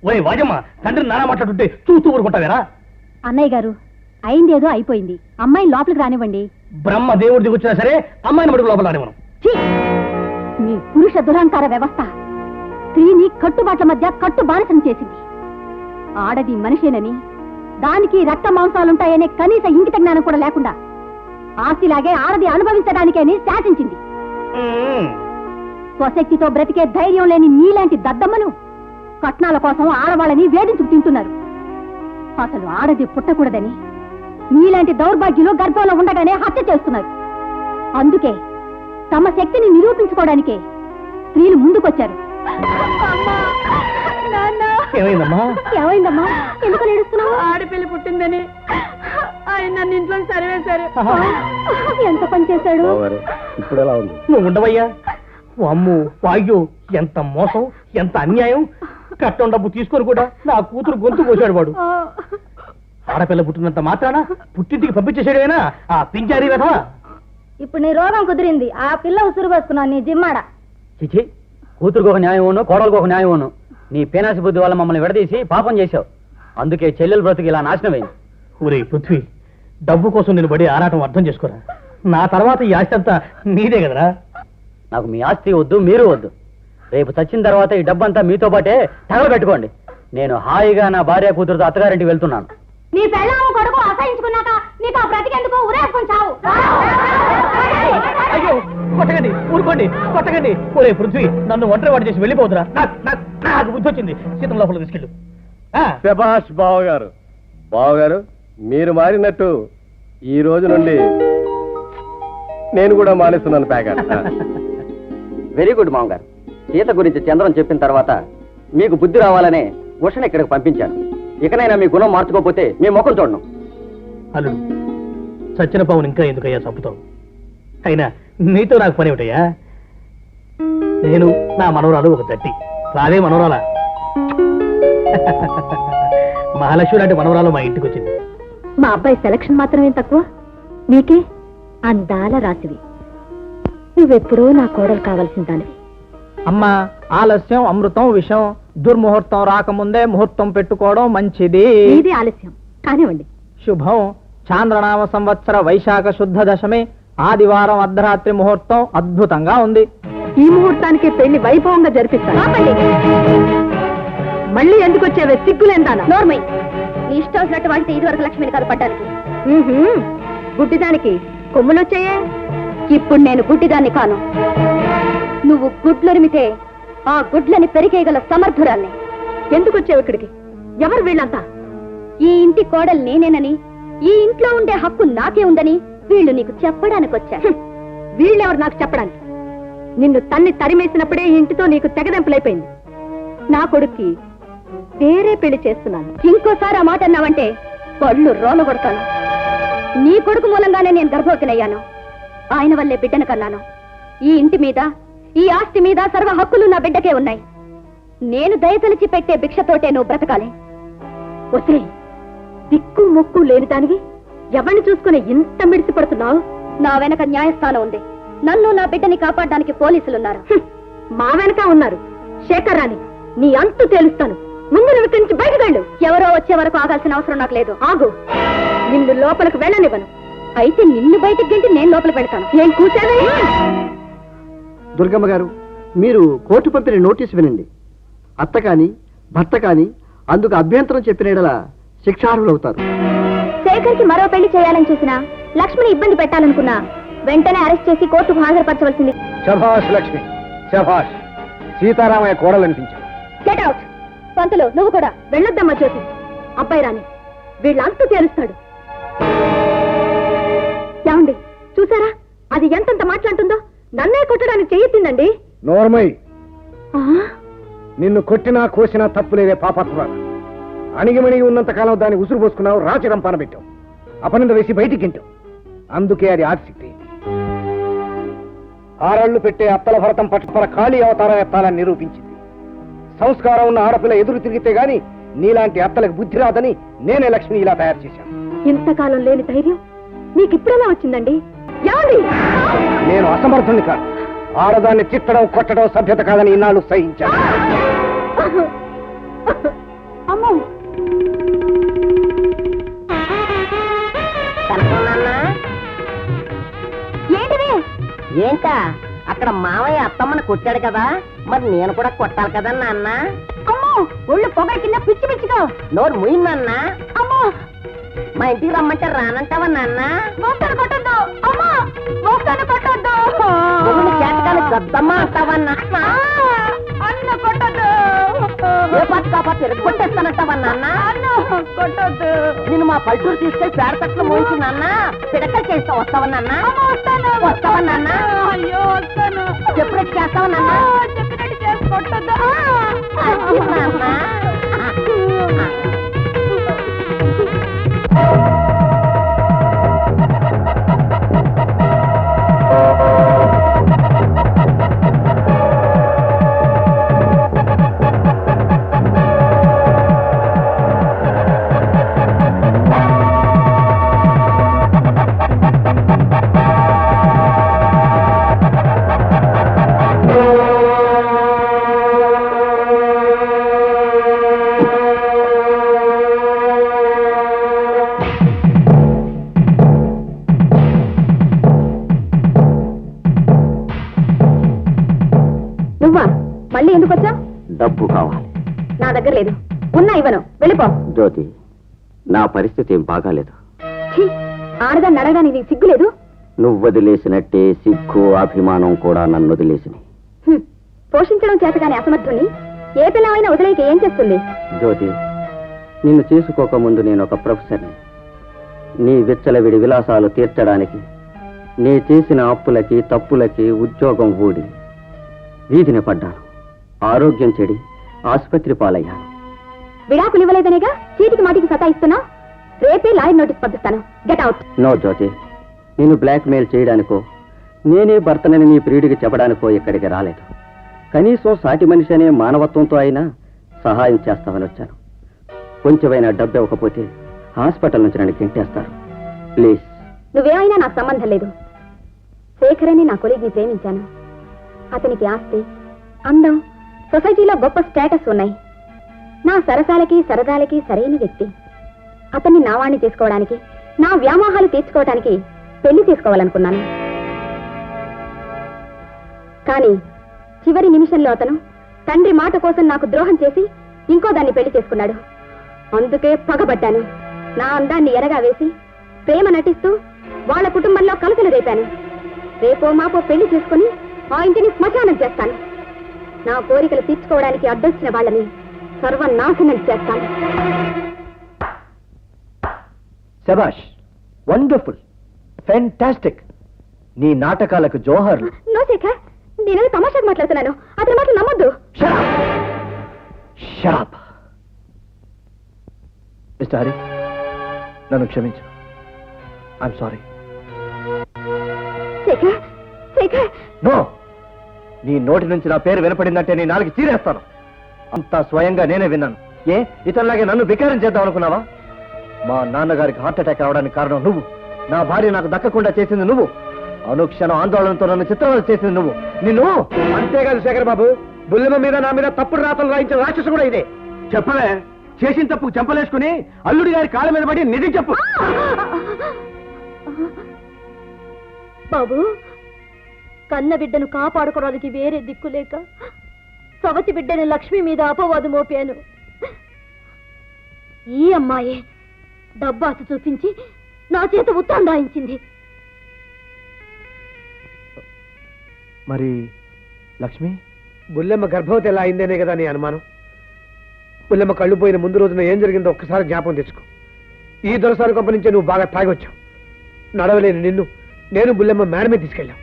ఒరే వాజమ్మ, తండ్రి నానా మాట్లాడుతుంటే చూస్తూ ఊరుకుంటావేరా? అన్నయ్య గారు, అయింది ఏదో అయిపోయింది. అమ్మాయి లోపలికి రానివ్వండి. బ్రహ్మ దేవుడి దిగొచ్చినా సరే అమ్మాయిని మడుగు లోపల రానివ్వను. మీ పురుష దురహంకార వ్యవస్థ స్త్రీని కట్టుబాట్ల మధ్య కట్టు బానిసం చేసింది. ఆడది మనిషేనని, దానికి రక్త మాంసాలుంటాయనే కనీస ఇంగిత జ్ఞానం కూడా లేకుండా ఆస్తిలాగే ఆడది అనుభవించడానికేని శాసించింది. స్వశక్తితో బ్రతికే ధైర్యం లేని నీలాంటి దద్దమ్మలు కట్నాల కోసం ఆడవాళ్ళని వేధించుకు తింటున్నారు. అసలు ఆడది పుట్టకూడదని నీలాంటి దౌర్భాగ్యులు గర్భంలో ఉండగానే హత్య చేస్తున్నారు. అందుకే తమ శక్తిని నిరూపించుకోవడానికే స్త్రీలు ముందుకొచ్చారు. ఏమైందమ్మా? ఎందుకు ఏడుస్తున్నావు? ఆడపిల్ల పుట్టిందని ఆయన నన్ను ఇంట్లో సరివేశారు. ఎంత పని చేశాడు? ఇప్పుడు ఎలా ఉంది? నువ్వు ఉండవయ్యా. అమ్ము వాయ్యో, ఎంత మోసం, ఎంత అన్యాయం! కట్టం డబ్బు తీసుకొని కూడా నా కూతురు గొంతు కోసాడు వాడు. ఆడపిల్ల పుట్టినంత మాత్రాన పుట్టింటికి పంపించేసాడేనా ఆ పింజారీ వెధ? ఇప్పుడు నీ రోగం కుదిరింది. ఆ పిల్ల ఉసురు వేసుకున్నావు నీ జిమ్మాడ. చిచి, కూతురుకు ఒక న్యాయం ఉను, కోడలకు ఒక న్యాయం ఉను. నీ పేనాసి బుద్ధి వల్ల మమ్మల్ని విడదీసి పాపం చేశావు. అందుకే చెల్లెలు బ్రతుకు ఇలా నాశనమైంది. ఊరే పృథ్వీ, డబ్బు కోసం నేను పడి ఆరాటం అర్థం చేసుకోరా. నా తర్వాత ఈ ఆస్తి అంతా నీదే కదరా. నాకు మీ ఆస్తి వద్దు, మీరు వద్దు. రేపు చచ్చిన తర్వాత ఈ డబ్బంతా మీతో పాటే తగలబెట్టుకోండి. నేను హాయిగా నా భార్య కూతురుతో అత్తగారింటికి వెళ్తున్నాను. నీ పెళ్ళాము కొడుకు అసహించుకున్నాక నీకు ఆ బ్రతికెందుకు ఉరేసుకుని చావు. అయ్యో, కొట్టకండి, ఊరుకోండి, కొట్టకండి. ఒరే పృథ్వీ, నన్ను ఒంటరి వాడు చేసి వెళ్ళిపోతురా. నాకు బుద్ధి వచ్చింది. సీతం లోపల తీసుకెళ్ళు. శభాష్ బావగారు. బావగారు, మీరు మారినట్టు ఈ రోజు నుండి నేను కూడా మానేస్తున్నాను ప్యాకెట్. వెరీ గుడ్ మామగారు. సీత గురించి చంద్రం చెప్పిన తర్వాత మీకు బుద్ధి రావాలనే ఉషను ఇక్కడికి పంపించాను. ఇకనైనా మీ గుణం మార్చుకోకపోతే మీ ముఖం చూడను. అల్లుడు, చచ్చిన పావును ఇంకా ఎందుకయ్యా చంపుతావు? అయినా నీతో నాకు పని ఏమిటయ్యా? నేను నా మనవరాలు ఒక దట్టి. రాదే మనవరాలా? మహాలక్ష్మి లాంటి మనవరాలు మా ఇంటికి వచ్చింది. మా అబ్బాయి సెలక్షన్ మాత్రమే తక్కువ, నీకే అందాల రాసివి. నువ్వెప్పుడూ నా కోడలు కావాల్సిన దానివి. అమ్మా, ఆలస్యం అమృతం విషం. దుర్ముహూర్తం రాకముందే ముహూర్తం పెట్టుకోవడం మంచిది. ఇది ఆలస్యం కానివ్వండి. శుభం. చాంద్రనామ సంవత్సర వైశాఖ శుద్ధ దశమి ఆదివారం అర్ధరాత్రి ముహూర్తం అద్భుతంగా ఉంది. ఈ ముహూర్తానికి పెళ్లి వైభవంగా జరిపిస్తాను. మళ్ళీ ఎందుకు వచ్చేవే సిగ్గులేందానా? నోర్మై, నీ ఇష్టం వచ్చినట్టు వాడితే ఇది వరకు లక్ష్మిని కాదు పడ్డానికి. గుడ్డిదానికి కొమ్ములు వచ్చాయే. ఇప్పుడు నేను గుడ్డిదాన్ని కాను. నువ్వు గుడ్లరిమితే ఆ గుడ్లని పెరిగేయగల సమర్థురాల్ని. ఎందుకు వచ్చావు ఇక్కడికి? ఎవరు వీళ్ళంతా? ఈ ఇంటి కోడలు నేనేనని ఈ ఇంట్లో ఉండే హక్కు నాకే ఉందని వీళ్ళు నీకు చెప్పడానికి వచ్చారు. వీళ్ళెవరు నాకు చెప్పడానికి? నిన్ను తన్ని తరిమేసినప్పుడే ఈ ఇంటితో నీకు తెగదెంపులైపోయింది. నా కొడుక్కి వేరే పెళ్లి చేస్తున్నాను. ఇంకోసారి ఆ మాట అన్నావంటే పళ్ళు రోల కొడతాను. నీ కొడుకు మూలంగానే నేను గర్భవతినయ్యాను. ఆయన వల్లే బిడ్డను కన్నాను. ఈ ఇంటి మీద, ఈ ఆస్తి మీద సర్వ హక్కులు నా బిడ్డకే ఉన్నాయి. నేను దయతలిచి పెట్టే భిక్షతోటే నువ్వు బ్రతకాలి. వస్తే దిక్కు మొక్కు లేని దానివి ఎవరిని చూసుకుని ఇంత మిడిసి పడుతున్నావు? నా వెనక న్యాయస్థానం ఉంది. నన్ను నా బిడ్డని కాపాడడానికి పోలీసులున్నారు. మా వెనక ఉన్నారు. శేఖర్ రాని నీ అంతు తేలుస్తాను. ముందు నువ్వు ఇక్కడి నుంచి బయటకు వెళ్ళు. ఎవరో వచ్చే వరకు ఆగాల్సిన అవసరం నాకు లేదు. ఆగు. నిన్ను లోపలికి వెళ్ళనివ్వను. అయితే నిన్ను బయటకు గంటి నేను లోపలికి పెడతాను. ఏం కూర్చావే? దుర్గమ్మ గారు, మీరు కోర్టు పంపిన నోటీసు వినండి. అత్త కాని భర్త కాని అందుకు అభ్యంతరం చెప్పిన యెడల శిక్షార్హులవుతారు. శేఖర్కి మరో పెళ్లి చేయాలని చూసినా, లక్ష్మిని ఇబ్బంది పెట్టాలనుకున్నా వెంటనే అరెస్ట్ చేసి కోర్టుకు హాజరుపరచవలసింది. శభాష్ లక్ష్మి, శభాష్. సీతారామయ్య కోడలనిపించాడు. Get out. పంతులు, నువ్వు కూడా వెళ్ళొద్దమ్మా. జ్యోతి, అబ్బాయి రాని వీళ్ళంతా తేలుస్తాడు. ఏమండి, చూసారా అది ఎంతంత మాట్లాడుతుందో? నన్నే కొట్టడానికి చెయ్యొద్దండి. నోర్మై, నిన్ను కొట్టినా కోసినా తప్పులేదే పాపాత్మురాలు. అణిగిమణిగి ఉన్నంతకాలం దాన్ని ఉసురు పోసుకున్నావు, రాచి రంపాన పెట్టావు, అపనింద వేసి బయటికి గింటావు. అందుకే అది ఆసక్తి. ఆరళ్లు పెట్టే అత్తల భరతం పట్టుపర ఖాళీ అవతారం ఎత్తాలని నిరూపించింది. సంస్కారం ఉన్న ఆడపిల్ల ఎదురు తిరిగితే గాని నీలాంటి అత్తలకు బుద్ధి రాదని నేనే లక్ష్మిని ఇలా తయారు చేశాను. ఇంతకాలం లేని ధైర్యం మీకు ఇప్పుడెలా వచ్చిందండి? నేను అసమర్థుని కాదు. ఆడదాన్ని చిట్టడం కొట్టడం సభ్యత కాదని ఇన్నాళ్ళు సహించాను. అమ్మో, ఏంటిది? ఏంటా అక్కడ మావయ్య అత్తమ్మని కొట్టాడు కదా, మరి నేను కూడా కొట్టాలి కదా నాన్న. అమ్మో, ఒళ్ళు పొగ కింద పిచ్చి పిచ్చిగా. నోరు ముయ్యి నాన్న. అమ్మో, మా ఇంటికి రమ్మంటే రానంటావా నాన్న? మోస్తాను కొట్టొద్దు. అమ్మా, మోస్తాను కొట్టొద్దు. చేతకాలు గద్దమ్మ అంటావా నాన్న? అన్న కొట్టొద్దు. ఏ పట్టు కాపాటు కొట్టేస్తానంటావా నాన్న? కొట్టొద్దు. నేను మా పల్లెటూరు తీసుకెళ్లి పేడ తట్లు మోయించి నాన్న పిడకలు చేస్తా. వస్తావా నాన్న? వస్తావా నాన్న? అయ్యో, వస్తాను. ఎప్పుడైతే చేస్తావా నాన్న? చెప్పినట్టు చేసి కొట్టొద్దు. అది నాన్న. మళ్ళీ ఎందుకు వచ్చా? డబ్బు కావాలి. నా దగ్గర లేదు. ఉన్నా ఇవ్వను. వెళ్ళిపో. జ్యోతి, నా పరిస్థితి ఏం బాగాలేదు. ఆడదాన్ని అడగడానికి నీకు సిగ్గు లేదు? నువ్వు వదిలేసినట్టే సిగ్గు అభిమానం కూడా నన్ను వదిలేసినాయి. పోషించడం చేతగానే అసమర్థుని ఏ పిల్లమైనా వదిలేక ఏం చేస్తుంది? జ్యోతి, నిన్ను చేసుకోకముందు నేను ఒక ప్రొఫెసర్ని. నీ విచ్చలవిడి విలాసాలు తీర్చడానికి నీ చేసిన అప్పులకి తప్పులకి ఉద్యోగం ఊడి వీధిని పడ్డాను. ఆరోగ్యం చెడి ఆసుపత్రి పాలయ్యాను. విడాకులు ఇవ్వలేదనేగా చీటికి మాటికి సతాయిస్తున్నా. రేపే లాయర్ నోటీస్ పంపిస్తాను. Get out. నో జ్యోతి, నేను బ్లాక్ మెయిల్ చేయడానికో నేనే భర్తనని నీ ప్రియుడికి చెప్పడానికో ఇక్కడికి రాలేదు. కనీసం సాటి మనిషి అనే మానవత్వంతో అయినా సహాయం చేస్తామని వచ్చాను. కొంచెమైనా డబ్బు ఇవ్వకపోతే హాస్పిటల్ నుంచి నన్ను తింటేస్తారు. ప్లీజ్. నువ్వేమైనా నాకు సంబంధం లేదు. శేఖర్ అని నా కొలీగ్ని ప్రేమించాను. అతనికి ఆస్తి, అందం, సొసైటీలో గొప్ప స్టేటస్ ఉన్నాయి. నా సరసాలకి సరదాలకి సరైన వ్యక్తి. అతన్ని నా వాణ్ణి చేసుకోవడానికి, నా వ్యామోహాలు తీర్చుకోవడానికి పెళ్లి చేసుకోవాలనుకున్నాను. కానీ చివరి నిమిషంలో అతను తండ్రి మాట కోసం నాకు ద్రోహం చేసి ఇంకో దాన్ని పెళ్లి చేసుకున్నాడు. అందుకే పగబడ్డాను. నా అందాన్ని ఎరగా వేసి ప్రేమ నటిస్తూ వాళ్ళ కుటుంబంలో కలతలు రేపాను. రేపో మాపో పెళ్లి చేసుకుని ఆ ఇంటిని శ్మశానం చేస్తాను. నా కోరికలు తీర్చుకోవడానికి అడ్డొచ్చిన వాళ్ళని సర్వనాశనం చేస్తాను. శబాష్, వండర్ఫుల్, ఫ్యాంటాస్టిక్. నీ నాటకాలకు జోహర్లు. నో శేఖర్, నేను తమాషాగా మాట్లాడుతున్నాను. అతని మాటలు నమ్మొద్దు. షాప్. మిస్టర్ హరి, నన్ను క్షమించు. I'm sorry. Shekhar, Shekhar. No, నీ నోటి నుంచి నా పేరు వినపడిందంటే నీ నాలుగు చీరేస్తాను. అంతా స్వయంగా నేనే విన్నాను. ఏ ఇతరులాగే నన్ను వికారం చేద్దాం అనుకున్నావా? మా నాన్నగారికి హార్ట్ అటాక్ రావడానికి కారణం నువ్వు. నా భార్య నాకు దక్కకుండా చేసింది నువ్వు. అనుక్షణం ఆందోళనతో నన్ను చిత్రవద చేసింది నువ్వు. నిన్ను. అంతేకాదు శేఖర్ బాబు, బుల్లెమ్మ మీద నా మీద తప్పుడు రాతలు రాయించిన రాక్షసు కూడా ఇదే. చెప్పలే, చేసిన తప్పు చెంపలేసుకుని అల్లుడి గారి కాళ్ళ మీద పడి నిజం చెప్పు. బాబు, కన్న బిడ్డను కాపాడుకోవడానికి వేరే దిక్కు లేక సవతి బిడ్డని లక్ష్మి మీద అపవాదు మోపాను. ఈ అమ్మాయి డబ్బాసు చూపించి నా చేత ఉత్తరం రాయించింది. మరి లక్ష్మి? బుల్లెమ్మ గర్భవతి ఎలా అయిందనే కదా నీ అనుమానం. బుల్లెమ్మ కళ్ళు పోయిన ముందు రోజున ఏం జరిగిందో ఒక్కసారి జ్ఞాపకం తెచ్చుకో. ఈ దొరసారి కొంప నుంచే నువ్వు బాగా తాగొచ్చావు. నడవలేని నిన్ను నేను బుల్లెమ్మ మేడ మీద తీసుకెళ్ళాం.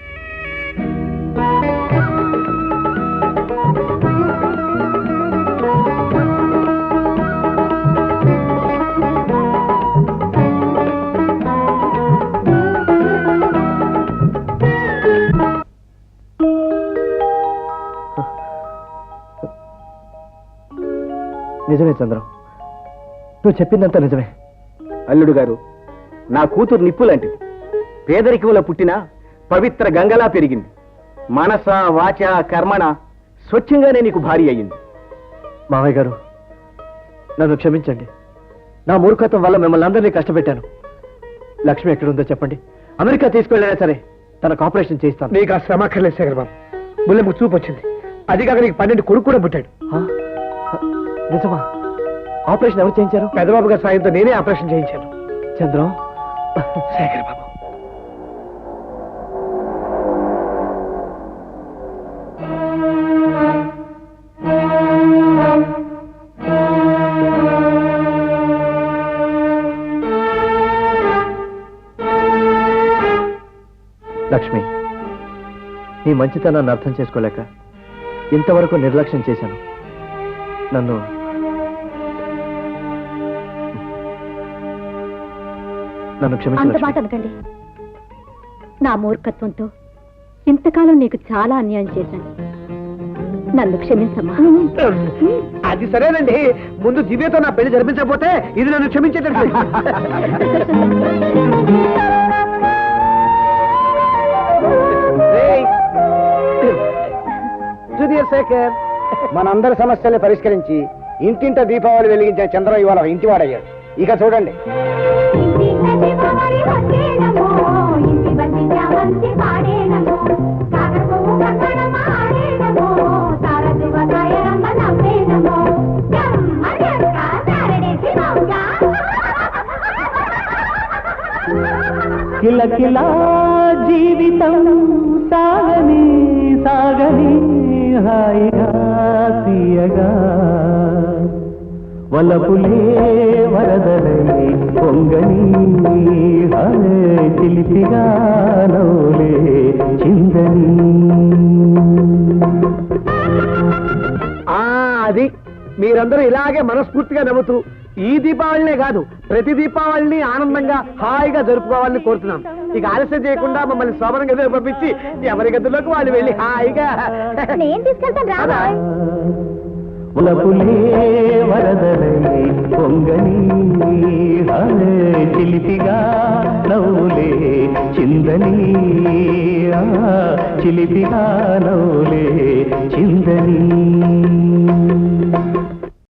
నిజమే చంద్రం, నువ్వు చెప్పిందంతా నిజమే. అల్లుడు గారు, నా కూతురు నిప్పు లాంటిది. పేదరికంలో పుట్టిన పవిత్ర గంగలా పెరిగింది. మనస వాచ కర్మణ స్వచ్ఛంగానే నీకు భారీ అయ్యింది. మామయ్య గారు, నన్ను క్షమించండి. నా మూర్ఖత్వం వల్ల మిమ్మల్ని అందరినీ కష్టపెట్టాను. లక్ష్మి ఎక్కడుందో చెప్పండి. అమెరికా తీసుకెళ్ళినా సరే తనకు ఆపరేషన్ చేయిస్తాను. నీకు ఆ శ్రమ అక్కర్లేదు శేఖర్ బాబు. బుల్లెమ్మకు చూపు వచ్చింది. అది కాక నీకు 12 కొడుకు కూడా పుట్టాడు. నిజమా? ఆపరేషన్ ఎవరు చేయించారు? పెద్దబాబు గారి సాయంతో నేనే ఆపరేషన్ చేయించాను. చంద్రం. శేఖర్ బాబు, లక్ష్మి, నీ మంచితనాన్ని అర్థం చేసుకోలేక ఇంతవరకు నిర్లక్ష్యం చేశాను. నన్ను అంత క్షమించు. మాట అనకండి. నా మూర్ఖత్వంతో ఇంతకాలం నీకు చాలా అన్యాయం చేశాను. నన్ను క్షమించమ్మా. అది సరేనండి. ముందు దివ్యతో నా పెళ్లి జరిపించకపోతే ఇది నన్ను క్షమించేటట్టు. జూనియర్ శేఖర్, మనందరి సమస్యల్ని పరిష్కరించి ఇంటింట దీపావళి వెలిగించిన చంద్ర ఇవాళ ఇంటివాడయ్యాడు. ఇక చూడండి. కిలకిలా జీవితం సాగని సాగని హాయిగా తీయగా వలపులే వరదలై పొంగని చిలిపిగా నోలే చిందని. అది మీరందరూ ఇలాగే మనస్ఫూర్తిగా నవ్వుతూ ఈ దీపావళినే కాదు ప్రతి దీపావళిని ఆనందంగా హాయిగా జరుపుకోవాలని కోరుతున్నాం. ఇక ఆలస్యం చేయకుండా మమ్మల్ని శోభన గదిలో పంపించి ఎవరి గదిలోకి వాళ్ళు వెళ్ళి హాయిగా. నేను తీసుకెళ్తాను రా. ఉలపులే వరదలై పొంగని చిలిపిగా నవ్వులే చిందని చిలిపిగా నవ్వులే చిందని.